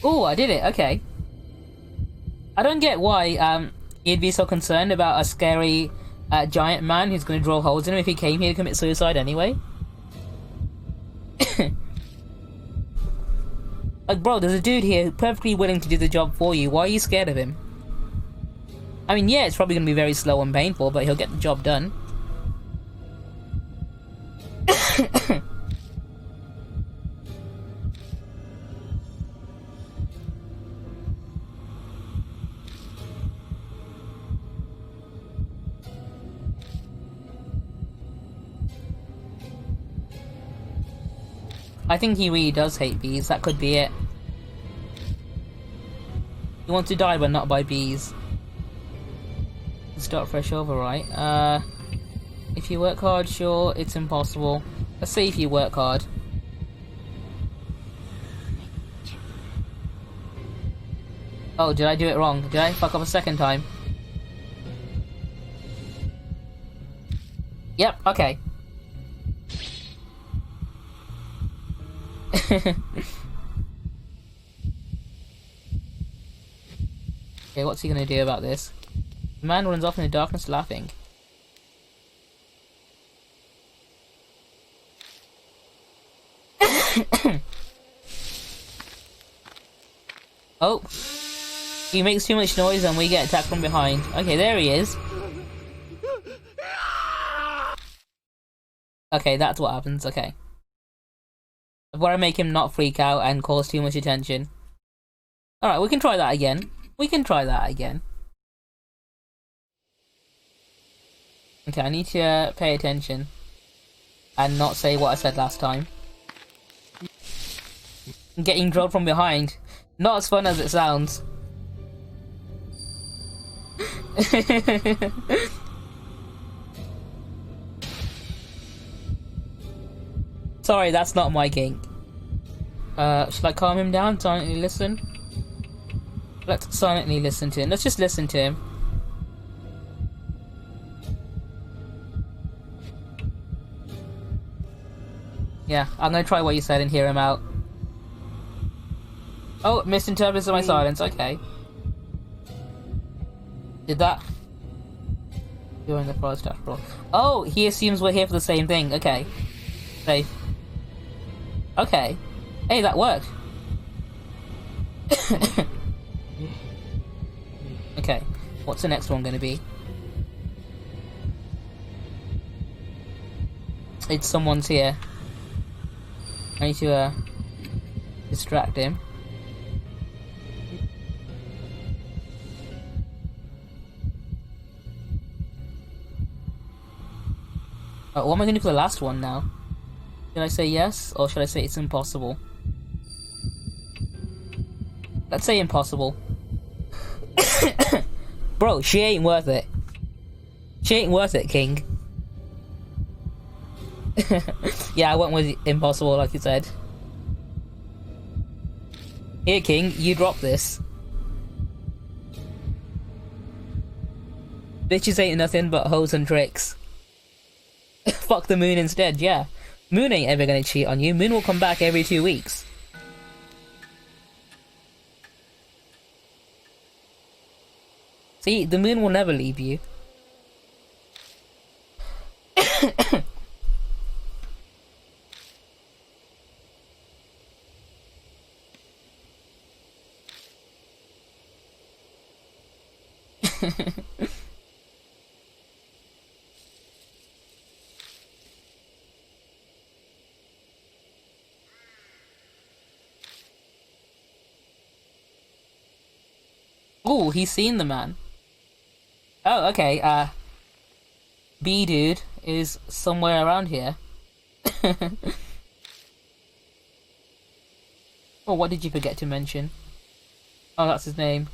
Oh, I did it, okay. I don't get why he'd be so concerned about a scary giant man who's going to drill holes in him if he came here to commit suicide anyway. Like, bro, there's a dude here perfectly willing to do the job for you. Why are you scared of him? I mean, yeah, it's probably going to be very slow and painful, but he'll get the job done. I think he really does hate bees. That could be it. He wants to die, but not by bees. It's start fresh over, right? If you work hard, sure, it's impossible. Let's say if you work hard. Oh, did I do it wrong? Did I fuck up a second time? Yep, okay. Okay, what's he gonna do about this? The man runs off in the darkness laughing. Oh! He makes too much noise and we get attacked from behind. Okay, there he is. Okay, that's what happens, okay. I've got to make him not freak out and cause too much attention. Alright, we can try that again. We can try that again. Okay, I need to pay attention. And not say what I said last time. Getting drilled from behind. Not as fun as it sounds. Sorry, that's not my kink. Should I calm him down? Silently listen? Let's silently listen to him. Let's just listen to him. Yeah, I'm gonna try what you said and hear him out. Oh, misinterpreted my silence, okay. Did that? During the forest after all. Oh, he assumes we're here for the same thing, okay. Safe. Okay. Hey, that worked. Okay, what's the next one gonna be? It's someone's here. I need to, distract him. What am I gonna do for the last one now? Should I say yes, or should I say it's impossible? Let's say impossible. Bro, she ain't worth it. She ain't worth it, King. Yeah, I went with impossible, like you said. Here, King, you drop this. Bitches ain't nothing but hoes and tricks. Fuck the moon instead, yeah. Moon ain't ever gonna cheat on you. Moon will come back every 2 weeks. See, the moon will never leave you. Ooh, he's seen the man. Oh, okay, B dude is somewhere around here. Oh, what did you forget to mention? Oh, that's his name.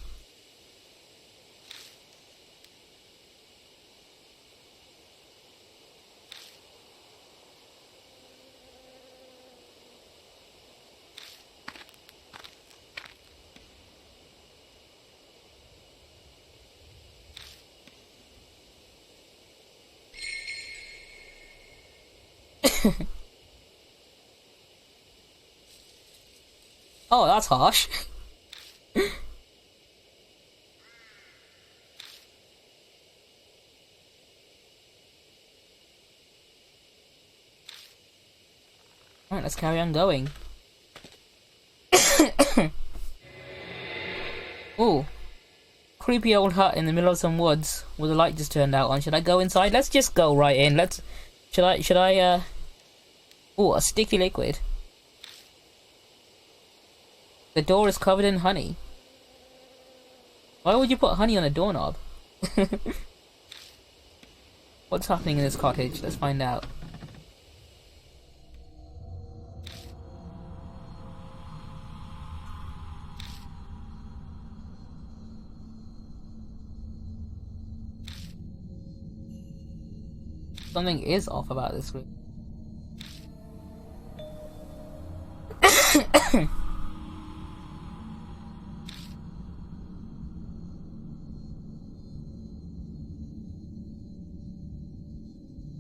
Oh, that's harsh. Alright, let's carry on going. Ooh. Creepy old hut in the middle of some woods with the light just turned out on. Should I go inside? Let's just go right in. Should I, ooh, a sticky liquid. The door is covered in honey. Why would you put honey on a doorknob? What's happening in this cottage? Let's find out. Something is off about this screen.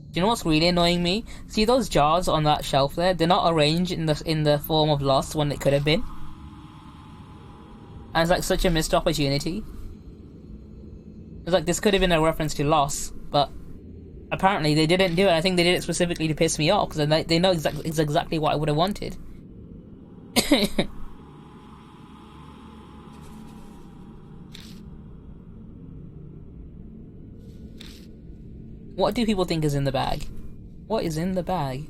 Do you know what's really annoying me? See those jars on that shelf there? They're not arranged in the form of Lost when it could have been. And it's like such a missed opportunity. It's like this could have been a reference to Lost, but apparently they didn't do it. I think they did it specifically to piss me off because they know exactly what I would have wanted. What do people think is in the bag? What is in the bag?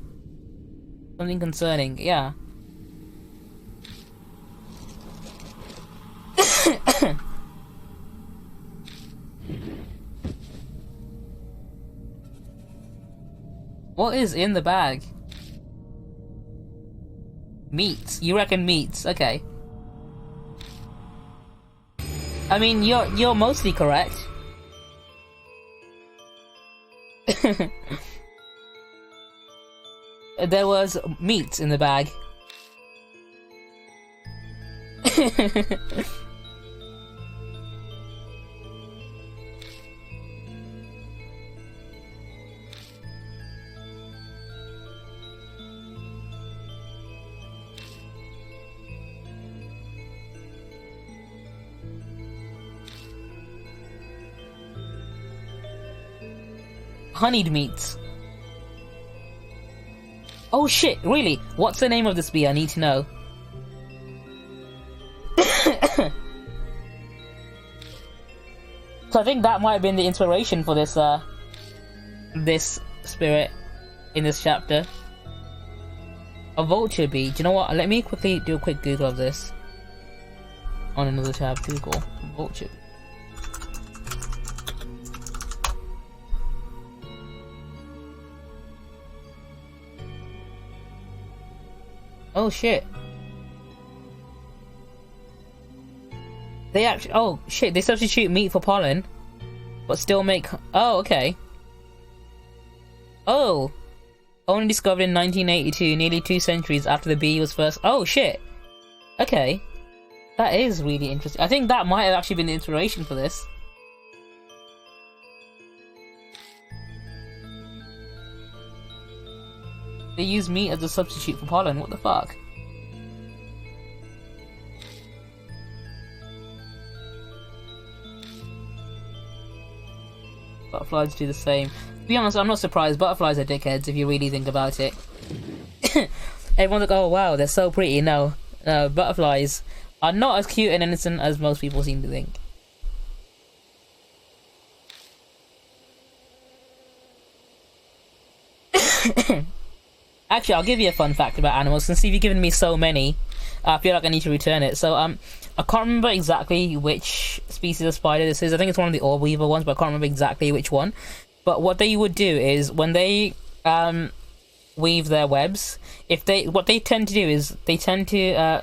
Something concerning, yeah. What is in the bag? Meats. You reckon meats? Okay. I mean, you're mostly correct. There was meat in the bag. Honeyed meats. Oh shit, really? What's the name of this bee? I need to know. So I think that might have been the inspiration for this this spirit in this chapter. A vulture bee. Do you know what? Let me quickly do a quick Google of this. On another tab, Google. Vulture bee. Oh shit. They actually, oh shit, they substitute meat for pollen, but still make, oh okay. Oh, only discovered in 1982, nearly 2 centuries after the bee was first, oh shit. Okay, that is really interesting. I think that might have actually been the inspiration for this. They use meat as a substitute for pollen, what the fuck? Butterflies do the same. To be honest, I'm not surprised. Butterflies are dickheads if you really think about it. Everyone's like, oh wow, they're so pretty. No, no, butterflies are not as cute and innocent as most people seem to think. Actually, I'll give you a fun fact about animals, since you've given me so many. I feel like I need to return it. So, I can't remember exactly which species of spider this is. I think it's one of the orb weaver ones, but I can't remember exactly which one. But what they would do is, when they weave their webs, what they tend to do is, they tend to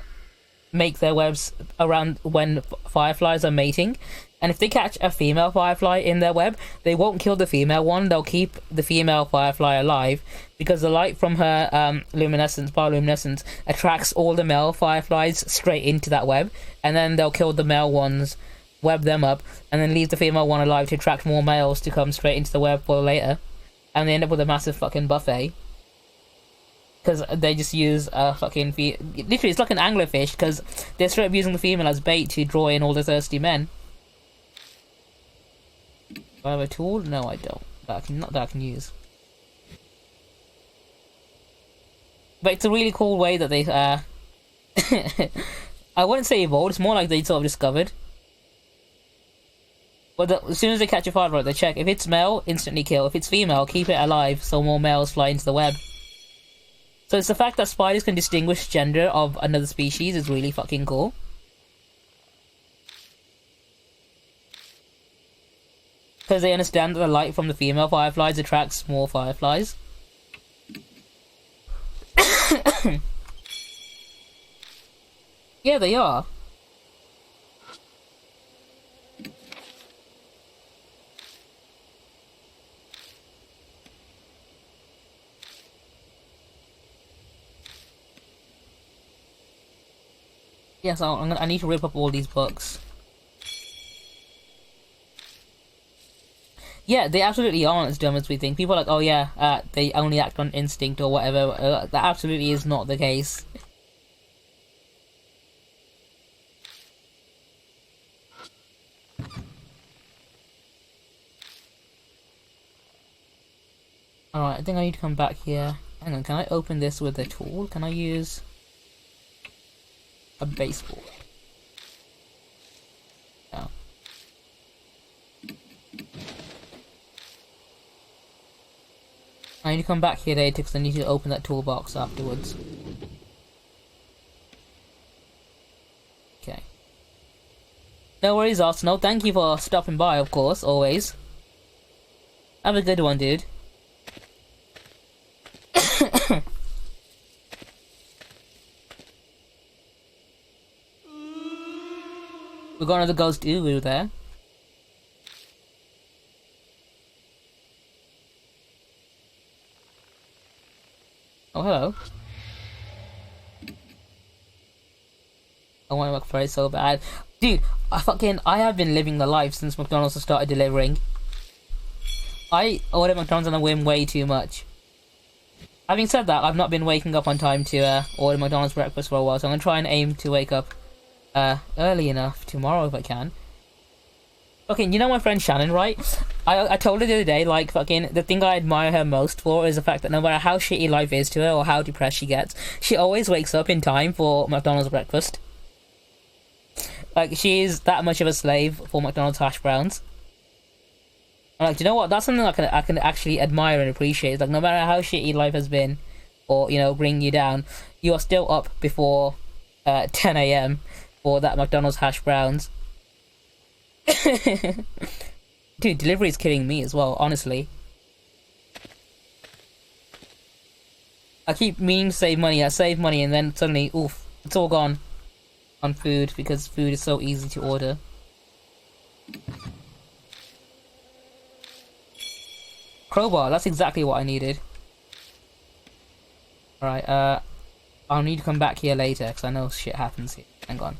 make their webs around when fireflies are mating. And if they catch a female firefly in their web, they won't kill the female one, they'll keep the female firefly alive, because the light from her bioluminescence attracts all the male fireflies straight into that web, and then they'll kill the male ones, web them up, and then leave the female one alive to attract more males to come straight into the web for later, and they end up with a massive fucking buffet. Because they just use a fucking literally, it's like an anglerfish, because they're straight up using the female as bait to draw in all the thirsty men. Do I have a tool? No, I don't. Not that I can use. But it's a really cool way that they, I wouldn't say evolved, it's more like they sort of discovered. But as soon as they catch a firefly, they check. If it's male, instantly kill. If it's female, keep it alive so more males fly into the web. So it's the fact that spiders can distinguish gender of another species is really fucking cool. Because they understand that the light from the female fireflies attracts more fireflies. Yeah, they are. Yes, I need to rip up all these books. Yeah, they absolutely aren't as dumb as we think. People are like, oh yeah, they only act on instinct or whatever. That absolutely is not the case. Alright, I think I need to come back here. Hang on, can I open this with a tool? Can I use a baseball? No. I need to come back here later because I need to open that toolbox afterwards. Okay. No worries, Arsenal. Thank you for stopping by, of course, always. Have a good one, dude. We got another ghost Uru there. Oh, hello. I want to McFlurry so bad. Dude, I have been living the life since McDonald's has started delivering. I order McDonald's on a whim way too much. Having said that, I've not been waking up on time to order McDonald's breakfast for a while, so I'm going to try and aim to wake up early enough tomorrow if I can. Okay, you know my friend Shannon, right? I told her the other day, like, fucking, the thing I admire her most for is the fact that no matter how shitty life is to her or how depressed she gets, she always wakes up in time for McDonald's breakfast. Like, she is that much of a slave for McDonald's hash browns. I'm like, do you know what? That's something I can actually admire and appreciate. Like, no matter how shitty life has been, or, you know, bring you down, you are still up before 10 AM for that McDonald's hash browns. Dude, delivery is killing me as well, honestly. I keep meaning to save money, I save money, and then suddenly, oof, it's all gone on food because food is so easy to order. Crowbar, that's exactly what I needed. Alright, I'll need to come back here later because I know shit happens here. Hang on.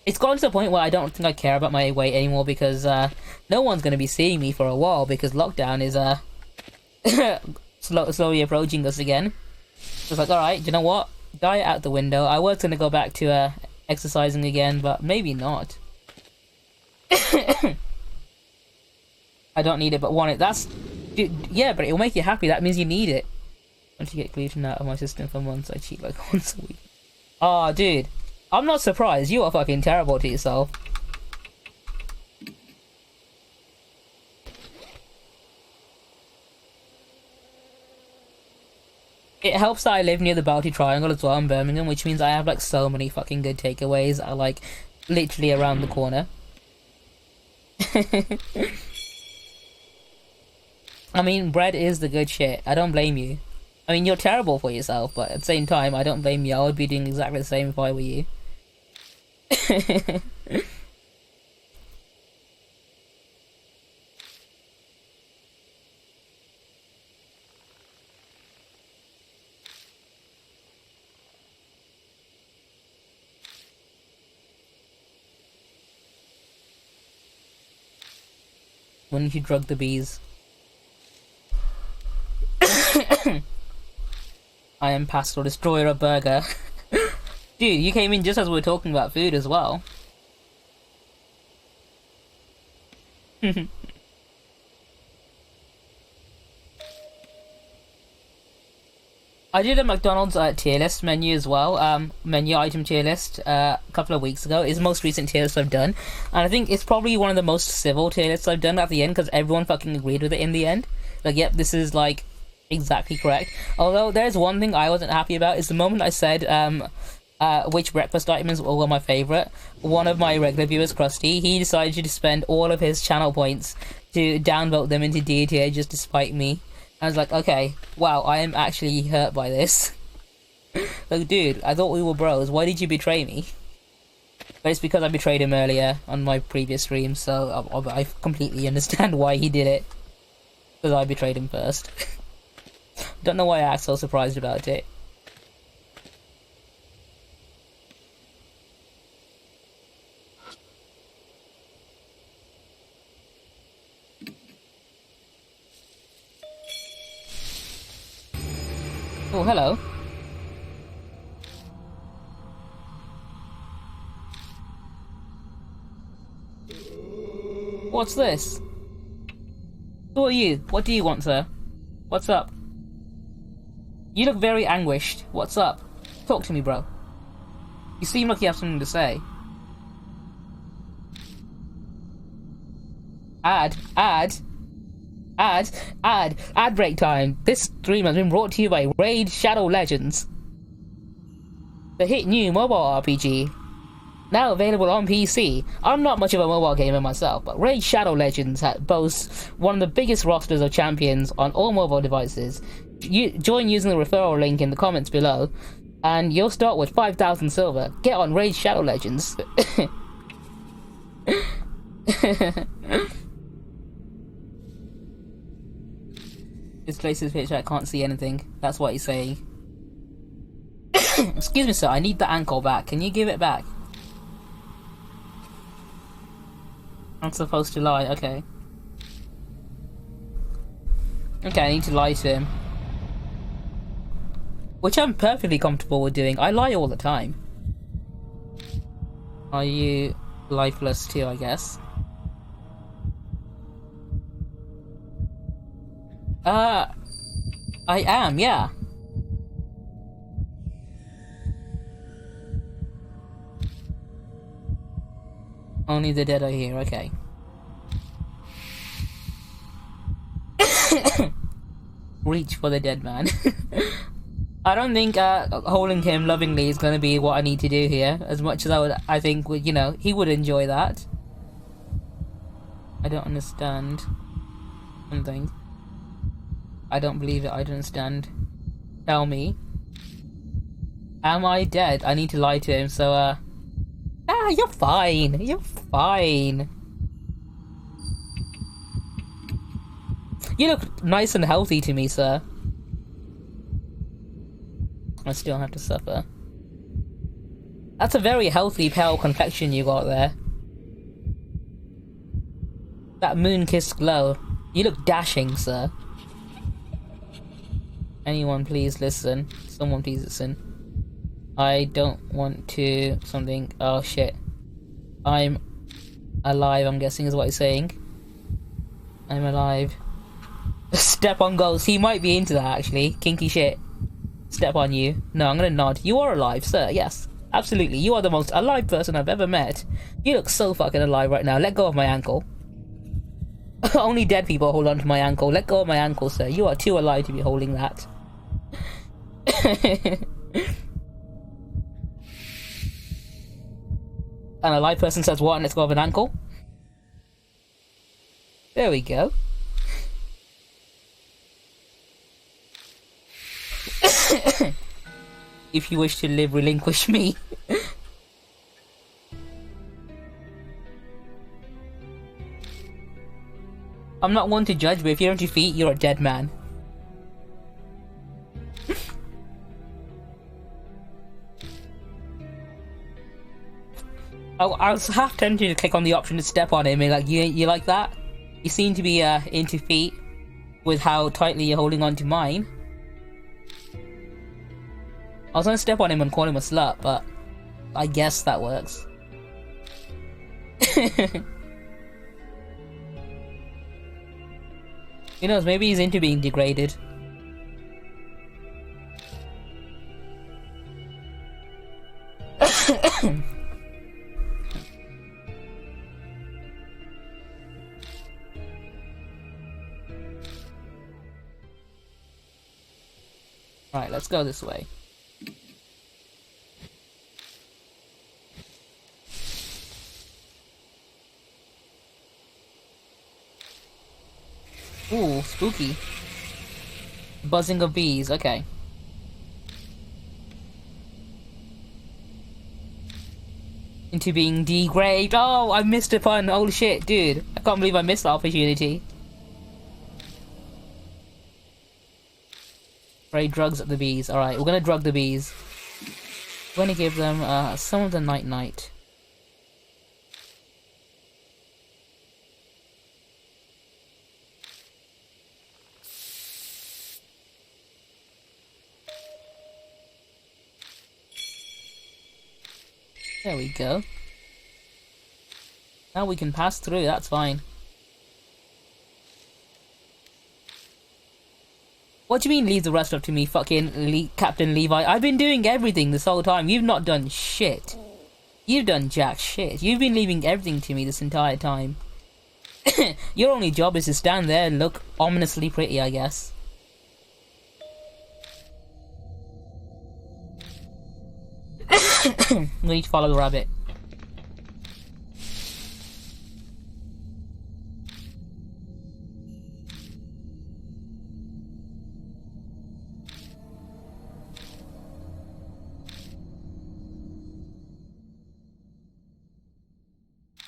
It's gotten to the point where I don't think I care about my weight anymore because no one's going to be seeing me for a while because lockdown is slowly approaching us again. So it's like, alright, you know what? Diet out the window. I was going to go back to exercising again, but maybe not. I don't need it, but want it. That's... Dude, yeah, but it'll make you happy. That means you need it. Once you get gluten out of my system for months, I cheat like once a week. Oh, dude. I'm not surprised. You are fucking terrible to yourself. It helps that I live near the Bounty Triangle as well in Birmingham, which means I have like so many fucking good takeaways are like literally around the corner. I mean, bread is the good shit. I don't blame you. I mean, you're terrible for yourself, but at the same time, I don't blame you. I would be doing exactly the same if I were you. When did you drug the bees? I am Pastor Destroyer of Burger. Dude, you came in just as we were talking about food as well. I did a McDonald's tier list menu as well, menu item tier list a couple of weeks ago. It's the most recent tier list I've done, and I think it's probably one of the most civil tier lists I've done at the end because everyone fucking agreed with it in the end. Like, yep, this is like exactly correct. Although there's one thing I wasn't happy about is the moment I said which breakfast items were my favourite. One of my regular viewers, Krusty, he decided to spend all of his channel points to downvote them into D tier just to spite me. I was like, okay, wow, I am actually hurt by this. Like, dude, I thought we were bros. Why did you betray me? But it's because I betrayed him earlier on my previous stream, so I completely understand why he did it. Because I betrayed him first. Don't know why I act so surprised about it. Oh, hello. What's this? Who are you? What do you want, sir? What's up? You look very anguished. What's up? Talk to me, bro. You seem like you have something to say. Ad break time. This stream has been brought to you by Raid Shadow Legends, the hit new mobile RPG. Now available on PC. I'm not much of a mobile gamer myself, but Raid Shadow Legends boasts one of the biggest rosters of champions on all mobile devices. Join using the referral link in the comments below, and you'll start with 5,000 silver. Get on Raid Shadow Legends. This place is pitch, I can't see anything. That's what he's saying. Excuse me, sir, I need the ankle back. Can you give it back? I'm supposed to lie, okay. Okay, I need to lie to him. Which I'm perfectly comfortable with doing. I lie all the time. Are you lifeless too, I guess? I am, yeah. Only the dead are here, okay. Reach for the dead man. I don't think holding him lovingly is gonna be what I need to do here. As much as I think, you know, he would enjoy that. I don't understand something. I don't believe it. I don't understand. Tell me. Am I dead? I need to lie to him. So you're fine. You're fine. You look nice and healthy to me, sir. I still have to suffer. That's a very healthy, pale complexion you got there. That moon-kissed glow. You look dashing, sir. Anyone please listen. Someone please listen. I don't want to... something... Oh shit. I'm alive, I'm guessing is what he's saying. I'm alive. Step on goals. He might be into that, actually. Kinky shit. Step on you. No, I'm gonna nod. You are alive, sir. Yes. Absolutely. You are the most alive person I've ever met. You look so fucking alive right now. Let go of my ankle. Only dead people hold on to my ankle. Let go of my ankle, sir. You are too alive to be holding that. And a live person says what and let's go of an ankle. There we go. If you wish to live, relinquish me. I'm not one to judge, but if you're on your feet, you're a dead man. I was half tempted to click on the option to step on him and like, you like that? You seem to be into feet with how tightly you're holding on to mine. I was gonna step on him and call him a slut, but I guess that works. Who knows, maybe he's into being degraded. Alright, let's go this way. Ooh, spooky. Buzzing of bees, okay. Into being degraded. Oh, I missed a pun. Holy shit, dude. I can't believe I missed that opportunity. Spray drugs at the bees. Alright, we're gonna drug the bees. We're gonna give them some of the night-night. There we go. Now we can pass through, that's fine. What do you mean leave the rest up to me, fucking Captain Levi? I've been doing everything this whole time. You've not done shit. You've done jack shit. You've been leaving everything to me this entire time. Your only job is to stand there and look ominously pretty, I guess. We need to follow the rabbit.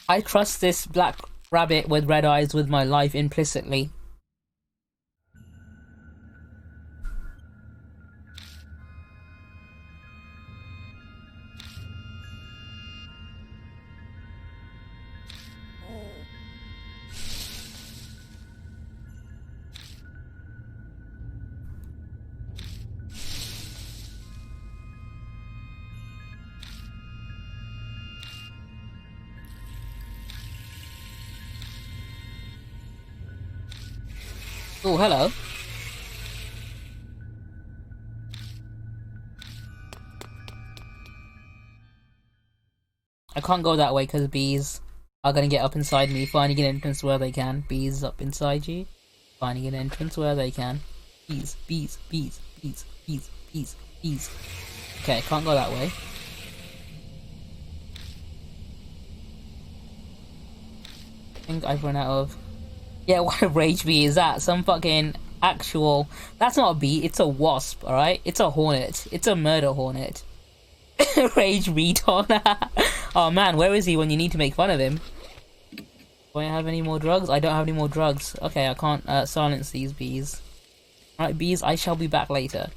I trust this black rabbit with red eyes with my life implicitly. Oh, hello. I can't go that way because bees are gonna get up inside me, finding an entrance where they can. Bees up inside you, finding an entrance where they can. Bees, bees, bees, bees, bees, bees, bees. Okay, I can't go that way. I think I've run out of... Yeah, what a rage bee is that? Some fucking actual... That's not a bee, it's a wasp, alright? It's a hornet. It's a murder hornet. Rage retard. Oh man, where is he when you need to make fun of him? Do I have any more drugs? I don't have any more drugs. Okay, I can't silence these bees. Alright, bees, I shall be back later.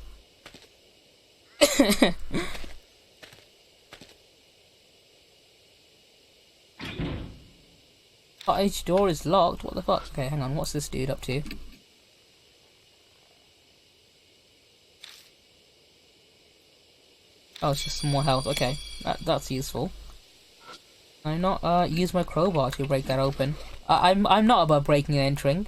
Cottage door is locked. What the fuck? Okay, hang on. What's this dude up to? Oh, it's just some more health. Okay, that's useful. Can I not use my crowbar to break that open? I'm not above breaking and entering.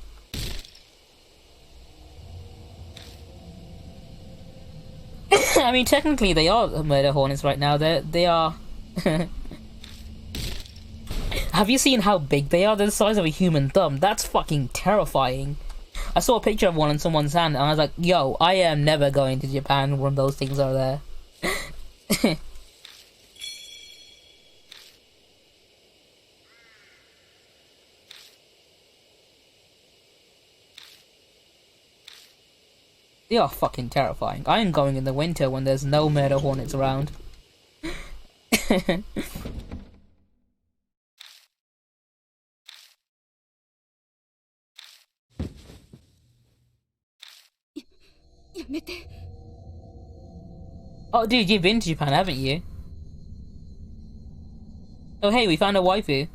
I mean, technically they are murder hornets right now. They are. Have you seen how big they are? They're the size of a human thumb. That's fucking terrifying. I saw a picture of one in someone's hand and I was like, yo, I am never going to Japan when those things are there. They are fucking terrifying. I am going in the winter when there's no murder hornets around. Oh, dude, you've been to Japan, haven't you? Oh, hey, we found a waifu.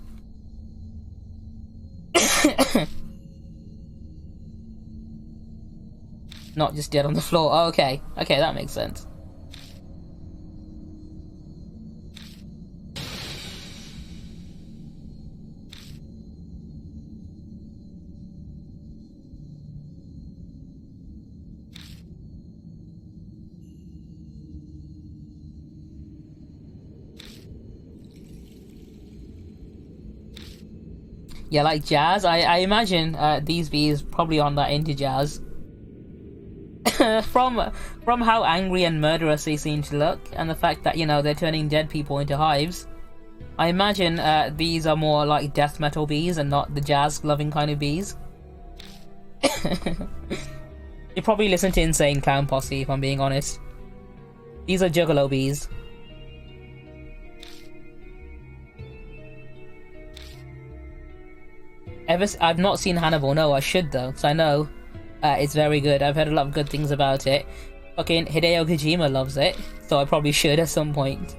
Not just dead on the floor. Oh, okay. Okay, that makes sense. Yeah, like jazz. I imagine these bees probably aren't that into jazz. from how angry and murderous they seem to look, and the fact that, you know, they're turning dead people into hives, I imagine these are more like death metal bees and not the jazz loving kind of bees. You probably listen to Insane Clown Posse, if I'm being honest. These are juggalo bees. I've not seen Hannibal. No, I should though, because I know it's very good. I've heard a lot of good things about it. Fucking Hideo Kojima loves it, so I probably should at some point.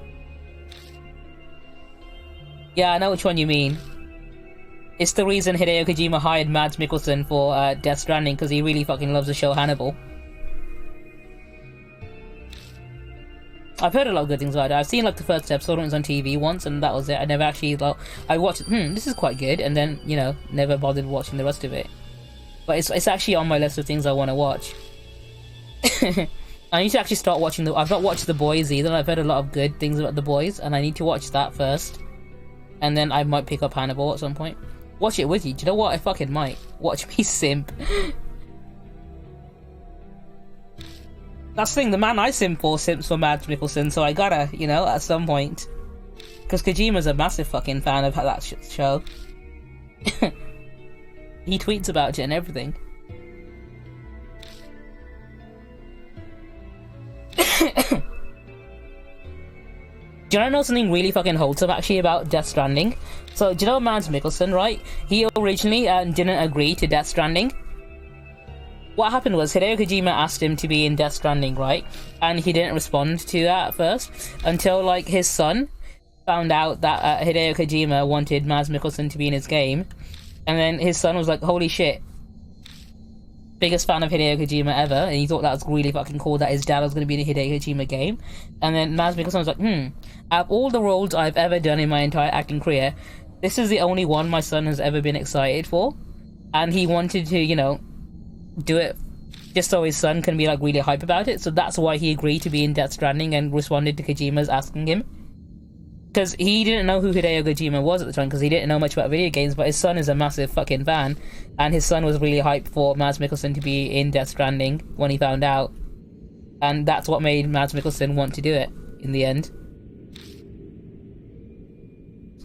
Yeah, I know which one you mean. It's the reason Hideo Kojima hired Mads Mikkelsen for Death Stranding, because he really fucking loves the show Hannibal. I've heard a lot of good things about it. I've seen like the first episode when it was on TV once, and that was it. I never actually like. I watched. This is quite good, and then never bothered watching the rest of it. But it's actually on my list of things I want to watch. I need to actually start watching I've not watched The Boys either. I've heard a lot of good things about The Boys, and I need to watch that first, and then I might pick up Hannibal at some point. Watch it with you. Do you know what? I fucking might. Watch me simp. That's the thing, the man I simp for simps for Mads Mikkelsen, so I gotta, at some point. Because Kojima's a massive fucking fan of that show. He tweets about it and everything. Do you know something really fucking wholesome actually about Death Stranding? So, do you know Mads Mikkelsen, right? He originally didn't agree to Death Stranding. What happened was Hideo Kojima asked him to be in Death Stranding, right? And he didn't respond to that at first until like his son found out that Hideo Kojima wanted Mads Mikkelsen to be in his game, and then his son was like, "Holy shit, biggest fan of Hideo Kojima ever," and he thought that was really fucking cool that his dad was going to be in a Hideo Kojima game. And then Mads Mikkelsen was like, out of all the roles I've ever done in my entire acting career, this is the only one my son has ever been excited for, and he wanted to, do it just so his son can be like really hype about it. So that's why he agreed to be in Death Stranding and responded to Kojima's asking him, because he didn't know who Hideo Kojima was at the time, because he didn't know much about video games, but his son is a massive fucking fan, and his son was really hyped for Mads Mikkelsen to be in Death Stranding when he found out, and that's what made Mads Mikkelsen want to do it in the end.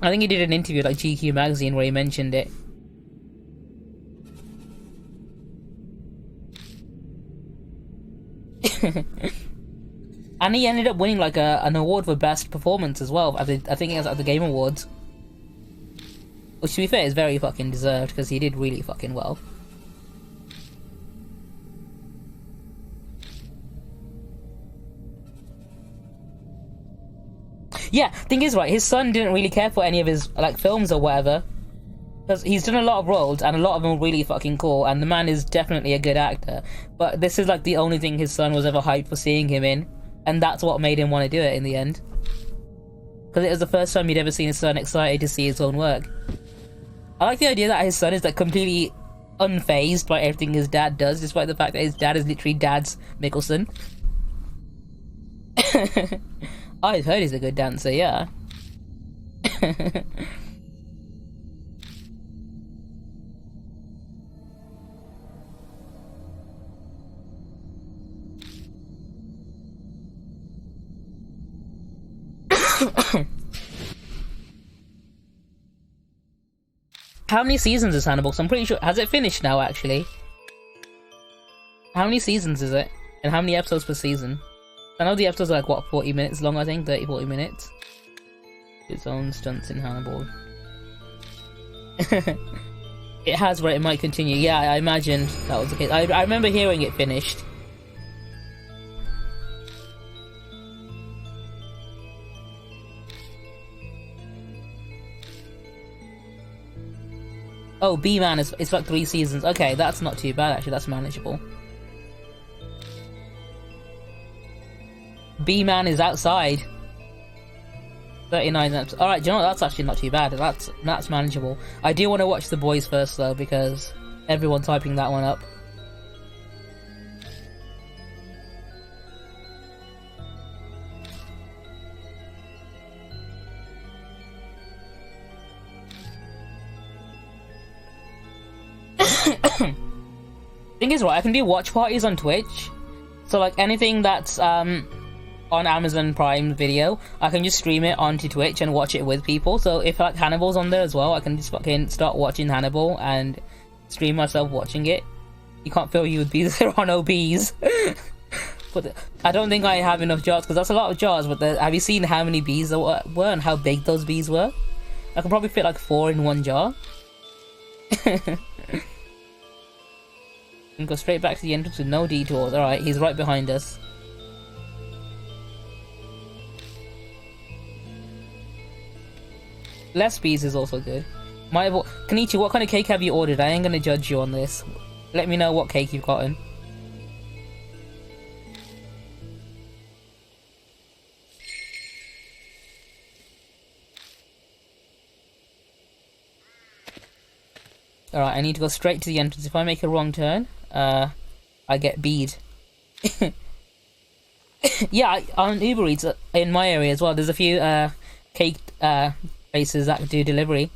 I think he did an interview like GQ magazine where he mentioned it. And he ended up winning like an award for best performance as well. I think it was at the Game Awards, which to be fair is very fucking deserved because he did really fucking well. Yeah, thing is, right, his son didn't really care for any of his like films or whatever, because he's done a lot of roles and a lot of them are really fucking cool, and the man is definitely a good actor, but this is like the only thing his son was ever hyped for seeing him in, and that's what made him want to do it in the end, because it was the first time he'd ever seen his son excited to see his own work. I like the idea that his son is like completely unfazed by everything his dad does, despite the fact that his dad is literally Dad's Mikkelsen. I've heard he's a good dancer, yeah. How many seasons is Hannibal? So I'm pretty sure... Has it finished now, actually? How many seasons is it? And how many episodes per season? I know the episodes are like, what, 40 minutes long, I think? 30-40 minutes? Its own stunts in Hannibal. It has, right? It might continue. Yeah, I imagined that was the case. I remember hearing it finished. Oh, B-Man is it's like 3 seasons. Okay, that's not too bad actually. That's manageable. B-Man is outside. 39 episodes. Alright, do you know what? That's actually not too bad. That's manageable. I do want to watch The Boys first though, because everyone's hyping that one up. Thing is, right, I can do watch parties on Twitch. So like anything that's on Amazon Prime Video, I can just stream it onto Twitch and watch it with people. So if like Hannibal's on there as well, I can just fucking start watching Hannibal and stream myself watching it. You can't fill you with bees. There are no bees. But I don't think I have enough jars, because that's a lot of jars. But have you seen how many bees there were and how big those bees were? I can probably fit like 4 in one jar. And go straight back to the entrance with no detours. Alright, he's right behind us. Less bees is also good. Kenichi, what kind of cake have you ordered? I ain't gonna judge you on this. Let me know what cake you've gotten. Alright, I need to go straight to the entrance. If I make a wrong turn, I get bead. Yeah, on Uber Eats in my area as well, there's a few cake places that do delivery.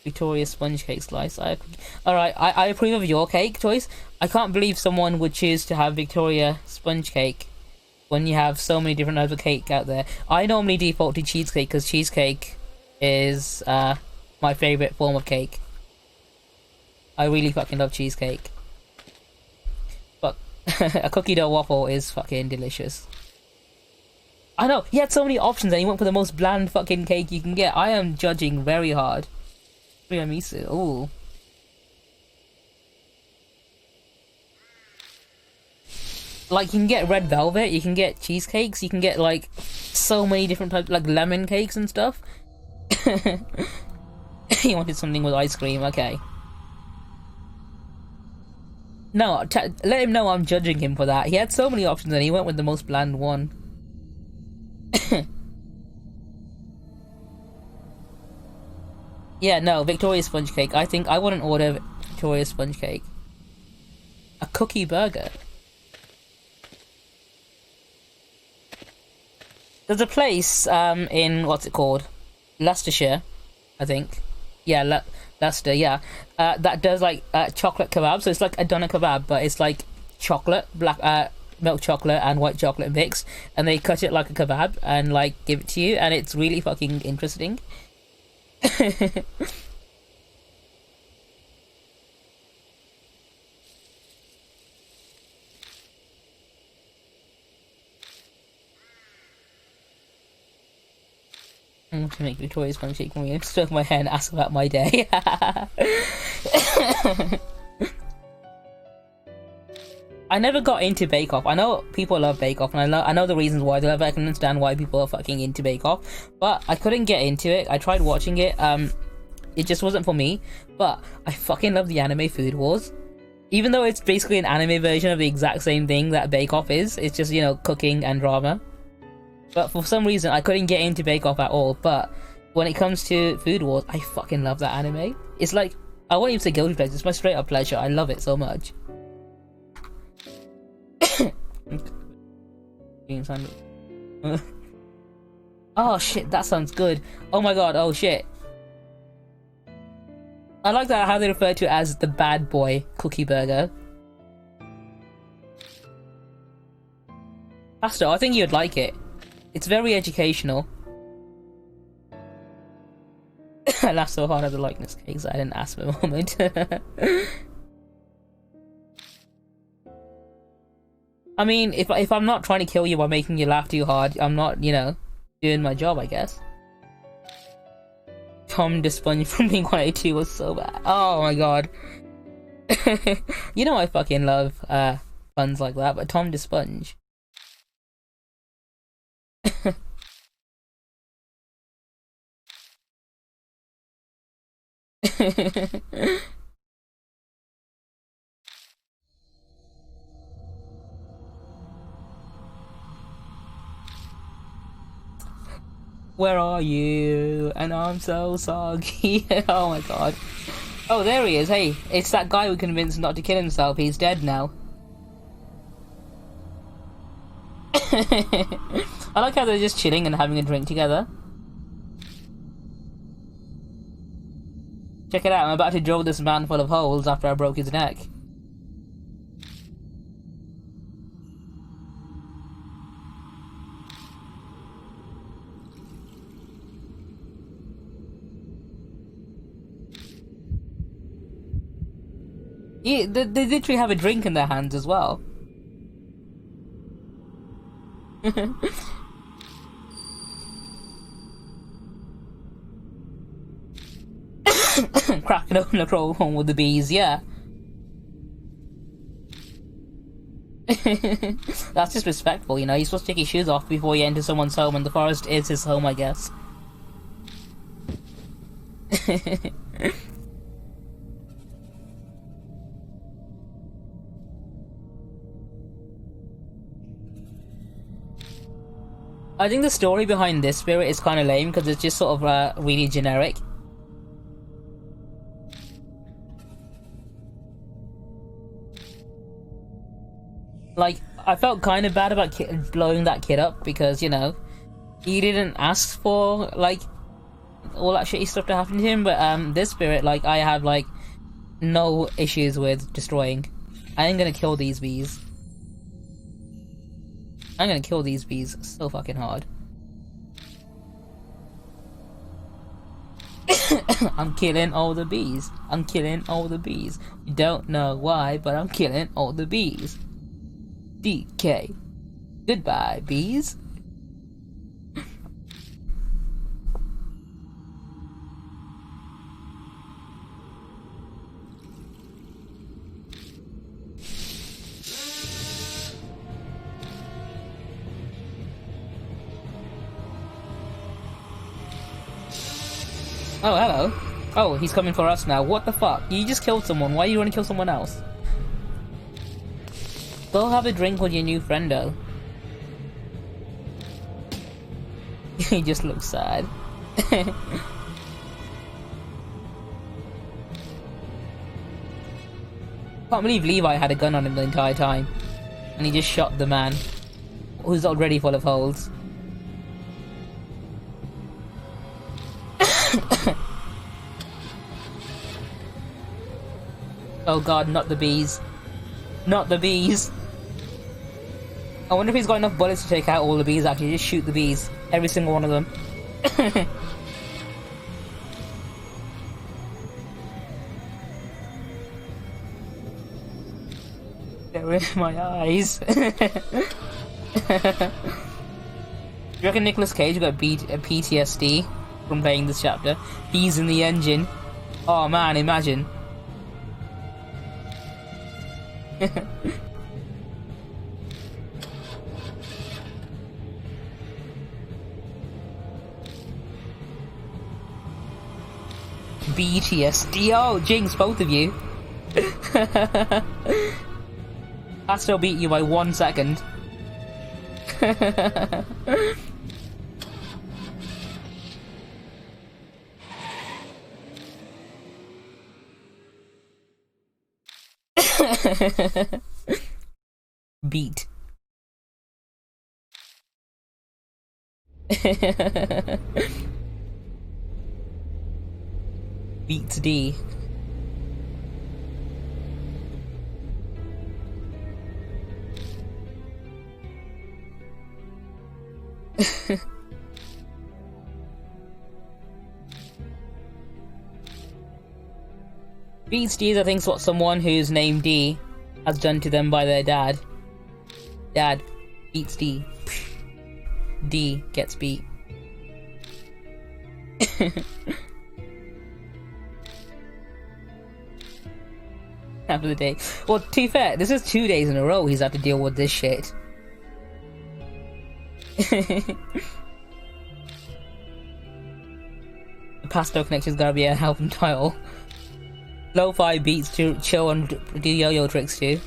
Victoria sponge cake slice. Alright, I approve of your cake choice. I can't believe someone would choose to have Victoria sponge cake when you have so many different types of cake out there. I normally default to cheesecake because cheesecake is my favourite form of cake. I really fucking love cheesecake. But a cookie dough waffle is fucking delicious. I know, he had so many options and he went for the most bland fucking cake you can get. I am judging very hard. Tiramisu, ooh. Like, you can get red velvet, you can get cheesecakes, you can get, like, so many different types, like lemon cakes and stuff. He wanted something with ice cream, okay. No, let him know I'm judging him for that. He had so many options and he went with the most bland one. Yeah, no, Victoria sponge cake. I think I wouldn't order Victoria sponge cake. A cookie burger. There's a place in, what's it called? Leicestershire, I think. Yeah, Leicester, yeah. That does like chocolate kebab. So it's like a doner kebab, but it's like chocolate, black milk chocolate and white chocolate mixed, and they cut it like a kebab and like give it to you, and it's really fucking interesting. I want to make Victoria's sponge cake for me. Stroke my hair and ask about my day. I never got into Bake Off. I know people love Bake Off, and I know the reasons why they love it. I can understand why people are fucking into Bake Off, but I couldn't get into it. I tried watching it. It just wasn't for me. But I fucking love the anime Food Wars. Even though it's basically an anime version of the exact same thing that Bake Off is, it's just, you know, cooking and drama. But for some reason, I couldn't get into Bake Off at all. But when it comes to Food Wars, I fucking love that anime. It's like, I won't even say guilty pleasure, it's my straight up pleasure. I love it so much. Oh shit, that sounds good. Oh my god, oh shit. I like that how they refer to it as the bad boy cookie burger. Pastor, I think you'd like it. It's very educational. I laughed so hard at the likeness cakes I didn't ask for a moment. I mean, if I'm not trying to kill you by making you laugh too hard, I'm not, you know, doing my job, I guess. Tom DeSponge from Blink-182 was so bad. Oh my god. You know I fucking love puns like that, but Tom DeSponge. Where are you? And I'm so soggy. Oh my god. Oh, there he is. Hey, it's that guy we convinced not to kill himself. He's dead now. I like how they're just chilling and having a drink together. Check it out, I'm about to drill this man full of holes after I broke his neck. Yeah, they literally have a drink in their hands as well. Cracking open a crawl home with the bees, yeah. That's disrespectful, you know. You're supposed to take your shoes off before you enter someone's home, and the forest is his home, I guess. I think the story behind this spirit is kind of lame because it's just sort of really generic. Like, I felt kind of bad about blowing that kid up because, you know, he didn't ask for, like, all that shitty stuff to happen to him, but, this spirit, like, I have, like, no issues with destroying. I ain't gonna kill these bees. I'm gonna kill these bees so fucking hard. I'm killing all the bees. I'm killing all the bees. Don't know why, but I'm killing all the bees. DK. Goodbye, bees. Oh, hello. Oh, he's coming for us now. What the fuck? You just killed someone. Why do you want to kill someone else? Go have a drink with your new friendo. He just looks sad. Can't believe Levi had a gun on him the entire time. And he just shot the man, who's already full of holes. Oh god, not the bees. Not the bees. I wonder if he's got enough bullets to take out all the bees actually. Just shoot the bees. Every single one of them. They're in my eyes. Do you reckon Nicolas Cage got PTSD from playing this chapter? Bees in the engine. Oh man, imagine. BTSD. Oh, jinx, both of you. I still beat you by 1 second. Beat. Beats D. Beats D is, I think, what someone who's named D has done to them by their dad. Dad beats D. D gets beat. After the day. Well, to be fair, this is 2 days in a row he's had to deal with this shit. The Pasto connection's gotta be a album title. Lo-fi beats to chill and do yo-yo tricks too.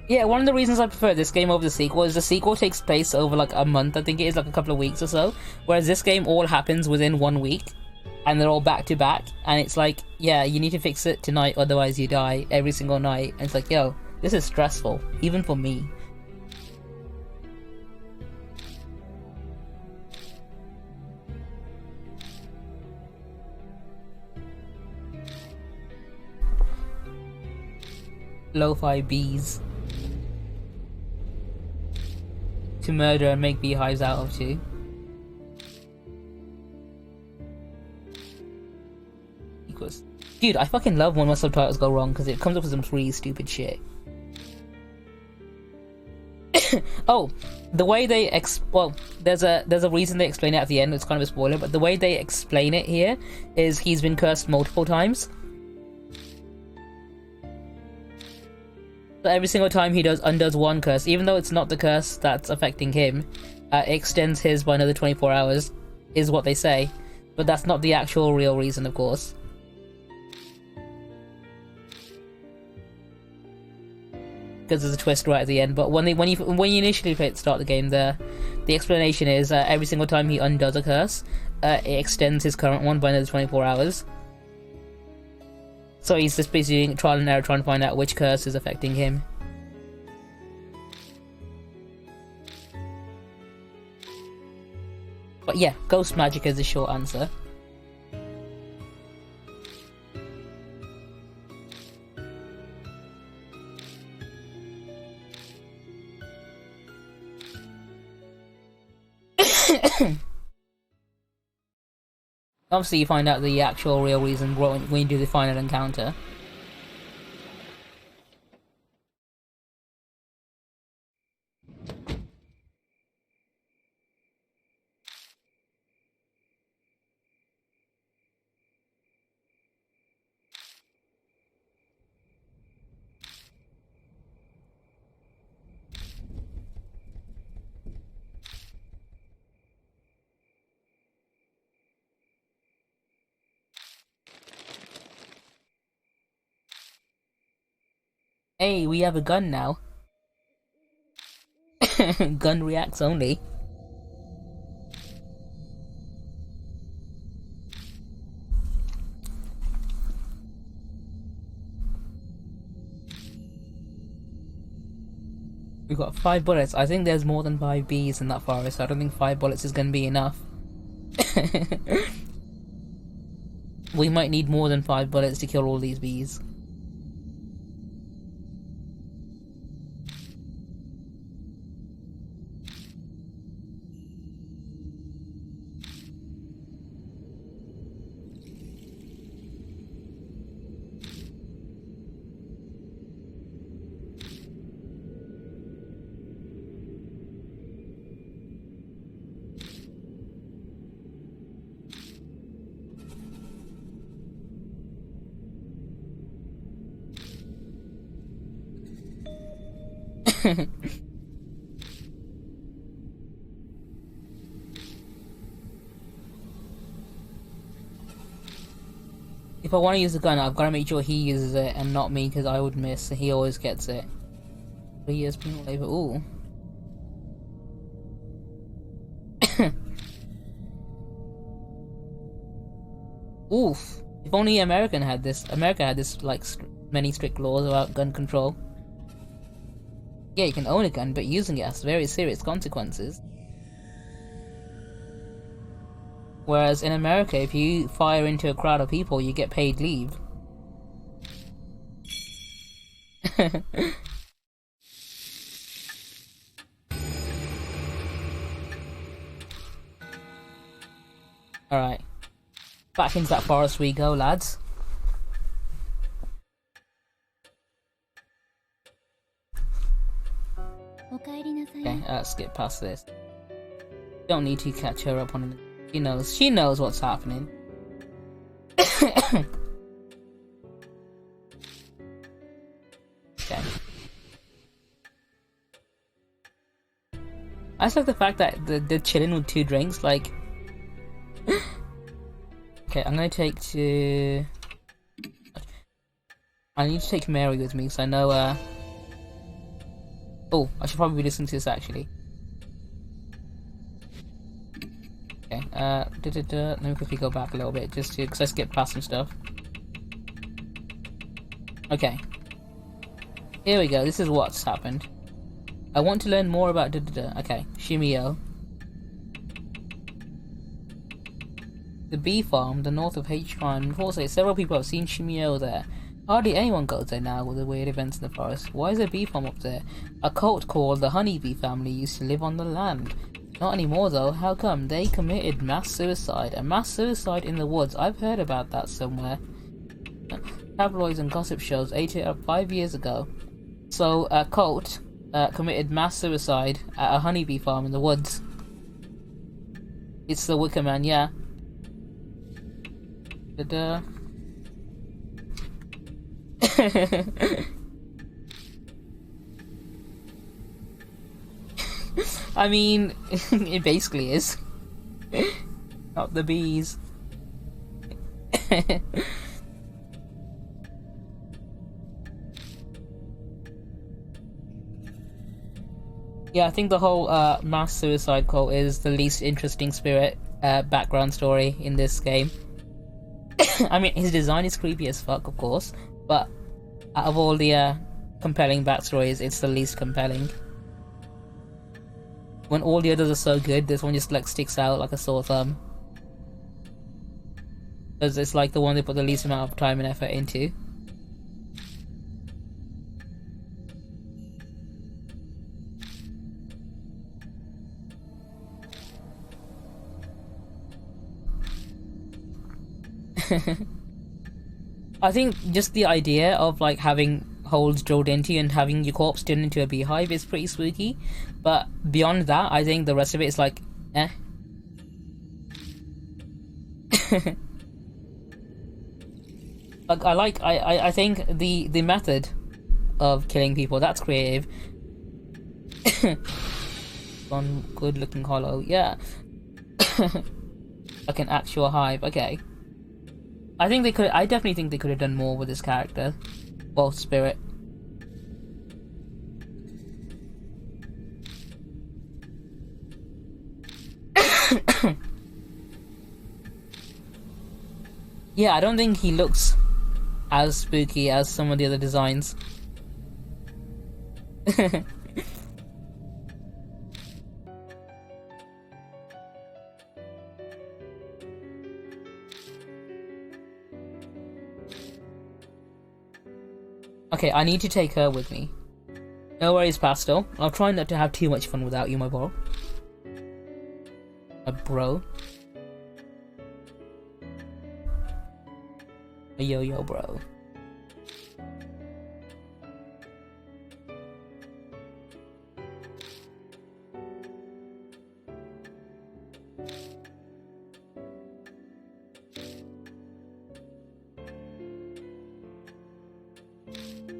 Yeah, one of the reasons I prefer this game over the sequel is the sequel takes place over like a month, I think it is, like a couple of weeks or so. Whereas this game all happens within 1 week. And they're all back to back. And it's like, yeah, you need to fix it tonight, otherwise you die every single night. And it's like, yo, this is stressful, even for me. Lo-fi bees. To murder and make beehives out of too. Equals. Dude, I fucking love when my subtitles go wrong because it comes up with some really stupid shit. Oh, the way they well, there's a reason they explain it at the end. It's kind of a spoiler, but the way they explain it here is he's been cursed multiple times. So every single time he undoes one curse, even though it's not the curse that's affecting him, it extends his by another 24 hours, is what they say. But that's not the actual real reason, of course. Because there's a twist right at the end. But when you initially start the game, the explanation is every single time he undoes a curse, it extends his current one by another 24 hours. So he's just basically doing trial and error, trying to find out which curse is affecting him. But yeah, ghost magic is the short answer. Obviously, you find out the actual real reason when you do the final encounter. Hey, we have a gun now. Gun reacts only. We've got 5 bullets. I think there's more than 5 bees in that forest. I don't think 5 bullets is going to be enough. We might need more than 5 bullets to kill all these bees. If I want to use the gun, I've got to make sure he uses it and not me, because I would miss. He always gets it. 3 years penal labor. Ooh. Oof. If only America had this, like many strict laws about gun control. Yeah, you can own a gun, but using it has very serious consequences. Whereas in America, if you fire into a crowd of people, you get paid leave. Alright. Back into that forest we go, lads. Okay, let's skip past this. Don't need to catch her up on it. She knows what's happening. Okay. I just like the fact that they're chilling with 2 drinks, like... Okay, I'm gonna take to... I need to take Mary with me, so I know, Oh, I should probably be listening to this, actually. Okay, let me quickly go back a little bit, just to, because I skipped past some stuff. Okay. Here we go, this is what's happened. I want to learn more about Okay, Shimio. The bee farm, the north of H-Prime. Unfortunately, several people have seen Shimio there. Hardly anyone goes there now with the weird events in the forest. Why is there a bee farm up there? A cult called the Honeybee family used to live on the land. Not anymore though. How come? They committed mass suicide. A mass suicide in the woods. I've heard about that somewhere. Tabloids and gossip shows ate it up 5 years ago. So a cult committed mass suicide at a honeybee farm in the woods. It's the Wicker Man, yeah. I mean, it basically is. Not the bees. Yeah, I think the whole mass suicide cult is the least interesting background story in this game. I mean, his design is creepy as fuck, of course, but out of all the compelling backstories, it's the least compelling. When all the others are so good, this one just like sticks out like a sore thumb. Because it's like the one they put the least amount of time and effort into. I think just the idea of like having holes drilled into you and having your corpse turned into a beehive is pretty spooky, but beyond that, I think the rest of it is like, eh. Like I think the method of killing people, that's creative. One good looking hollow, yeah. Like an actual hive, okay. I definitely think they could have done more with this character. Well, spirit. Yeah, I don't think he looks as spooky as some of the other designs. Okay, I need to take her with me. No worries, Pastel. I'll try not to have too much fun without you, my bro. My bro. A yo-yo bro.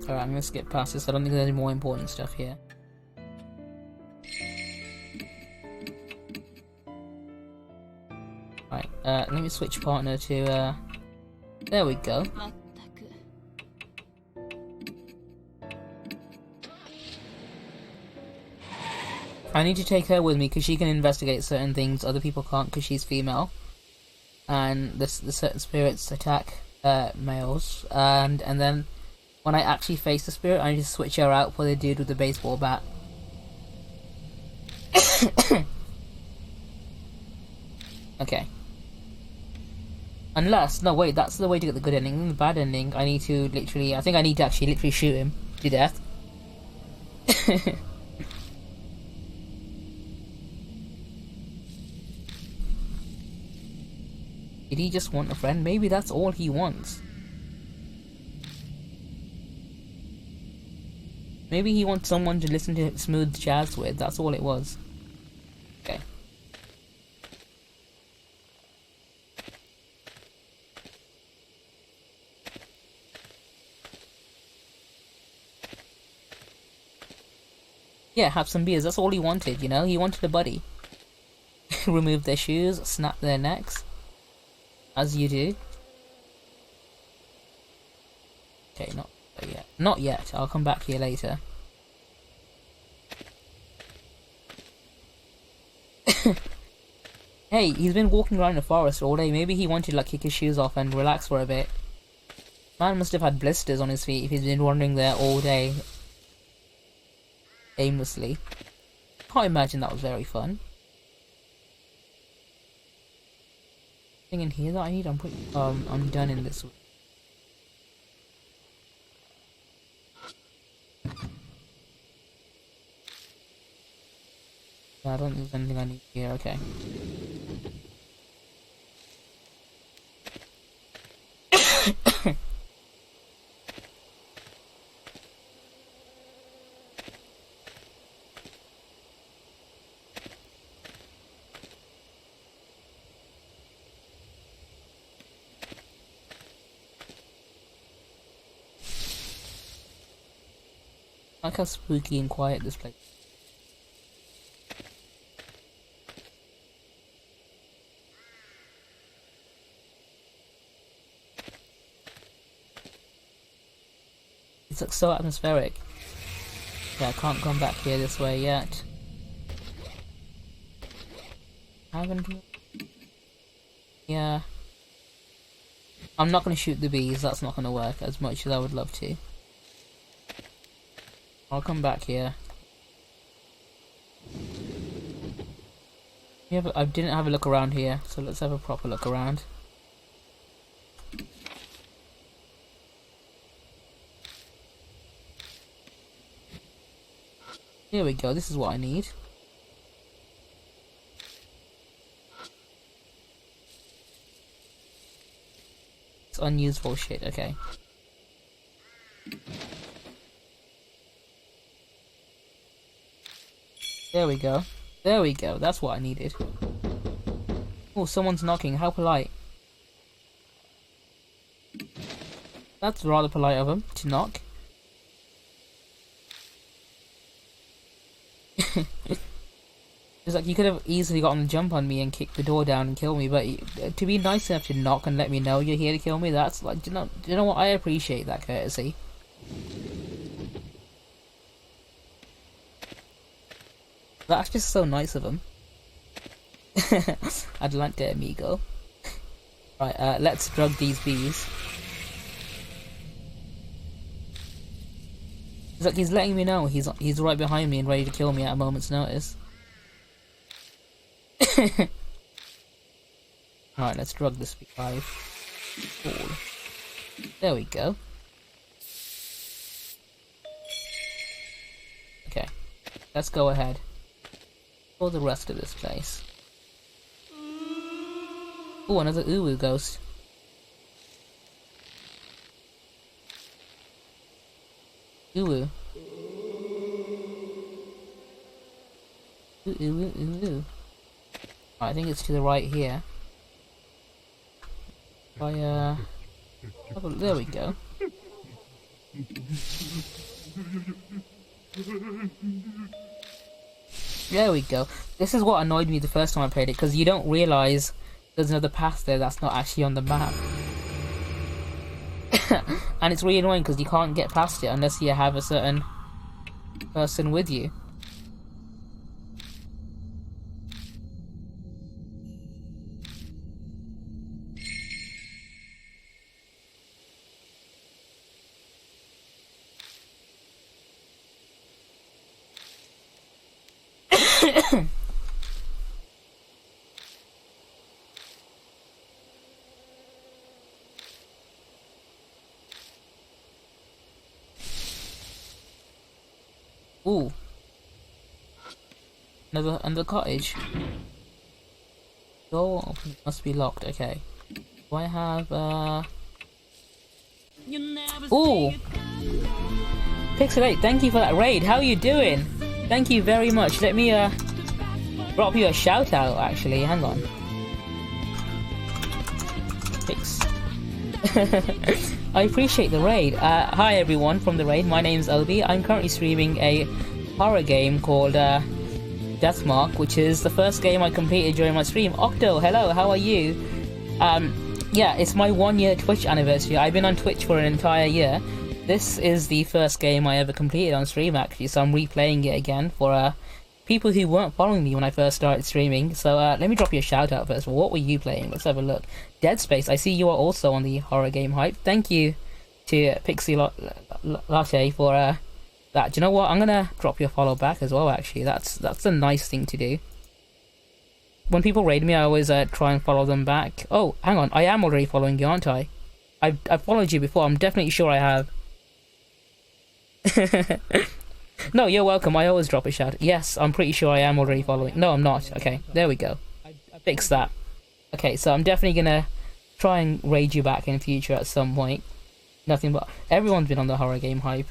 Alright, I'm gonna skip past this. I don't think there's any more important stuff here. Right, let me switch partner to, there we go. I need to take her with me because she can investigate certain things other people can't because she's female. And the certain spirits attack males. And then when I actually face the spirit, I need to switch her out for the dude with the baseball bat. Okay. Unless, no wait, that's the way to get the good ending. The bad ending, I think I need to actually literally shoot him to death. Did he just want a friend? Maybe that's all he wants. Maybe he wants someone to listen to smooth jazz with, that's all it was. Okay. Yeah, have some beers, that's all he wanted, you know? He wanted a buddy. Remove their shoes, snap their necks. As you do. Okay, not yet. Not yet, I'll come back here later. Hey, he's been walking around the forest all day. Maybe he wanted to like kick his shoes off and relax for a bit. Man must have had blisters on his feet if he's been wandering there all day. Aimlessly. Can't imagine that was very fun. Thing in here that I need, I'm done in this. I don't think there's anything I need here, okay. I like how spooky and quiet this place. It looks so atmospheric. Yeah, I can't come back here this way yet. Haven't we? Yeah. I'm not going to shoot the bees, that's not going to work as much as I would love to. I'll come back here. Yeah, but I didn't have a look around here, so let's have a proper look around. Here we go, this is what I need. It's unuseful shit, okay. There we go. There we go, that's what I needed. Oh, someone's knocking, how polite. That's rather polite of him, to knock. It's like you could have easily gotten the jump on me and kicked the door down and killed me, but to be nice enough to knock and let me know you're here to kill me, that's like, do you know what, I appreciate that courtesy. That's just so nice of him. Adelante, amigo. Right, let's drug these bees. It's like he's letting me know he's right behind me and ready to kill me at a moment's notice. Alright, let's drug this beehive. There we go. Okay, let's go ahead for the rest of this place. Oh, another Uwu ghost. Uwu. Ooh. I think it's to the right here. There we go. There we go. This is what annoyed me the first time I played it, because you don't realise there's another path there that's not actually on the map. And it's really annoying because you can't get past it unless you have a certain person with you. Ooh. Another cottage. Door open, must be locked, okay. Do I have Ooh! Pixel8, thank you for that raid, how are you doing? Thank you very much. Let me drop you a shout out actually, hang on. Pix. I appreciate the raid. Hi everyone from the raid, my name's Obi. I'm currently streaming a horror game called Deathmark, which is the first game I completed during my stream. Octo, hello, how are you? Yeah, it's my 1 year Twitch anniversary. I've been on Twitch for an entire year. This is the first game I ever completed on stream actually, so I'm replaying it again for people who weren't following me when I first started streaming. So let me drop you a shout out first. What were you playing? Let's have a look. Dead Space, I see you are also on the horror game hype. Thank you to Pixie Latte for that. Do you know what? I'm gonna drop you a follow back as well actually. That's a nice thing to do. When people raid me, I always try and follow them back. Oh, hang on, I am already following you, aren't I? I've followed you before, I'm definitely sure I have. No, you're welcome, I always drop a shout. Yes, I'm pretty sure I am already following. No, I'm not. Okay, there we go. I fixed that. Okay, so I'm definitely gonna try and raid you back in future at some point. Nothing but... Everyone's been on the horror game hype.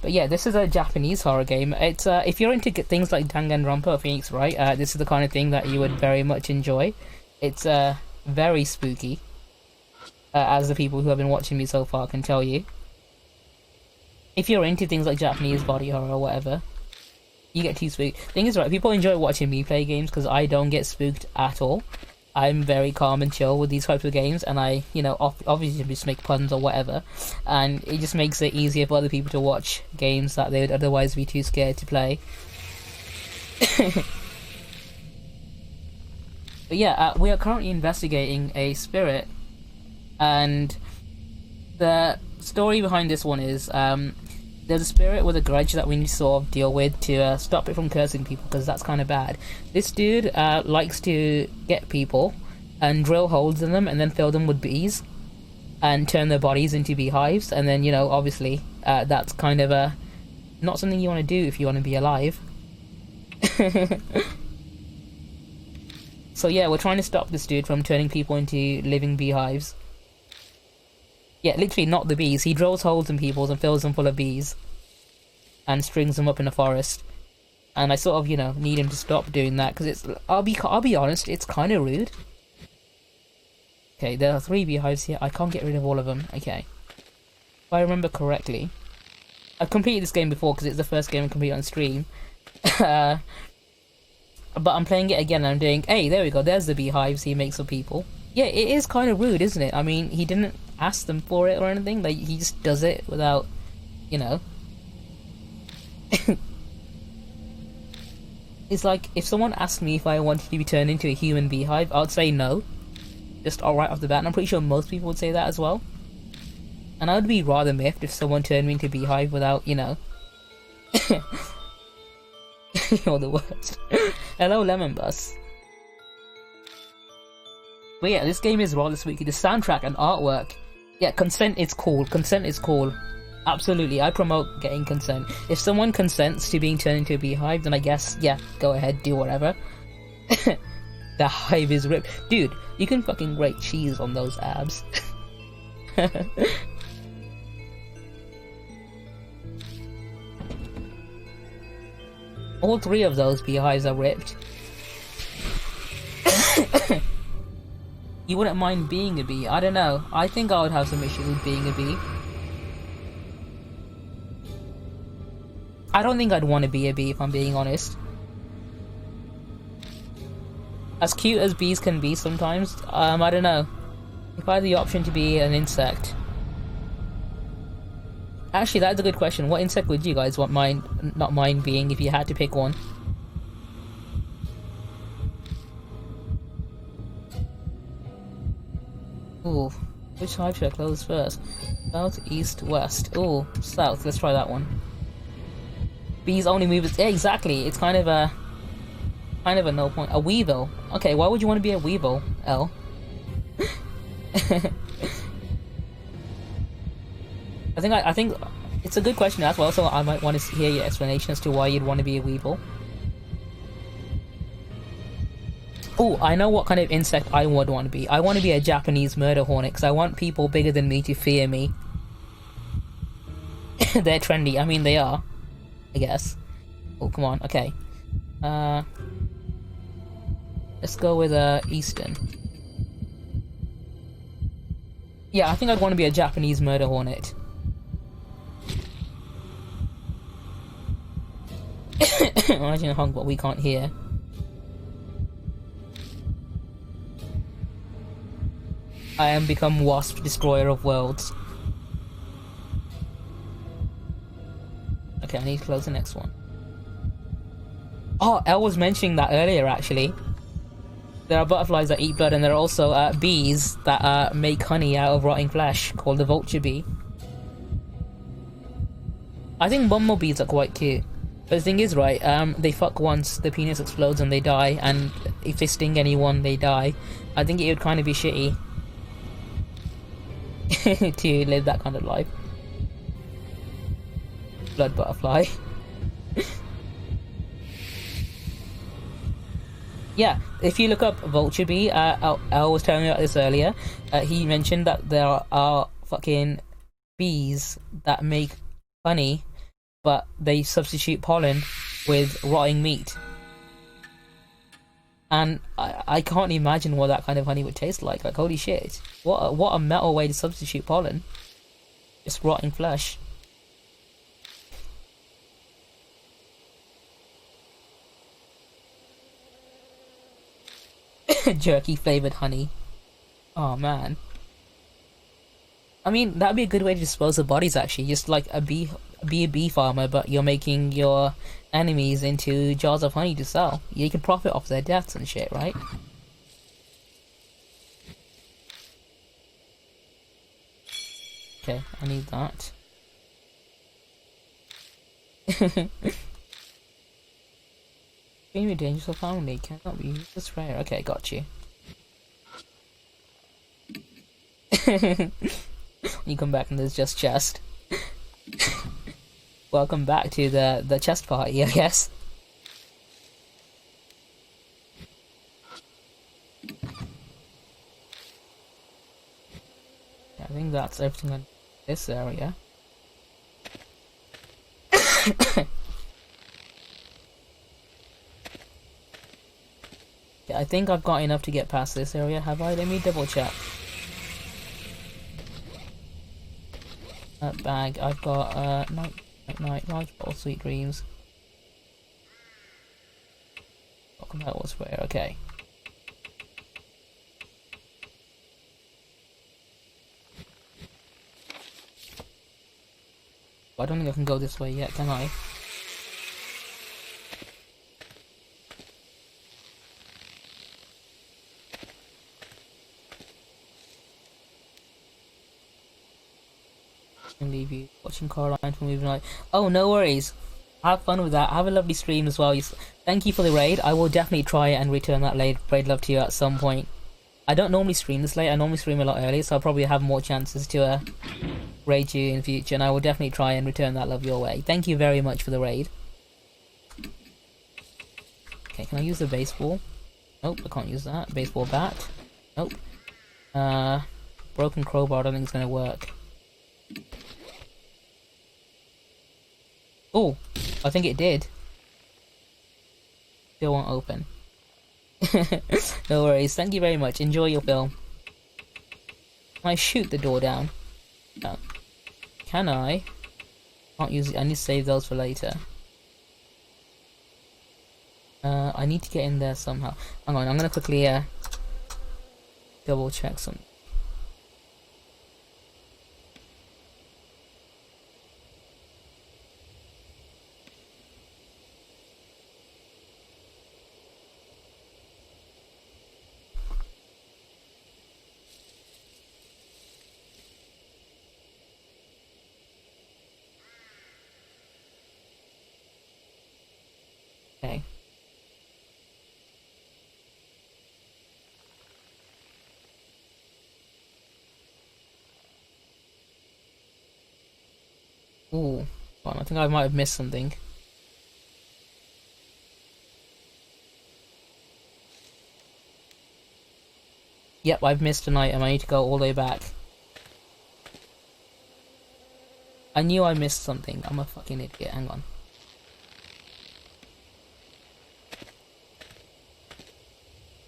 But yeah, this is a Japanese horror game. It's if you're into things like Danganronpa or Phoenix Wright, this is the kind of thing that you would very much enjoy. It's very spooky, as the people who have been watching me so far can tell you. If you're into things like Japanese body horror or whatever, you get too spooked. Thing is, right, people enjoy watching me play games because I don't get spooked at all. I'm very calm and chill with these types of games, and I, you know, obviously just make puns or whatever, and it just makes it easier for other people to watch games that they would otherwise be too scared to play. But yeah, we are currently investigating a spirit And the story behind this one is there's a spirit with a grudge that we need to sort of deal with to stop it from cursing people, because that's kind of bad. This dude likes to get people and drill holes in them and then fill them with bees and turn their bodies into beehives, and then, you know, obviously that's kind of not something you want to do if you want to be alive. So yeah, we're trying to stop this dude from turning people into living beehives. Yeah, literally not the bees. He drills holes in people's and fills them full of bees and strings them up in a forest. And I sort of, you know, need him to stop doing that, because it's, I'll be honest, it's kind of rude. Okay, there are 3 beehives here. I can't get rid of all of them. Okay. If I remember correctly, I've completed this game before because it's the first game I completed on stream. But I'm playing it again and I'm doing, hey, there we go, there's the beehives he makes for people. Yeah, it is kind of rude, isn't it? I mean, he didn't ask them for it or anything, like, he just does it without, you know. It's like, if someone asked me if I wanted to be turned into a human beehive, I would say no. Just right off the bat, and I'm pretty sure most people would say that as well. And I would be rather miffed if someone turned me into a beehive without, you know. You're the worst. Hello, Lemon Bus. But yeah, this game is rather spooky. The soundtrack and artwork. Yeah, consent is cool. Consent is cool. Absolutely, I promote getting consent. If someone consents to being turned into a beehive, then I guess, yeah, go ahead, do whatever. The hive is ripped. Dude, you can fucking grate cheese on those abs. All 3 of those beehives are ripped. You wouldn't mind being a bee? I don't know. I think I would have some issues with being a bee. I don't think I'd want to be a bee, if I'm being honest. As cute as bees can be sometimes, I don't know. If I had the option to be an insect... Actually, that's a good question. What insect would you guys not mind being if you had to pick one? Ooh, which hive should I close first? South, east, west. Ooh, south. Let's try that one. Bees only move. Yeah, exactly. It's kind of a no point. A weevil. Okay, why would you want to be a weevil, Elle? I think it's a good question as well, so I might want to hear your explanation as to why you'd want to be a weevil. Oh, I know what kind of insect I would want to be. I want to be a Japanese murder hornet, because I want people bigger than me to fear me. They're trendy. I mean, they are. I guess. Oh, come on. Okay. Let's go with Eastern. Yeah, I think I'd want to be a Japanese murder hornet. Imagine a hunk what we can't hear. I am become Wasp, destroyer of worlds. Okay, I need to close the next one. Oh, Elle was mentioning that earlier, actually. There are butterflies that eat blood, and there are also bees that make honey out of rotting flesh, called the vulture bee. I think bumblebees are quite cute. But the thing is, right, they fuck once, the penis explodes and they die, and if they sting anyone, they die. I think it would kind of be shitty to live that kind of life. Blood butterfly. Yeah, if you look up vulture bee, I was telling you about this earlier. He mentioned that there are fucking bees that make honey, but they substitute pollen with rotting meat. And I can't imagine what that kind of honey would taste like. Like, holy shit. What a metal way to substitute pollen. Just rotting flesh. Jerky flavored honey. Oh man. I mean, that'd be a good way to dispose of bodies, actually. Just like be a bee farmer, but you're making your enemies into jars of honey to sell. You can profit off their deaths and shit, right? Okay, I need that. Extremely dangerous or family cannot be used as rare. Okay, got you. You come back and there's just chest. Welcome back to the chest party, I guess. I think that's everything on this area. Yeah, I think I've got enough to get past this area, have I? Let me double check. That bag, I've got night, large bottle, sweet dreams. Welcome back, what's rare, okay. I don't think I can go this way yet, can I? And leave you watching Coraline for movie night. Oh, no worries. Have fun with that. Have a lovely stream as well. Thank you for the raid. I will definitely try and return that raid love to you at some point. I don't normally stream this late. I normally stream a lot earlier, so I'll probably have more chances to raid you in future, and I will definitely try and return that love your way. Thank you very much for the raid. Okay, can I use the baseball? Nope, I can't use that. Baseball bat? Nope. Broken crowbar, I don't think it's gonna work. Oh, I think it did. Still won't open. No worries, thank you very much. Enjoy your film. Can I shoot the door down? No. Can I? Can't use it. I need to save those for later. I need to get in there somehow. Hang on, I'm gonna quickly double check something. Okay. Ooh. Well, I think I might have missed something. Yep, I've missed an item. I need to go all the way back. I knew I missed something. I'm a fucking idiot. Hang on.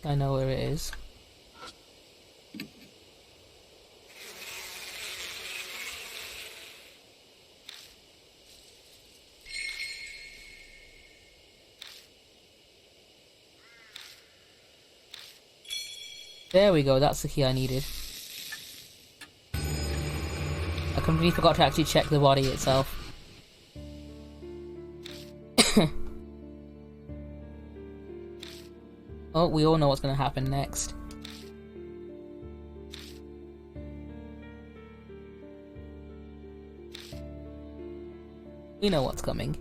I know where it is. There we go, that's the key I needed. I completely forgot to actually check the body itself. Oh, we all know what's gonna happen next. We know what's coming.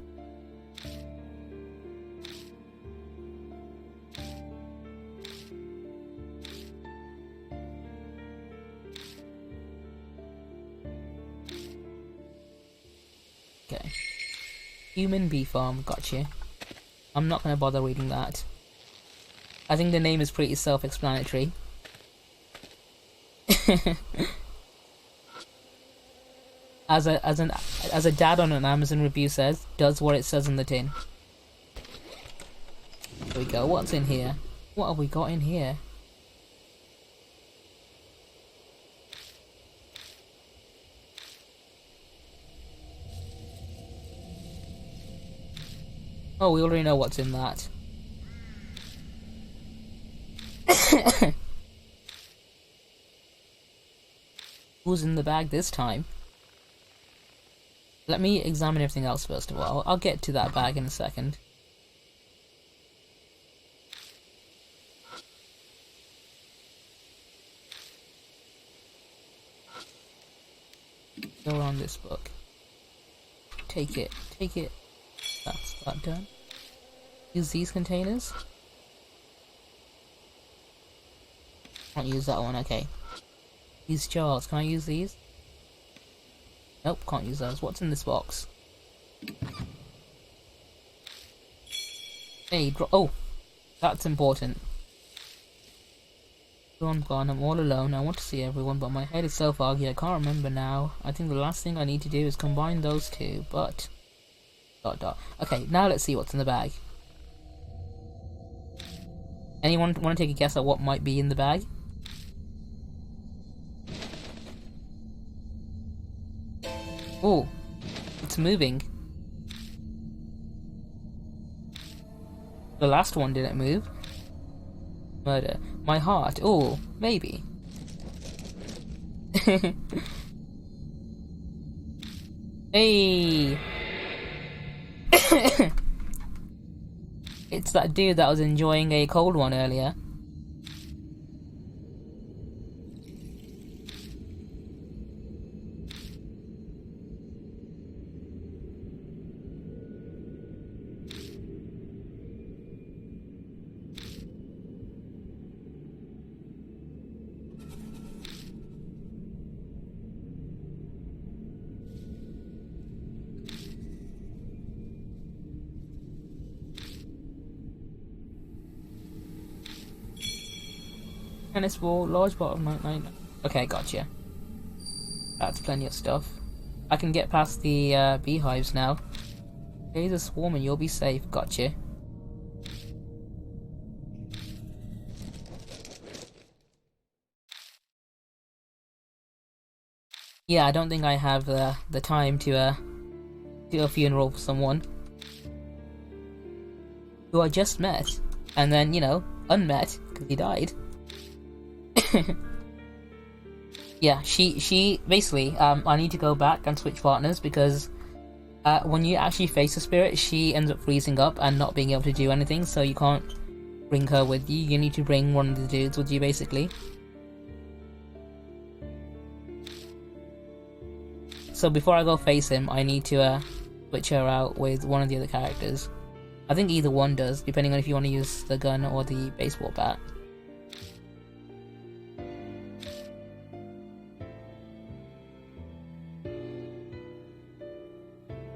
Okay. Human bee farm, gotcha. I'm not gonna bother reading that. I think the name is pretty self-explanatory. As a dad on an Amazon review says, does what it says in the tin. There we go. What's in here? What have we got in here? Oh, we already know what's in that. Who's in the bag this time? Let me examine everything else first of all. I'll get to that bag in a second. Go around this book. Take it. Take it. That's that done. Use these containers. Can't use that one, okay. These jars, can I use these? Nope, can't use those. What's in this box? Hey, oh! That's important. Everyone gone, I'm all alone. I want to see everyone, but my head is so foggy I can't remember now. I think the last thing I need to do is combine those two, but... ... Okay, now let's see what's in the bag. Anyone want to take a guess at what might be in the bag? Oh, it's moving. The last one didn't move. Murder. My heart. Oh, maybe. Hey! It's that dude that was enjoying a cold one earlier. Tennis ball, large bottle of 99. Okay, gotcha. That's plenty of stuff. I can get past the beehives now. There's a swarm and you'll be safe. Gotcha. Yeah, I don't think I have the time to do a funeral for someone who I just met, and then, you know, unmet because he died. Yeah, she basically, I need to go back and switch partners because when you actually face a spirit, she ends up freezing up and not being able to do anything, so you can't bring her with you. You need to bring one of the dudes with you, basically. So before I go face him, I need to switch her out with one of the other characters. I think either one does, depending on if you want to use the gun or the baseball bat.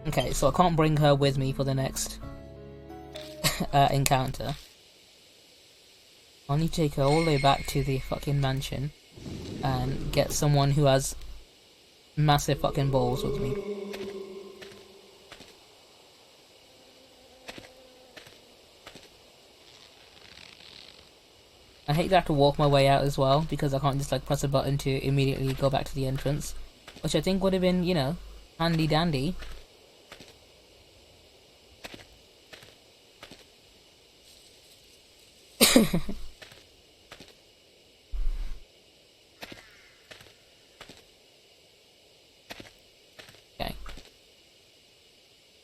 Okay, so I can't bring her with me for the next encounter. I'll need to take her all the way back to the fucking mansion and get someone who has massive fucking balls with me. I hate to have to walk my way out as well, because I can't just like press a button to immediately go back to the entrance, which I think would have been, you know, handy dandy. Okay.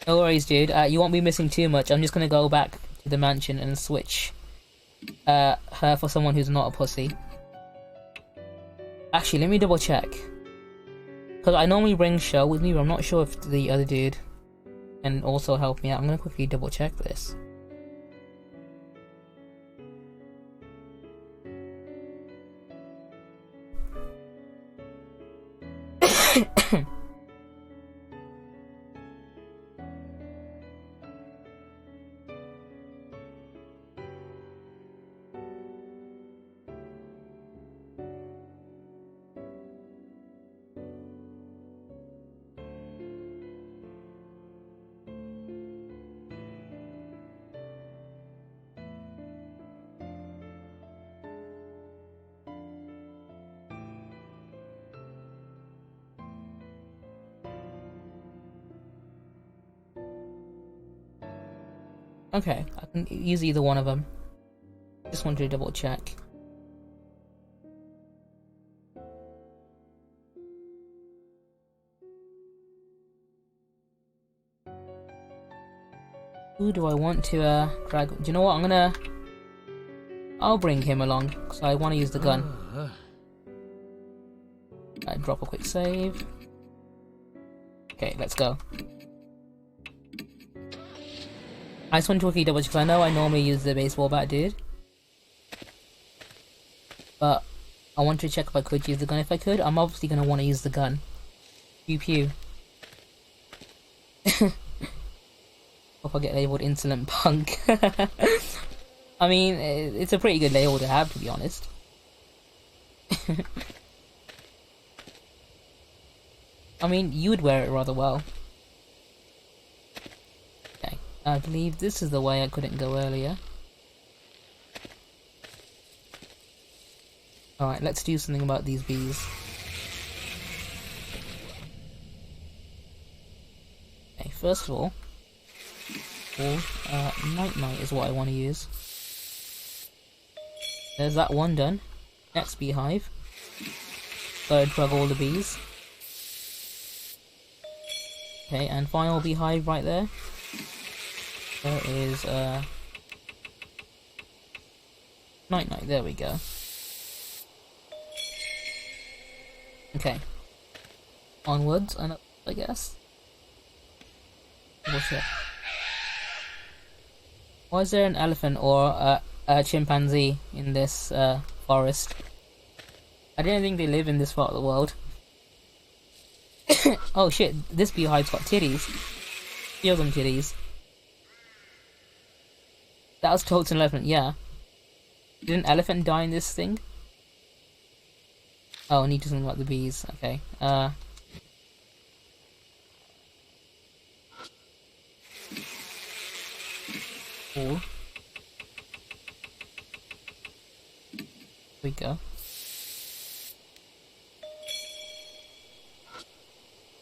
No worries, dude. You won't be missing too much. I'm just gonna go back to the mansion and switch her for someone who's not a pussy. Actually, let me double check. Because I normally bring Show with me, but I'm not sure if the other dude can also help me out. I'm gonna quickly double check this. Okay, I can use either one of them. Just wanted to double check. Who do I want to drag? Do you know what? I'll bring him along because I want to use the gun. Drop a quick save. Okay, let's go. I just want to quickly double check because I know I normally use the baseball bat, dude. But I want to check if I could use the gun. If I could, I'm obviously going to want to use the gun. Pew pew. Hope I get labelled insolent punk. I mean, it's a pretty good label to have, to be honest. I mean, you would wear it rather well. Okay, I believe this is the way I couldn't go earlier. Alright, let's do something about these bees. Okay, first of all, Night Night is what I want to use. There's that one done. Next beehive. Third drug all the bees. Okay, and final beehive right there. There is Night Night, there we go. Okay. Onwards and up, I guess. What's it? Why is there an elephant or a chimpanzee in this forest? I didn't think they live in this part of the world. Oh shit, this beehive's got titties. Feel them titties. That was totes an elephant, yeah. Did an elephant die in this thing? Oh, I need to do something about the bees. Okay. Cool. Here we go.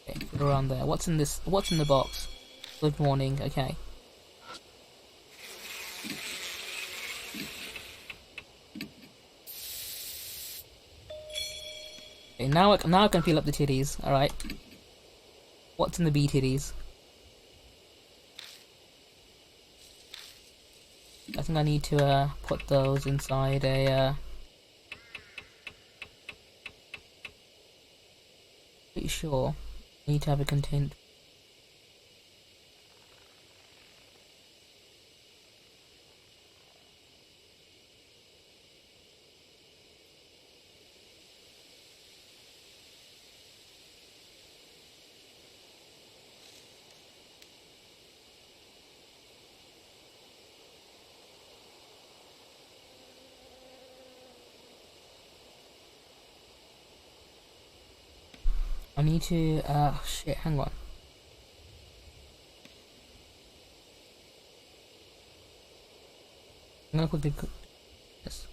Okay, put it around there. What's in this? What's in the box? Good morning. Okay. Okay, now I can feel up the titties. All right. What's in the bee titties? I think I need to put those inside a pretty sure I need to have a contained. I need to, shit, hang on. I'm gonna quickly cook this.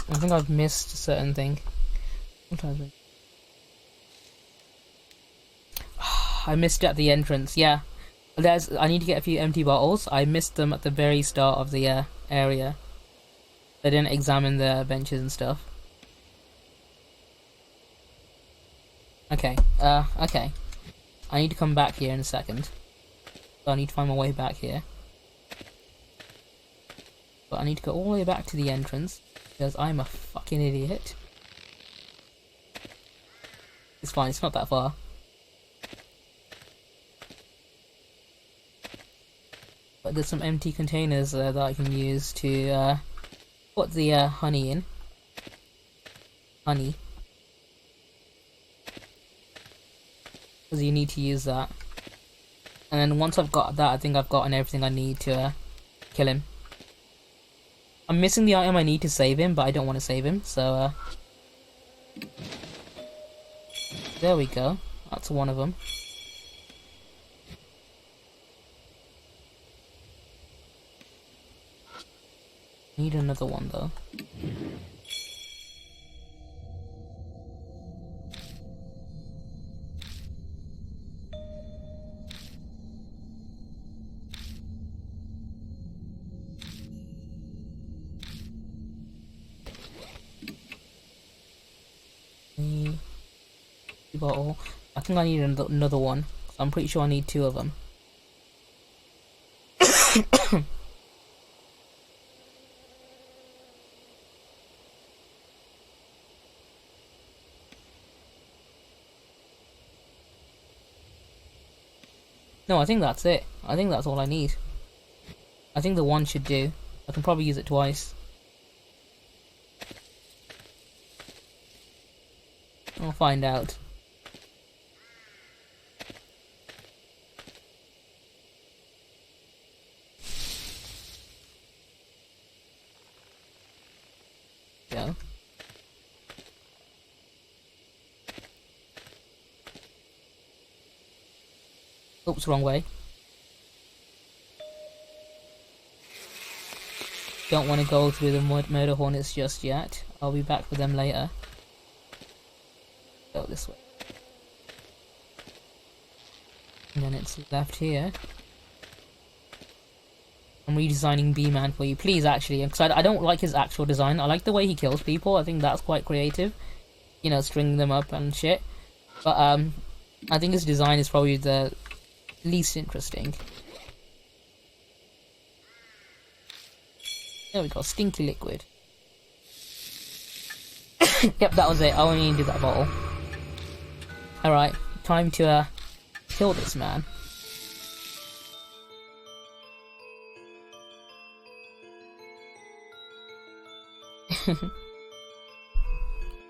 I think I've missed a certain thing. Sometimes I missed it at the entrance, yeah. I need to get a few empty bottles. I missed them at the very start of the area. I didn't examine the benches and stuff. Okay, okay. I need to come back here in a second. So I need to find my way back here. But I need to go all the way back to the entrance. Because I'm a fucking idiot. It's fine, it's not that far. But there's some empty containers that I can use to put the honey in. Honey. Because you need to use that. And then once I've got that, I think I've gotten everything I need to kill him. I'm missing the item I need to save him, but I don't want to save him, so there we go. That's one of them. Need another one though. bottle. I think I need another one. I'm pretty sure I need 2 of them. No, I think that's it. I think that's all I need. I think the one should do. I can probably use it twice. I'll find out. Go. Oops, wrong way. Don't want to go through the murder hornets just yet. I'll be back with them later. Go this way. And then it's left here. I'm redesigning B-Man for you. Please, actually, because I don't like his actual design. I like the way he kills people. I think that's quite creative. You know, stringing them up and shit. But, I think his design is probably the least interesting. There we go, Stinky Liquid. Yep, that was it. I only needed that bottle. Alright, time to kill this man. Hang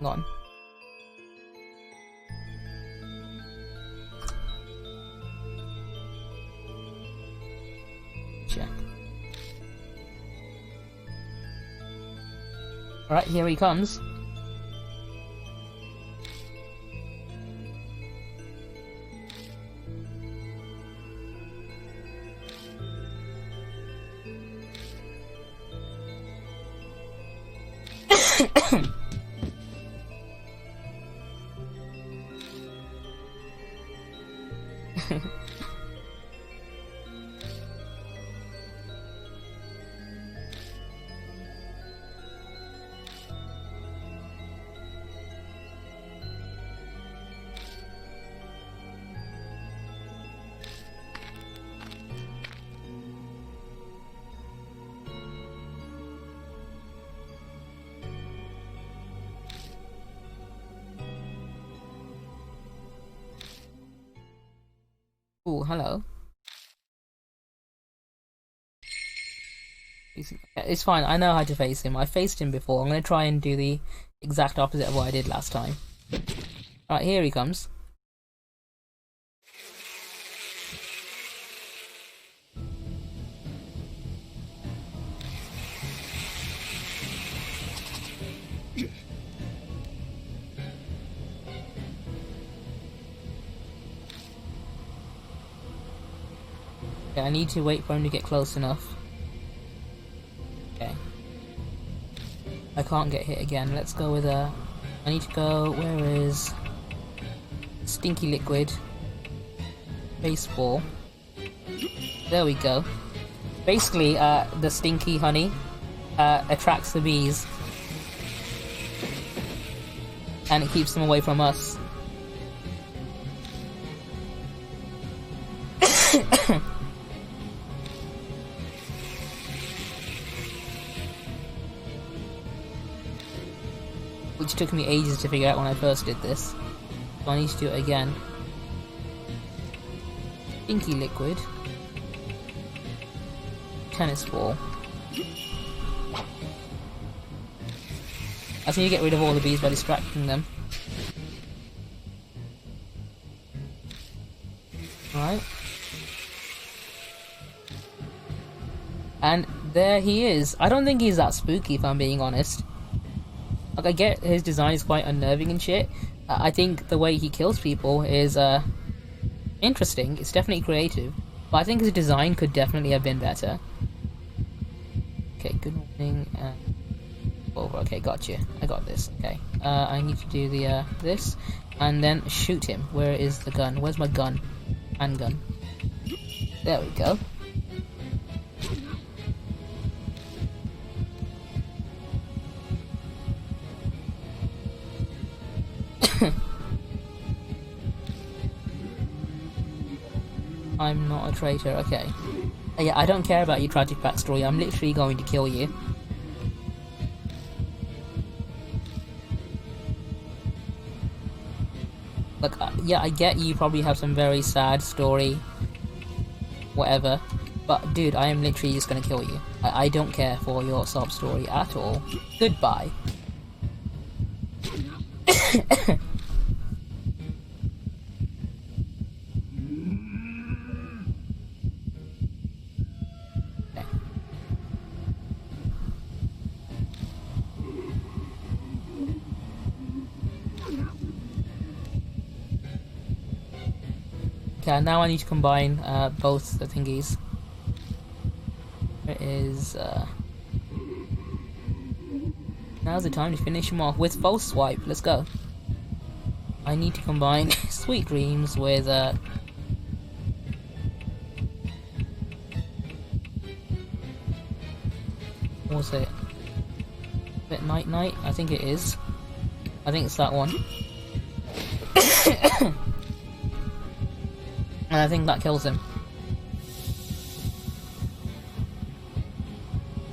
on. Check. Alright, here he comes. Ooh, hello. It's fine, I know how to face him. I faced him before. I'm gonna try and do the exact opposite of what I did last time. Alright, here he comes. Okay, I need to wait for him to get close enough. Okay. I can't get hit again. Let's go with a... I need to go... Where is... Stinky Liquid. Baseball. There we go. Basically, the stinky honey attracts the bees. And it keeps them away from us. Which took me ages to figure out when I first did this. So I need to do it again. Stinky Liquid. Tennis ball. I just need to get rid of all the bees by distracting them. Alright. And there he is. I don't think he's that spooky, if I'm being honest. Like, I get his design is quite unnerving and shit. I think the way he kills people is interesting. It's definitely creative. But I think his design could definitely have been better. Okay, good morning. Over. Okay, gotcha. I got this. Okay. I need to do the this. And then shoot him. Where is the gun? Where's my gun? Handgun. There we go. I'm not a traitor, okay. Yeah, I don't care about your tragic backstory, I'm literally going to kill you. Look, yeah, I get you probably have some very sad story, whatever, but dude, I am literally just gonna kill you. I don't care for your sob story at all. Goodbye. Okay, now I need to combine both the thingies. There is now's the time to finish him off with false swipe. Let's go. I need to combine Sweet Dreams with what was it? Is it Night Night? I think it is. I think it's that one. And I think that kills him.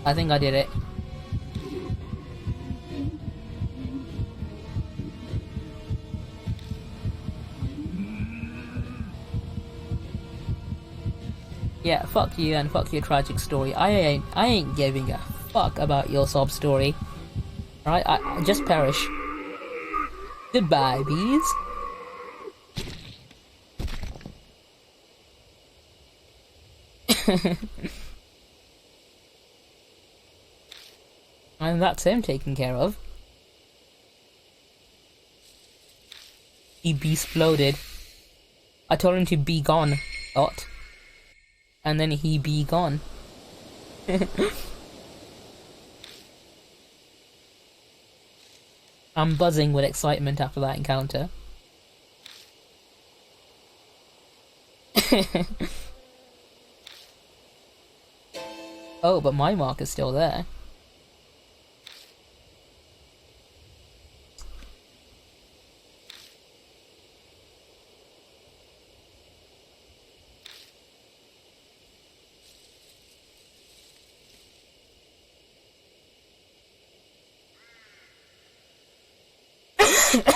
I think I did it. Yeah, fuck you and fuck your tragic story. I ain't giving a fuck about your sob story. Alright, I just perish. Goodbye, bees. And that's him taken care of. He be-sploded. I told him to be gone, thought. And then he be gone. I'm buzzing with excitement after that encounter. Oh, but my mark is still there.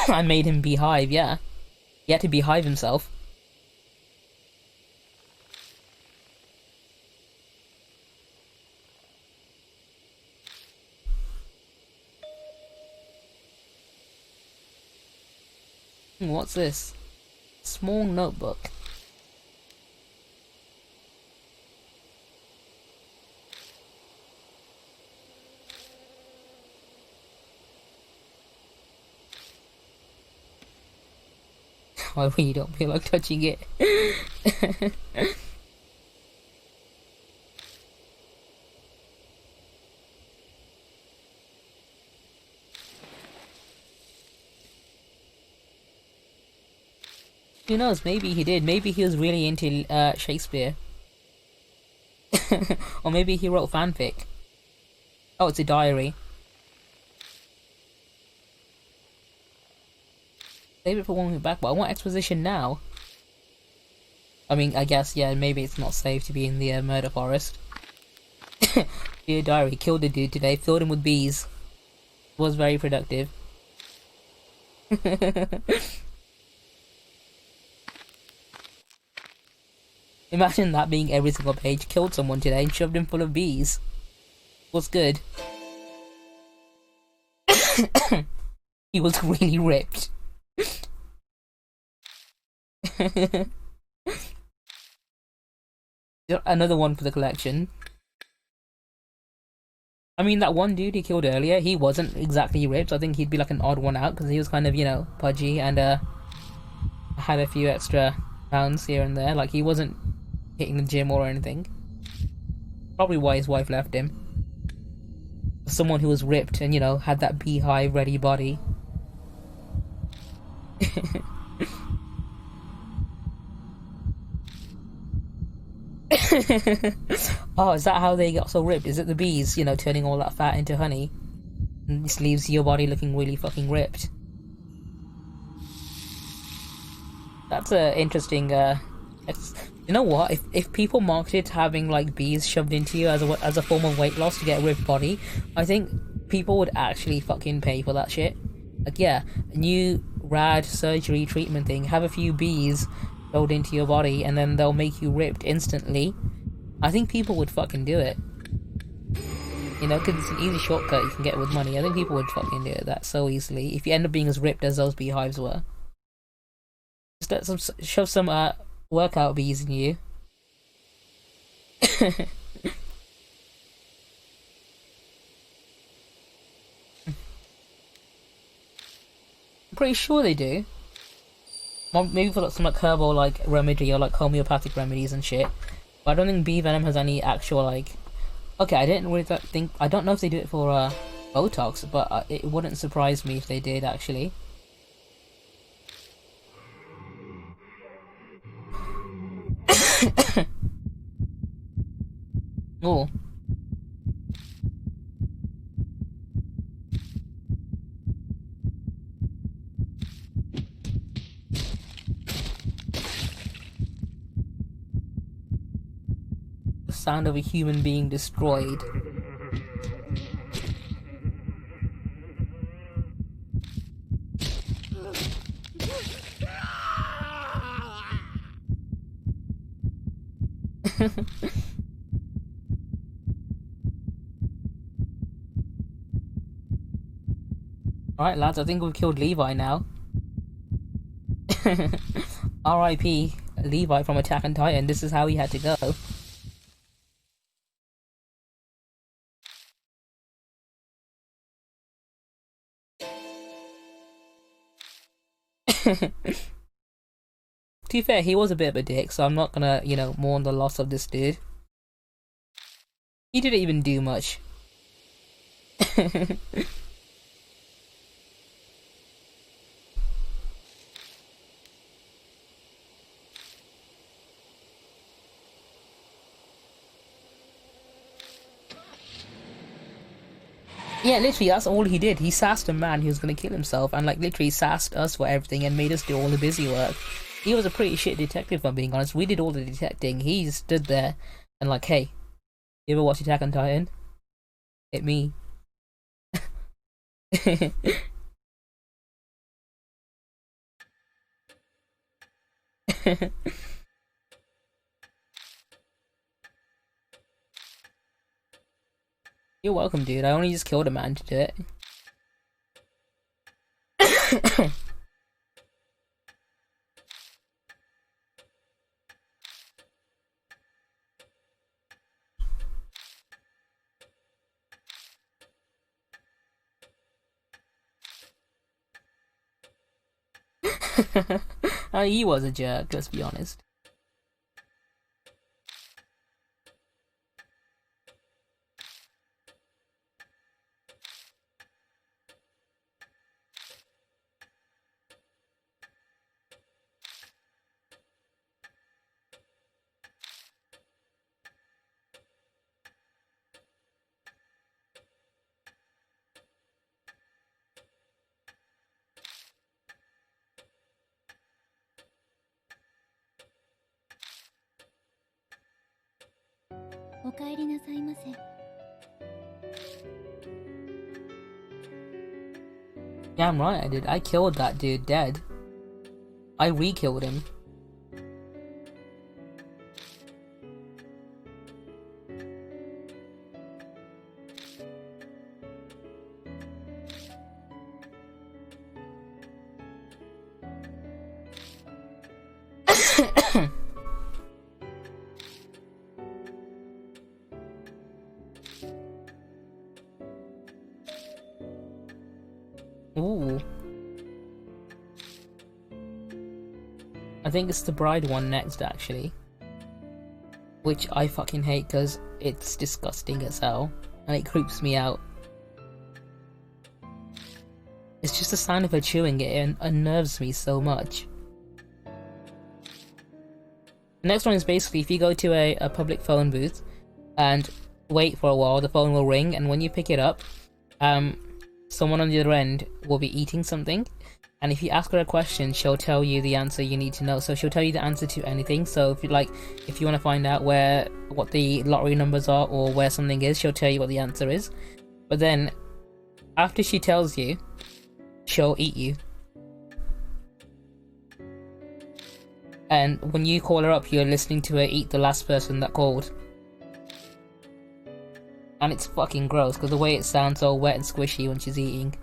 I made him beehive, yeah. He had to beehive himself. What's this? Small notebook. I really don't feel like touching it. Who knows, maybe he did. Maybe he was really into Shakespeare. Or maybe he wrote fanfic. Oh, it's a diary. Save it for when we're back, but I want exposition now. I mean, I guess, yeah, maybe it's not safe to be in the murder forest. Dear diary, killed a dude today, filled him with bees. Was very productive. Imagine that being every single page. Killed someone today and shoved him full of bees. Was good. He was really ripped. Another one for the collection. I mean, that one dude he killed earlier, he wasn't exactly ripped. I think he'd be like an odd one out because he was kind of, you know, pudgy and had a few extra pounds here and there. Like, he wasn't hitting the gym or anything. Probably why his wife left him. Someone who was ripped and, you know, had that beehive ready body. Oh, is that how they got so ripped? Is it the bees, you know, turning all that fat into honey? And this leaves your body looking really fucking ripped. That's a interesting You know what? If people marketed having like bees shoved into you as a form of weight loss to get a ripped body, I think people would actually fucking pay for that shit. Like, yeah, a new rad surgery treatment thing. Have a few bees shoved into your body, and then they'll make you ripped instantly. I think people would fucking do it. You know, because it's an easy shortcut you can get with money. I think people would fucking do it that so easily if you end up being as ripped as those beehives were. Just let some shove some workout bees in you. I'm pretty sure they do. Maybe for some like herbal like remedy or like homeopathic remedies and shit. But I don't think bee venom has any actual like. Okay, I didn't really think. I don't know if they do it for Botox, but it wouldn't surprise me if they did actually. Oh. The sound of a human being destroyed. Alright lads, I think we've killed Levi now. R.I.P. Levi from Attack on Titan, this is how he had to go. To be fair, he was a bit of a dick, so I'm not gonna, you know, mourn the loss of this dude. He didn't even do much. Yeah, literally, that's all he did. He sassed a man who was gonna kill himself, and like literally sassed us for everything and made us do all the busy work. He was a pretty shit detective, if I'm being honest. We did all the detecting. He stood there and like, hey, you ever watch Attack on Titan? Hit me. You're welcome, dude. I only just killed a man to do it. He was a jerk, let's be honest. Yeah, I'm right, I did. I killed that dude dead. I re-killed him. Ooh. I think it's the bride one next, actually. Which I fucking hate because it's disgusting as hell. And it creeps me out. It's just the sound of her chewing it and unnerves me so much. The next one is basically if you go to a public phone booth and wait for a while, the phone will ring, and when you pick it up, someone on the other end will be eating something, And if you ask her a question, she'll tell you the answer you need to know. So she'll tell you the answer to anything. So if you want to find out what the lottery numbers are or where something is, she'll tell you what the answer is. But then, after she tells you, she'll eat you. And when you call her up, you're listening to her eat the last person that called. And it's fucking gross, because the way it sounds all wet and squishy when she's eating.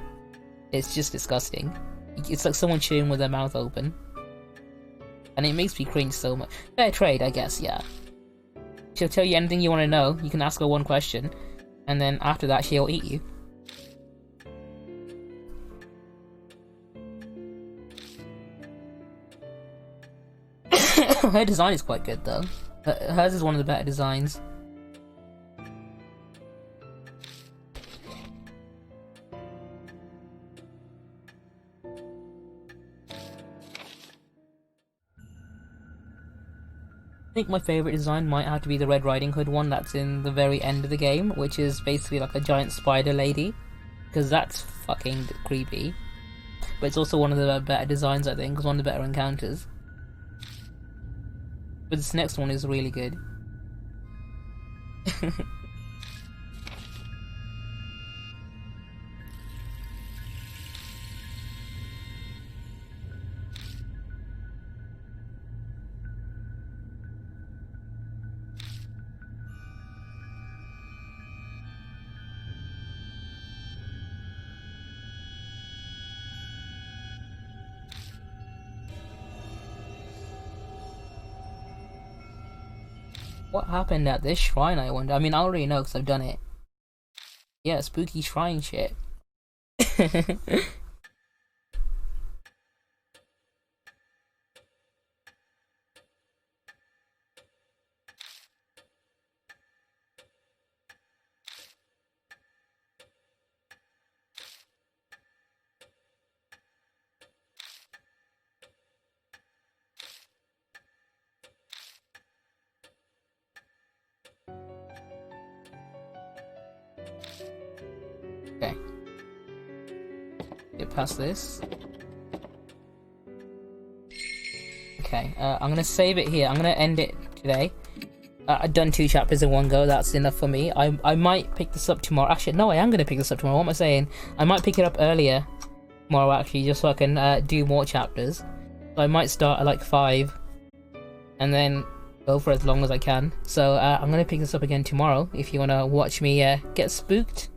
It's just disgusting. It's like someone chewing with their mouth open. And it makes me cringe so much. Fair trade, I guess, yeah. She'll tell you anything you want to know. You can ask her one question. And then after that, she'll eat you. Her design is quite good, though. Hers is one of the better designs. I think my favourite design might have to be the Red Riding Hood one that's in the very end of the game, which is basically like a giant spider lady, because that's fucking creepy. But it's also one of the better designs, I think, it's one of the better encounters. But this next one is really good. What happened at this shrine, I wonder? I mean, I already know because I've done it. Yeah, spooky shrine shit. Okay. Get past this. Okay, I'm gonna save it here. I'm gonna end it today. I've done 2 chapters in one go. That's enough for me. I might pick this up tomorrow. Actually, no, I am gonna pick this up tomorrow. What am I saying? I might pick it up earlier tomorrow, actually, just so I can do more chapters. So I might start at like 5, and then go for as long as I can. So I'm gonna pick this up again tomorrow. If you wanna watch me get spooked.